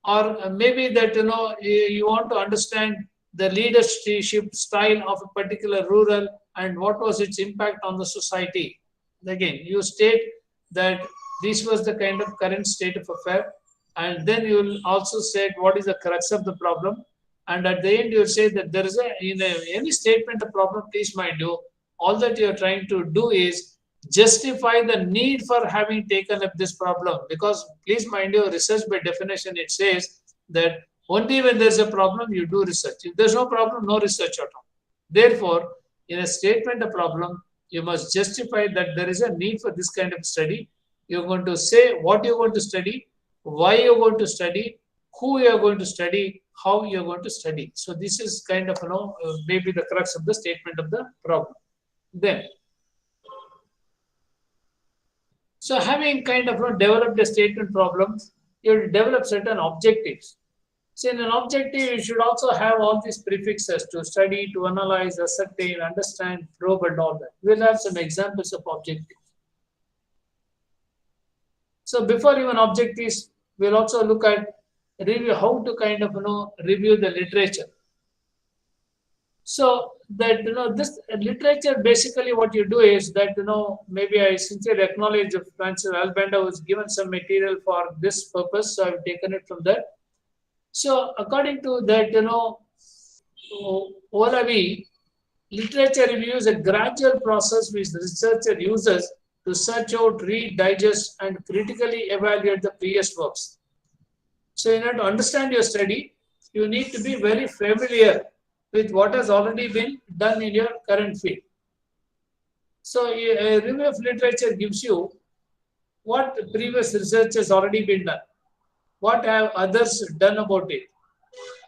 Speaker 8: Or maybe that you want to understand the leadership style of a particular rural and what was its impact on the society. Again, you state that this was the kind of current state of affair, and then you will also state what is the crux of the problem, and at the end you will say that there is any statement of problem. Please mind you, all that you are trying to do is justify the need for having taken up this problem, because please mind you, research by definition it says that only when there's a problem you do research. If there's no problem, no research at all. Therefore, in a statement of problem, you must justify that there is a need for this kind of study. You're going to say what you're going to study, why you're going to study, who you're going to study, how you're going to study. So this is kind of, maybe the crux of the statement of the problem. Then, so having kind of developed a statement problem, you develop certain objectives. So in an objective, you should also have all these prefixes to study, to analyze, ascertain, understand, probe, and all that. We'll have some examples of objectives. So before even objectives, we'll also look at review how to kind of review the literature. So that this literature, basically what you do is that maybe I sincerely acknowledge if Francis Albenda was given some material for this purpose, so I've taken it from there. So according to that, OLAV, literature review is a gradual process which the researcher uses to search out, read, digest, and critically evaluate the previous works. So in order to understand your study, you need to be very familiar with what has already been done in your current field. So a review of literature gives you what previous research has already been done, what have others done about it,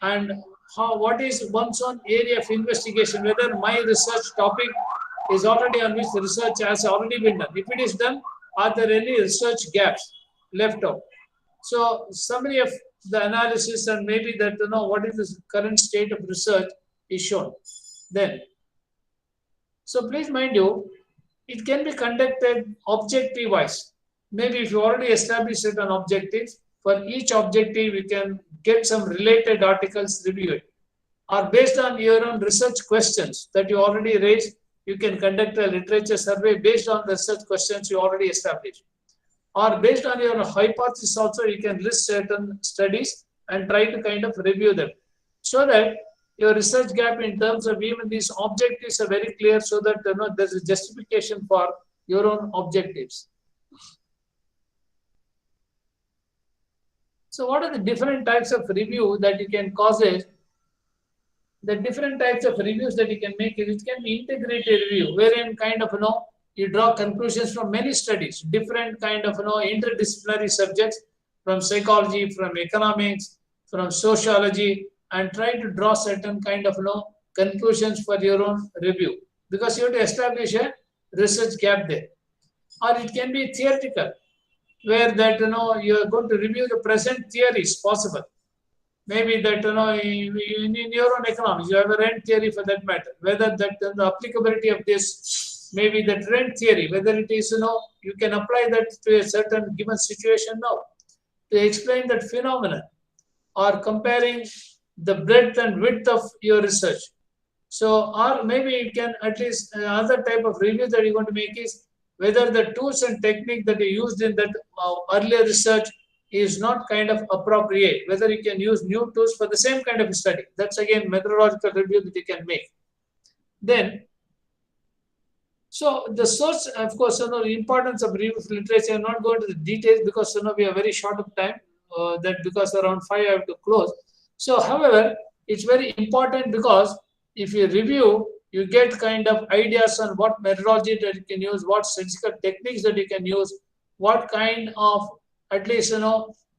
Speaker 8: and what is one's own area of investigation, whether my research topic is already on which the research has already been done. If it is done, are there any research gaps left out? So summary of the analysis and maybe that what is the current state of research is shown. Then, so please mind you, it can be conducted objective wise. Maybe if you already established certain objectives, for each objective you can get some related articles, review it. Or based on your own research questions that you already raised, you can conduct a literature survey based on the research questions you already established. Or based on your hypothesis also, you can list certain studies and try to kind of review them, so that your research gap in terms of even these objectives are very clear, so that there's a justification for your own objectives. So what are the different types of review that you can cause it? The different types of reviews that you can make, it can be integrated review, wherein kind of you draw conclusions from many studies, different kind of interdisciplinary subjects, from psychology, from economics, from sociology, and try to draw certain kind of conclusions for your own review, because you have to establish a research gap there. Or it can be theoretical, where that you are going to review the present theories possible. Maybe that in your own economics you have a rent theory for that matter, whether that the applicability of this, maybe that rent theory, whether it is you can apply that to a certain given situation now to explain that phenomenon, or comparing the breadth and width of your research. So, or maybe you can at least another type of review that you're going to make is whether the tools and technique that you used in that earlier research is not kind of appropriate, whether you can use new tools for the same kind of study. That's again methodological review that you can make. Then, so the source, of course, the importance of review of literature, I'm not going to the details because we are very short of time, that because around 5 I have to close. So, however, it's very important because if you review, you get kind of ideas on what methodology that you can use, what statistical techniques that you can use, what kind of, at least,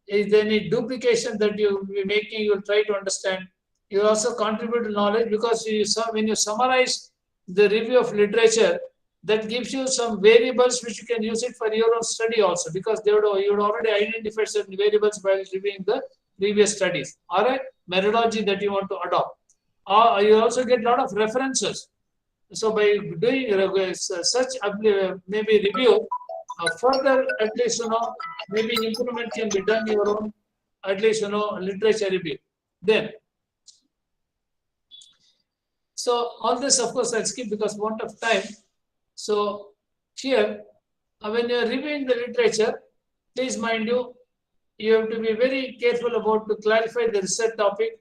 Speaker 8: is there any duplication that you will be making, you will try to understand. You also contribute to knowledge, because when you summarize the review of literature, that gives you some variables which you can use it for your own study also, because you would already identify certain variables while reviewing the previous studies, or a methodology that you want to adopt. You also get a lot of references. So by doing such maybe review, further at least maybe improvement can be done in your own at least literature review. Then, so all this of course I'll skip because want of time. So here, when you are reviewing the literature, please mind you have to be very careful about to clarify the research topic,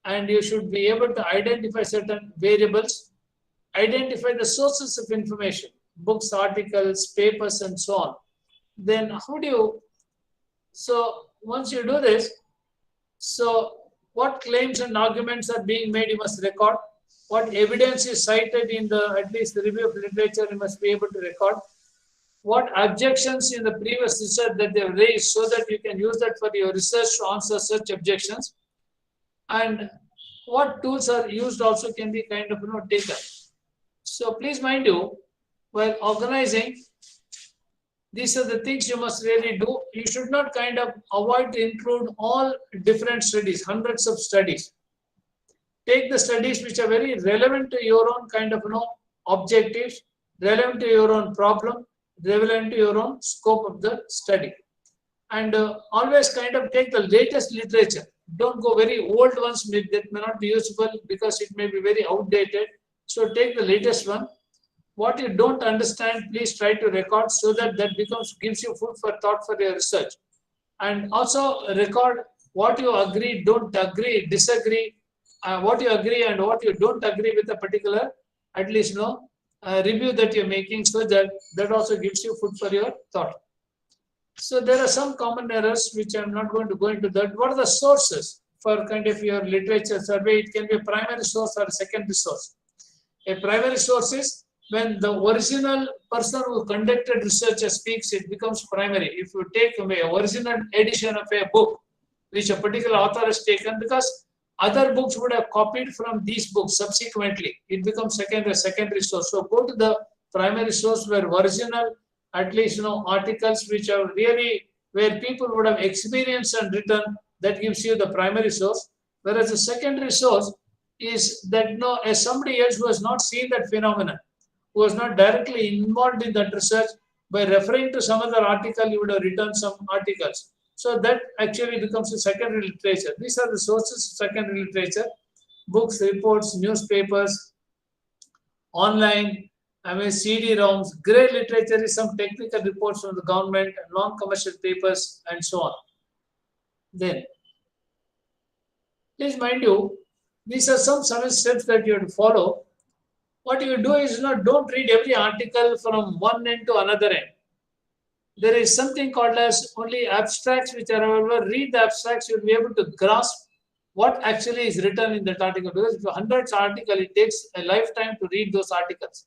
Speaker 8: and you should be able to identify certain variables, identify the sources of information, books, articles, papers, and so on. Then how do you, so once you do this, so what claims and arguments are being made, you must record. What evidence is cited in the, at least the review of literature, you must be able to record. what objections in the previous research that they have raised, so that you can use that for your research to answer such objections. And what tools are used also can be kind of taken. So please mind you, while organizing, these are the things you must really do. You should not kind of avoid to include all different studies, hundreds of studies. Take the studies which are very relevant to your own kind of objectives, relevant to your own problem, relevant to your own scope of the study. And always kind of take the latest literature. Don't go very old ones that may not be useful because it may be very outdated. So take the latest one. What you don't understand, please try to record so that gives you food for thought for your research. And also record what you agree, don't agree, disagree, what you agree and what you don't agree with a particular, at least review that you're making, so that also gives you food for your thought. So there are some common errors which I'm not going to go into that. What are the sources for kind of your literature survey? It can be a primary source or a secondary source. A primary source is when the original person who conducted research speaks, it becomes primary. If you take an original edition of a book which a particular author has taken, because other books would have copied from these books subsequently, it becomes secondary source. So go to the primary source where original, at least articles which are really where people would have experienced and written, that gives you the primary source. Whereas the secondary source is that as somebody else who has not seen that phenomenon, who was not directly involved in that research, by referring to some other article, you would have written some articles. So that actually becomes a secondary literature. These are the sources of secondary literature: books, reports, newspapers, online, CD-ROMs. Grey literature is some technical reports from the government, non-commercial papers, and so on. Then, please mind you, these are some 7 steps that you have to follow. What you do is don't read every article from one end to another end. There is something called as only abstracts which are available. Read the abstracts, you'll be able to grasp what actually is written in that article. Because if hundreds of articles, it takes a lifetime to read those articles.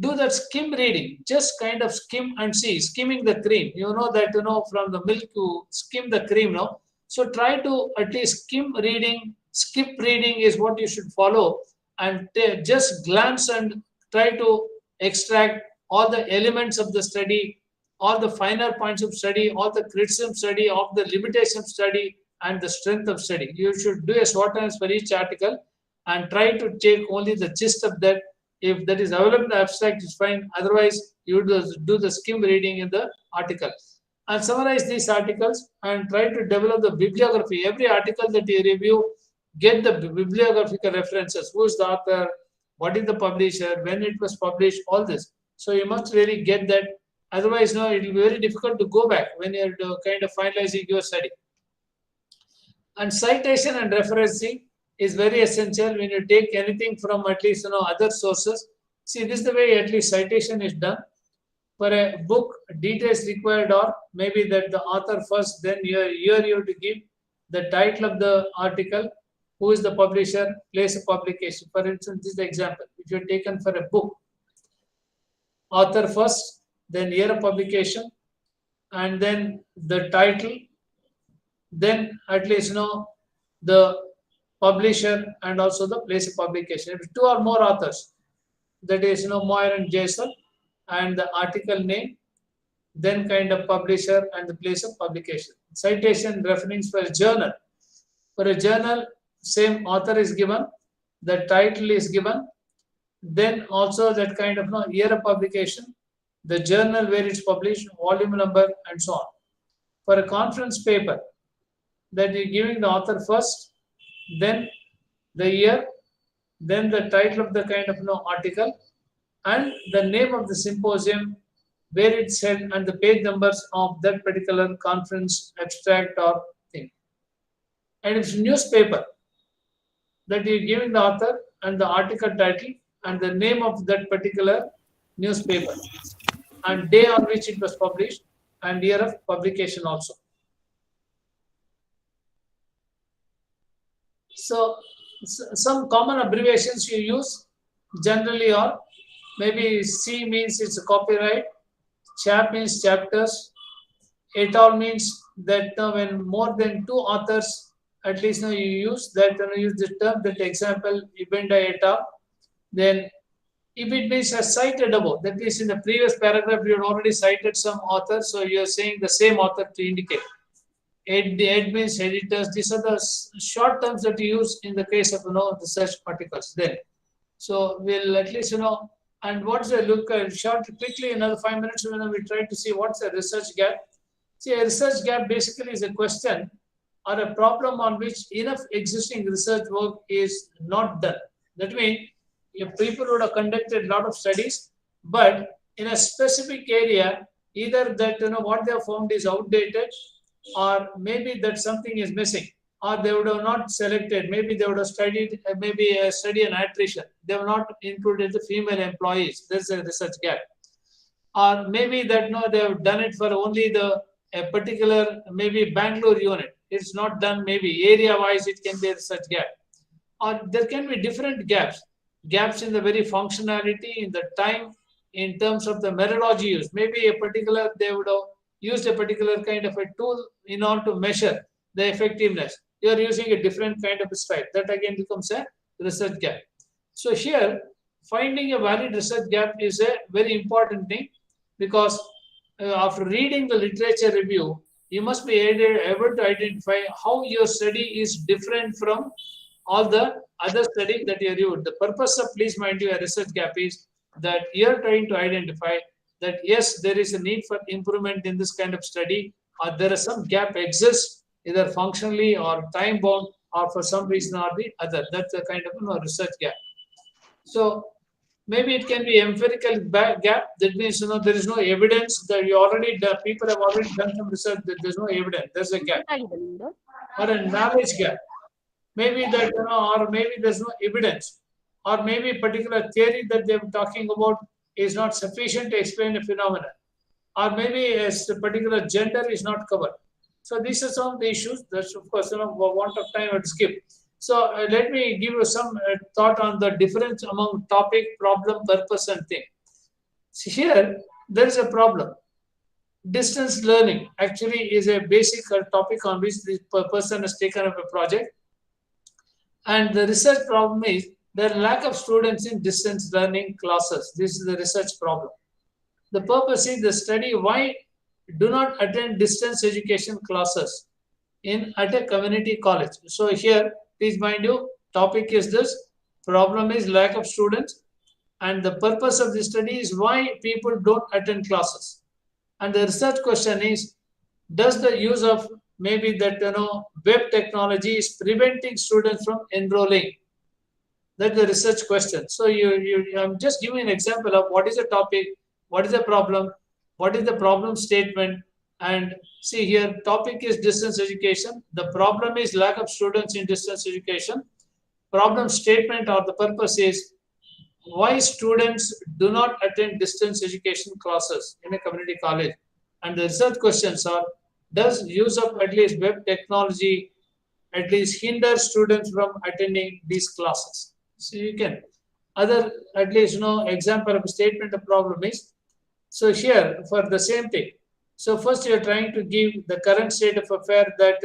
Speaker 8: Do that skim reading. Just kind of skim and see. Skimming the cream. You know that from the milk you skim the cream. So try to at least skim reading. Skip reading is what you should follow. And just glance and try to extract all the elements of the study, all the finer points of study, all the criticism study, of the limitation study, and the strength of study. You should do a SWOT analysis for each article and try to take only the gist of that. If that is available in the abstract, it's fine. Otherwise, you do the skim reading in the article. And summarize these articles and try to develop the bibliography. Every article that you review, get the bibliographical references. Who is the author? What is the publisher? When it was published? All this. So you must really get that. Otherwise, it will be very difficult to go back when you're kind of finalizing your study. And citation and referencing is very essential when you take anything from at least other sources. See, this is the way at least citation is done. For a book, details required are maybe that the author first, then you have to give the title of the article, who is the publisher, place of publication. For instance, this is the example. If you're taken for a book, author first, then year of publication, and then the title, then at least the publisher and also the place of publication. If 2 or more authors, that is Moyer and Jason, and the article name, then kind of publisher and the place of publication. Citation reference for a journal. For a journal, same author is given, the title is given, then also that kind of year of publication, the journal where it's published, volume number, and so on. For a conference paper, that you're giving the author first, then the year, then the title of the kind of article, and the name of the symposium, where it's held, and the page numbers of that particular conference abstract or thing. And if it's newspaper, that you're giving the author and the article title and the name of that particular newspaper and day on which it was published and year of publication also. So some common abbreviations you use generally are maybe C means it's a copyright, Chap means chapters. Et al means that when more than two authors, at least you use that, use the term, that example, Ibenda et al. Then if it means as cited above, that means in the previous paragraph you had already cited some author, so you are saying the same author to indicate. Ed means editors. These are the short terms that you use in the case of research articles. Then, so we'll at least and what's the look short quickly another 5 minutes when we try to see what's a research gap. See, a research gap basically is a question or a problem on which enough existing research work is not done. That means if people would have conducted a lot of studies, but in a specific area, either that what they have found is outdated, or maybe that something is missing, or they would have not selected. Maybe they would have studied maybe a study on attrition. They have not included the female employees. There's a research gap. Or maybe that they have done it for only a particular maybe Bangalore unit. It's not done maybe area-wise. It can be a research gap. Or there can be different gaps. Gaps in the very functionality, in the time, in terms of the methodology used. Maybe a particular, they would have used a particular kind of a tool in order to measure the effectiveness. You are using a different kind of a style. That again becomes a research gap. So here, finding a valid research gap is a very important thing, because after reading the literature review, you must be able to identify how your study is different from all the other study that you reviewed. The purpose of, please mind you, a research gap is that you are trying to identify that yes, there is a need for improvement in this kind of study, or there is some gap exists, either functionally or time bound, or for some reason or the other. That's a kind of research gap. So maybe it can be empirical gap. That means there is no evidence that people have already done some research that there's no evidence. There's a gap. Or a knowledge gap. Maybe that or maybe there's no evidence, or maybe a particular theory that they're talking about is not sufficient to explain a phenomenon, or maybe a particular gender is not covered. So these are some of the issues. That's of course want of time I'd skip. So let me give you some thought on the difference among topic, problem, purpose, and thing. See, here there is a problem. Distance learning actually is a basic topic on which this person has taken up a project. And the research problem is the lack of students in distance learning classes. This is the research problem. The purpose is the study why do not attend distance education classes at a community college. So here, please mind you, topic is this, problem is lack of students, and the purpose of the study is why people don't attend classes. And the research question is, does the use of maybe that web technology is preventing students from enrolling? That's the research question. So I'm just giving an example of what is the topic, what is the problem, what is the problem statement, and see here topic is distance education. The problem is lack of students in distance education. Problem statement or the purpose is why students do not attend distance education classes in a community college. And the research questions are, does use of at least web technology at least hinder students from attending these classes? So you can other at least example of a statement of problem is, so here for the same thing. So first you're trying to give the current state of affair that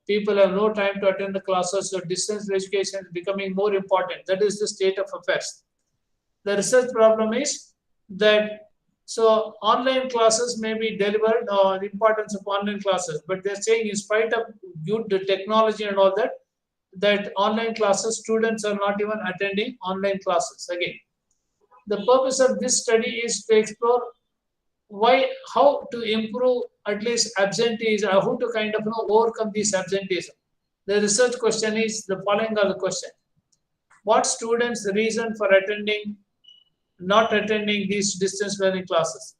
Speaker 8: people have no time to attend the classes, so distance education is becoming more important. That is the state of affairs. The research problem is that so online classes may be delivered, or the importance of online classes, but they're saying in spite of good technology and all that, that online classes, students are not even attending online classes. Again, the purpose of this study is to explore how to improve at least absenteeism, how to kind of overcome these absenteeism. The research question is the following are the question. What students' reason for not attending these distance learning classes?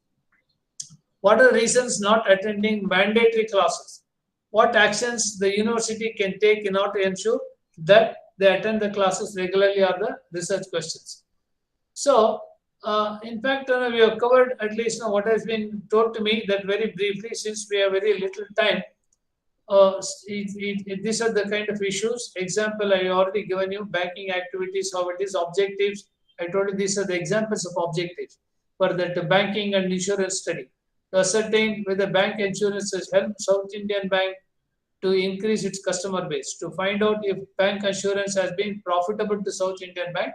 Speaker 8: What are the reasons not attending mandatory classes? What actions the university can take in order to ensure that they attend the classes regularly are the research questions. So, in fact, we have covered at least what has been told to me that very briefly, since we have very little time. These are the kind of issues. Example, I already given you banking activities, how it is, objectives. I told you these are the examples of objectives for that banking and insurance study. to ascertain whether bank insurance has helped South Indian Bank to increase its customer base, to find out if bank insurance has been profitable to South Indian Bank,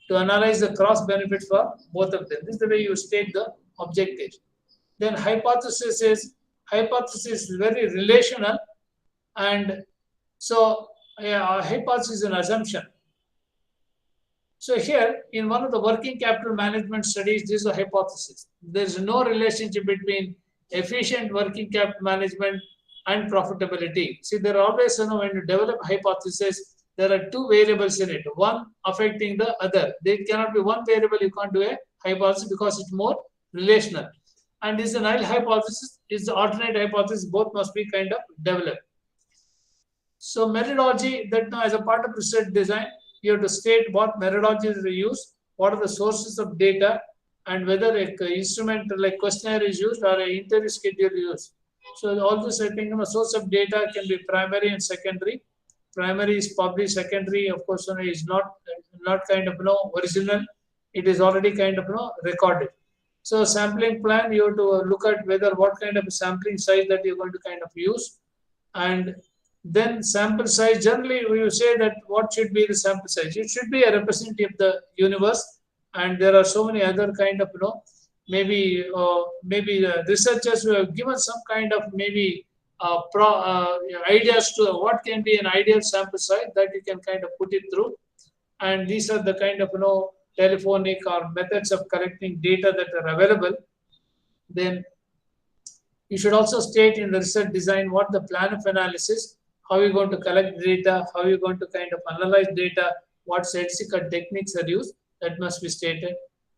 Speaker 8: to analyze the cross benefits for both of them. This is the way you state the objectives. Then hypothesis is very relational, and so a hypothesis is an assumption. So here, in one of the working capital management studies, this is a hypothesis. There is no relationship between efficient working capital management and profitability. See, there are always, when you develop a hypothesis, there are two variables in it, one affecting the other. There cannot be one variable, you can't do a hypothesis because it's more relational. And is the null hypothesis, is the alternate hypothesis, both must be kind of developed. So methodology, that now as a part of research design, you have to state what methodologies are used, what are the sources of data, and whether an instrument like questionnaire is used or an interview schedule is used. So all this, I think, source of data can be primary and secondary. Primary is published, secondary, of course, is not kind of original. It is already kind of recorded. So sampling plan, you have to look at whether what kind of sampling size that you're going to kind of use, and then sample size. Generally, we say that what should be the sample size? It should be a representative of the universe, and there are so many other kind of maybe researchers who have given some kind of maybe ideas to what can be an ideal sample size that you can kind of put it through, and these are the kind of telephonic or methods of collecting data that are available. Then you should also state in the research design what the plan of analysis, how you're going to collect data, how you're going to kind of analyze data, what statistical techniques are used, that must be stated.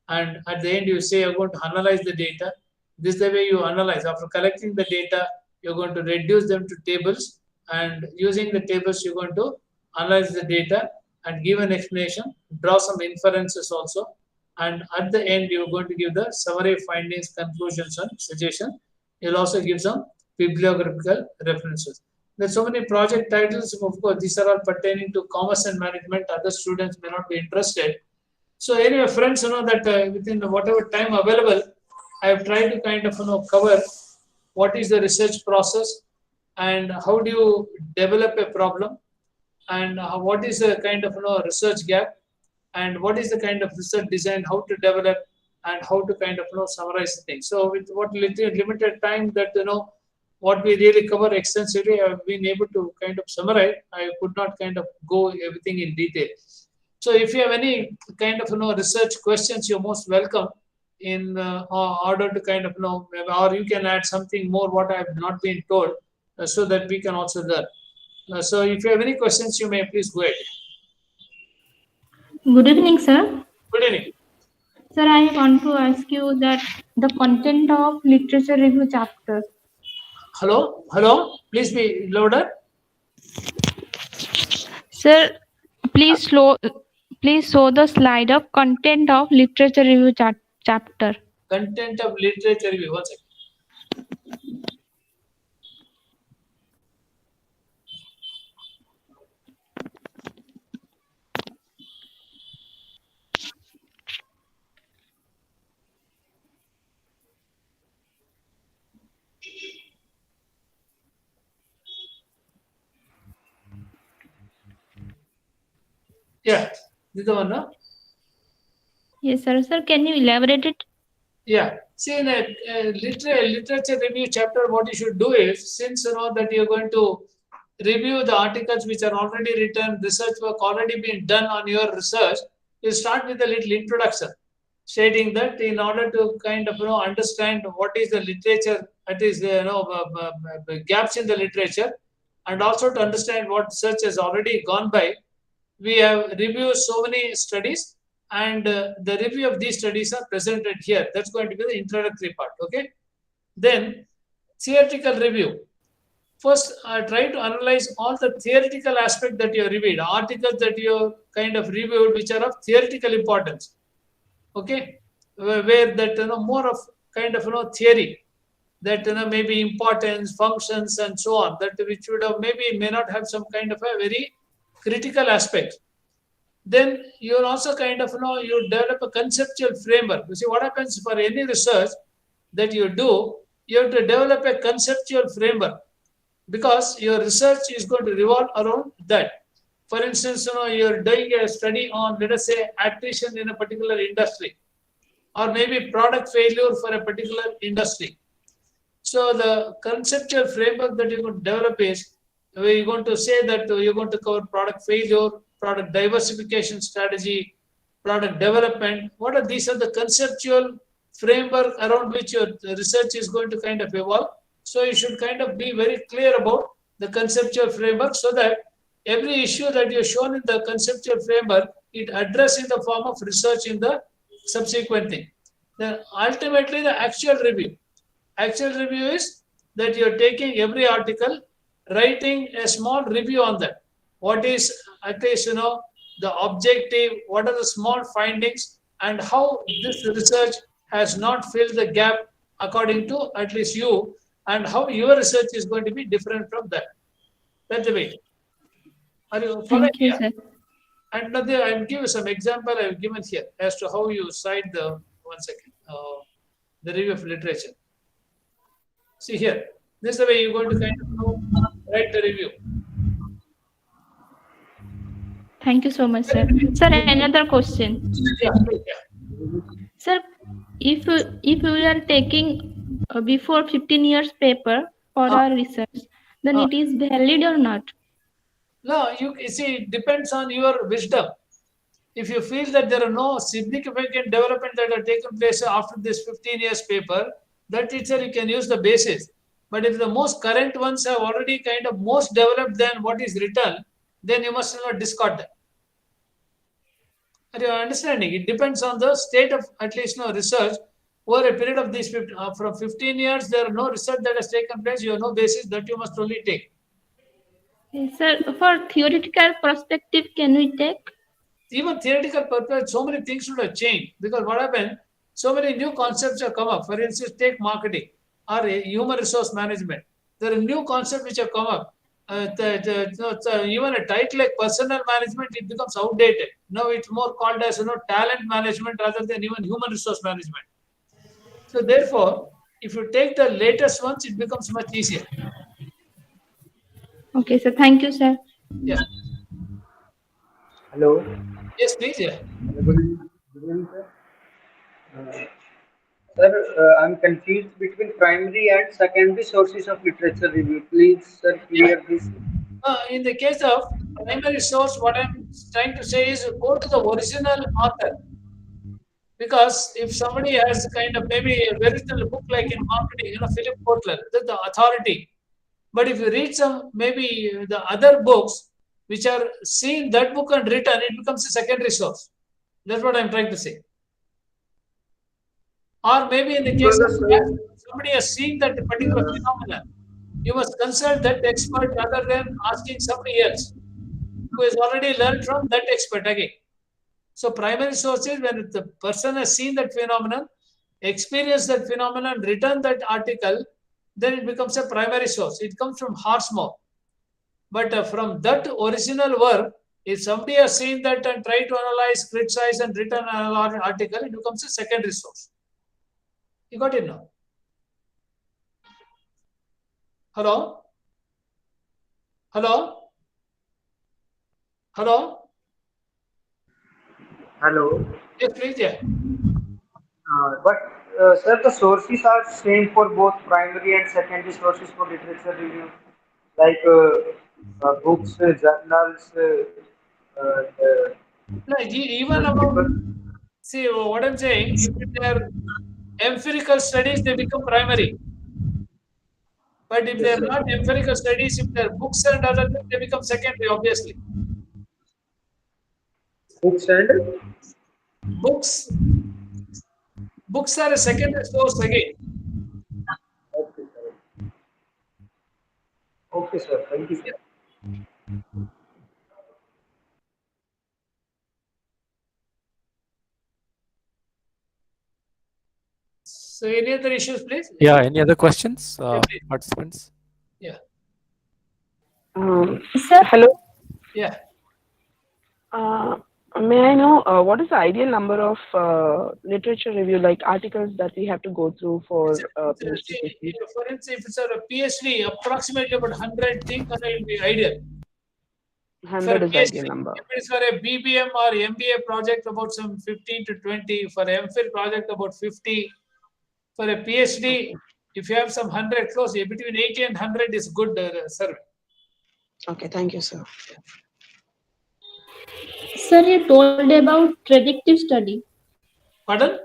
Speaker 8: And at the end, you say you're going to analyze the data. This is the way you analyze. After collecting the data, you're going to reduce them to tables, and using the tables, you're going to analyze the data and give an explanation, draw some inferences also. And at the end, you're going to give the summary findings, conclusions, and suggestions. You'll also give some bibliographical references. There's so many project titles. Of course, these are all pertaining to commerce and management. Other students may not be interested. So anyway, friends, that within whatever time available, I have tried to kind of cover what is the research process and how do you develop a problem, and what is the kind of research gap, and what is the kind of research design, how to develop, and how to kind of summarize the things. So with what limited time that what we really cover extensively, I have been able to kind of summarize. I could not kind of go everything in detail. So if you have any kind of research questions, you're most welcome in order to kind of or you can add something more what I have not been told, so that we can also learn. So if you have any questions, you may please go ahead.
Speaker 10: Good evening, sir.
Speaker 8: Good evening.
Speaker 10: Sir, I want to ask you that the content of literature review chapter.
Speaker 8: Hello. Please be louder.
Speaker 10: Sir, please show the slide of content of literature review chapter.
Speaker 8: Content of literature review. 1 second. Yeah, this is the one, no?
Speaker 10: Yes, sir. Sir, can you elaborate it?
Speaker 8: Yeah. See, in a literature review chapter, what you should do is, since that you're going to review the articles which are already written, research work already been done on your research, you start with a little introduction, stating that in order to kind of understand what is the literature, that is gaps in the literature, and also to understand what research has already gone by. We have reviewed so many studies, and the review of these studies are presented here. That's going to be the introductory part. Okay. Then theoretical review. First, try to analyze all the theoretical aspects that you have reviewed, articles that you kind of reviewed, which are of theoretical importance. Okay, where that more of kind of theory, that maybe importance, functions, and so on, that which would have maybe may not have some kind of a very critical aspect. Then you will also kind of you develop a conceptual framework. You see what happens for any research that you do, you have to develop a conceptual framework, because your research is going to revolve around that. For instance, you're doing a study on, let us say, attrition in a particular industry, or maybe product failure for a particular industry. So the conceptual framework that you're going to develop is, where you're going to say that you're going to cover product failure, product diversification strategy, product development. What are these? Are the conceptual framework around which your research is going to kind of evolve. So you should kind of be very clear about the conceptual framework, so that every issue that you're shown in the conceptual framework, it addressed in the form of research in the subsequent thing. Then ultimately the actual review. Actual review is that you're taking every article, writing a small review on that. What is at least the objective, what are the small findings, and how this research has not filled the gap according to at least you, and how your research is going to be different from that. That's the way. Are you following?
Speaker 10: Thank you, sir.
Speaker 8: And now I'll give you some example I've given here as to how you cite the the review of literature. See here, this is the way you're going to kind of write the review.
Speaker 10: Thank you so much, sir. Sir, another question.
Speaker 8: Yeah.
Speaker 10: Sir, if we are taking before 15 years paper for our research, then it is valid or not?
Speaker 8: No, you see, it depends on your wisdom. If you feel that there are no significant development that have taken place after this 15 years paper, that itself you can use the basis. But if the most current ones have already kind of most developed than what is written, then you must not discard them. Are you understanding? It depends on the state of at least research over a period of these from 15 years. There are no research that has taken place. You have no basis, that you must only take.
Speaker 10: Sir, for theoretical perspective, can we take?
Speaker 8: Even theoretical purpose, so many things should have changed, because what happened, so many new concepts have come up. For instance, take marketing or human resource management. There are new concepts which have come up. Even a title like personal management, it becomes outdated. Now it's more called as talent management rather than even human resource management. So therefore, if you take the latest ones, it becomes much easier.
Speaker 10: Okay, sir. Thank you, sir.
Speaker 8: Yeah.
Speaker 11: Hello.
Speaker 8: Yes, please. Yeah.
Speaker 11: Good evening, sir. Sir, I'm confused between primary and secondary sources of literature review. Please, sir, clear this.
Speaker 8: In the case of primary source, what I'm trying to say is go to the original author. Because if somebody has kind of maybe a very little book like in marketing, Philip Kotler, that's the authority. But if you read some maybe the other books which are seen that book and written, it becomes a secondary source. That's what I'm trying to say. Or maybe in the case of somebody has seen that particular phenomenon, you must consult that expert rather than asking somebody else who has already learned from that expert again. So primary sources, when the person has seen that phenomenon, experienced that phenomenon, written that article, then it becomes a primary source. It comes from horse mouth. But from that original work, if somebody has seen that and tried to analyze, criticize, and written an article, it becomes a secondary source. You got it now? Hello? Hello? Hello?
Speaker 11: Hello.
Speaker 8: Yes, please. Yeah.
Speaker 11: Sir, the sources are same for both primary and secondary sources for literature review, like books, journals.
Speaker 8: No, even about, see what I'm saying, if they are empirical studies, they become primary. But if they are not empirical studies, if they are books and other things, they become secondary, obviously.
Speaker 11: Books and?
Speaker 8: Books are a secondary source again.
Speaker 11: Okay, sir. Okay, sir. Thank you, sir.
Speaker 8: So any other issues, please?
Speaker 1: Yeah, any other questions,
Speaker 8: please.
Speaker 1: participants?
Speaker 8: Yeah.
Speaker 12: Sir, hello.
Speaker 8: Yeah.
Speaker 12: May I know what is the ideal number of literature review, like articles that we have to go through for PhD thesis?
Speaker 8: For instance, if it's a PhD, approximately about 100 things will be ideal. For
Speaker 12: 100
Speaker 8: a
Speaker 12: is
Speaker 8: PhD,
Speaker 12: ideal number.
Speaker 8: if it's for a BBM or MBA project, about some 15 to 20. For MPhil project, about 50. For a PhD, if you have some 100 close, between 80 and 100 is good survey.
Speaker 12: Okay, thank you, sir.
Speaker 10: Sir, you told about predictive study.
Speaker 8: Pardon?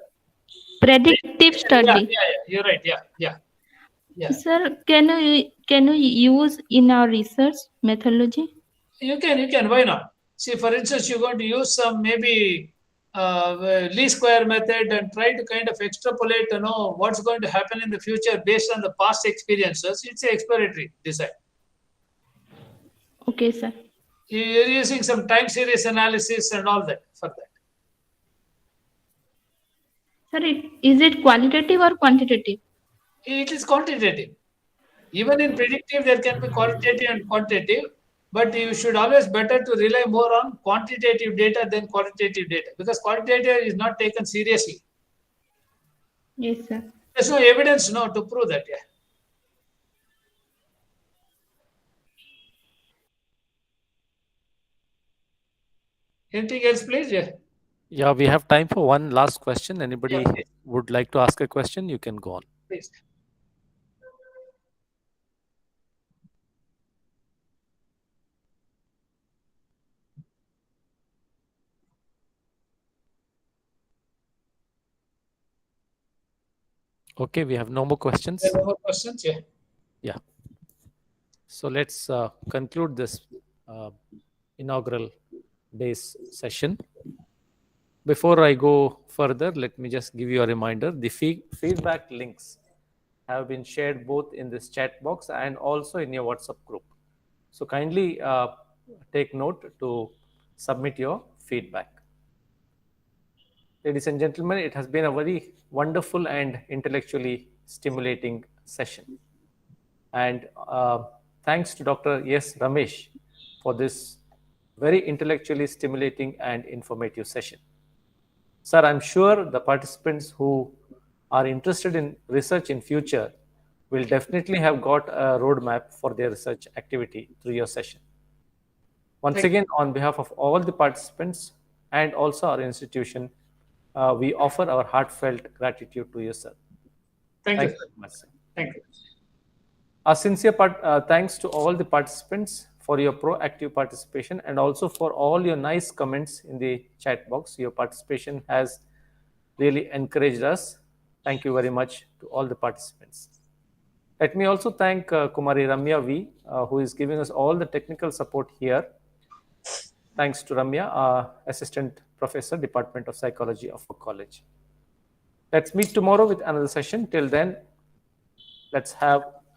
Speaker 10: Predictive study.
Speaker 8: Yeah, you're right. Yeah.
Speaker 10: Sir, can you use in our research methodology?
Speaker 8: You can. Why not? See, for instance, you're going to use some maybe least square method and try to kind of extrapolate, what's going to happen in the future based on the past experiences. It's an exploratory design.
Speaker 10: Okay, sir.
Speaker 8: You're using some time series analysis and all that for that.
Speaker 10: Sir, is it qualitative or quantitative?
Speaker 8: It is quantitative. Even in predictive, there can be qualitative and quantitative, but you should always better to rely more on quantitative data than qualitative data, because qualitative is not taken seriously.
Speaker 10: Yes, sir.
Speaker 8: There's no evidence to prove that. Yeah. Anything else, please? Yeah.
Speaker 1: Yeah, we have time for one last question. Anybody
Speaker 8: Yeah, please.
Speaker 1: would like to ask a question? You can go on.
Speaker 8: Please.
Speaker 1: Okay, we have no more questions.
Speaker 8: There are no more questions. Yeah.
Speaker 1: Yeah. So let's conclude this inaugural day's session. Before I go further, let me just give you a reminder. The feedback links have been shared both in this chat box and also in your WhatsApp group. So kindly take note to submit your feedback. Ladies and gentlemen, it has been a very wonderful and intellectually stimulating session. And thanks to Dr. S. Ramesh for this very intellectually stimulating and informative session. Sir, I'm sure the participants who are interested in research in future will definitely have got a roadmap for their research activity through your session. Once again, on behalf of all the participants and also our institution, we offer our heartfelt gratitude to you, sir.
Speaker 8: Thank you.
Speaker 1: Very much, sir.
Speaker 8: Thank you.
Speaker 1: A sincere thanks to all the participants for your proactive participation and also for all your nice comments in the chat box. Your participation has really encouraged us. Thank you very much to all the participants. Let me also thank Kumari Ramya V, who is giving us all the technical support here. Thanks to Ramya, Assistant Professor, Department of Psychology of our college. Let's meet tomorrow with another session. Till then,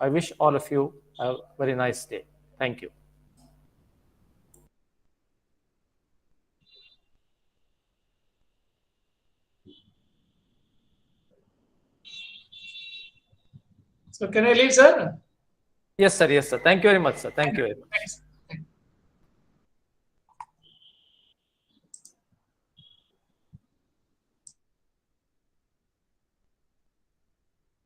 Speaker 1: I wish all of you a very nice day. Thank you.
Speaker 8: So can I leave, sir?
Speaker 1: Yes, sir. Yes, sir. Thank you very much, sir. Thank you very much.
Speaker 8: Thanks.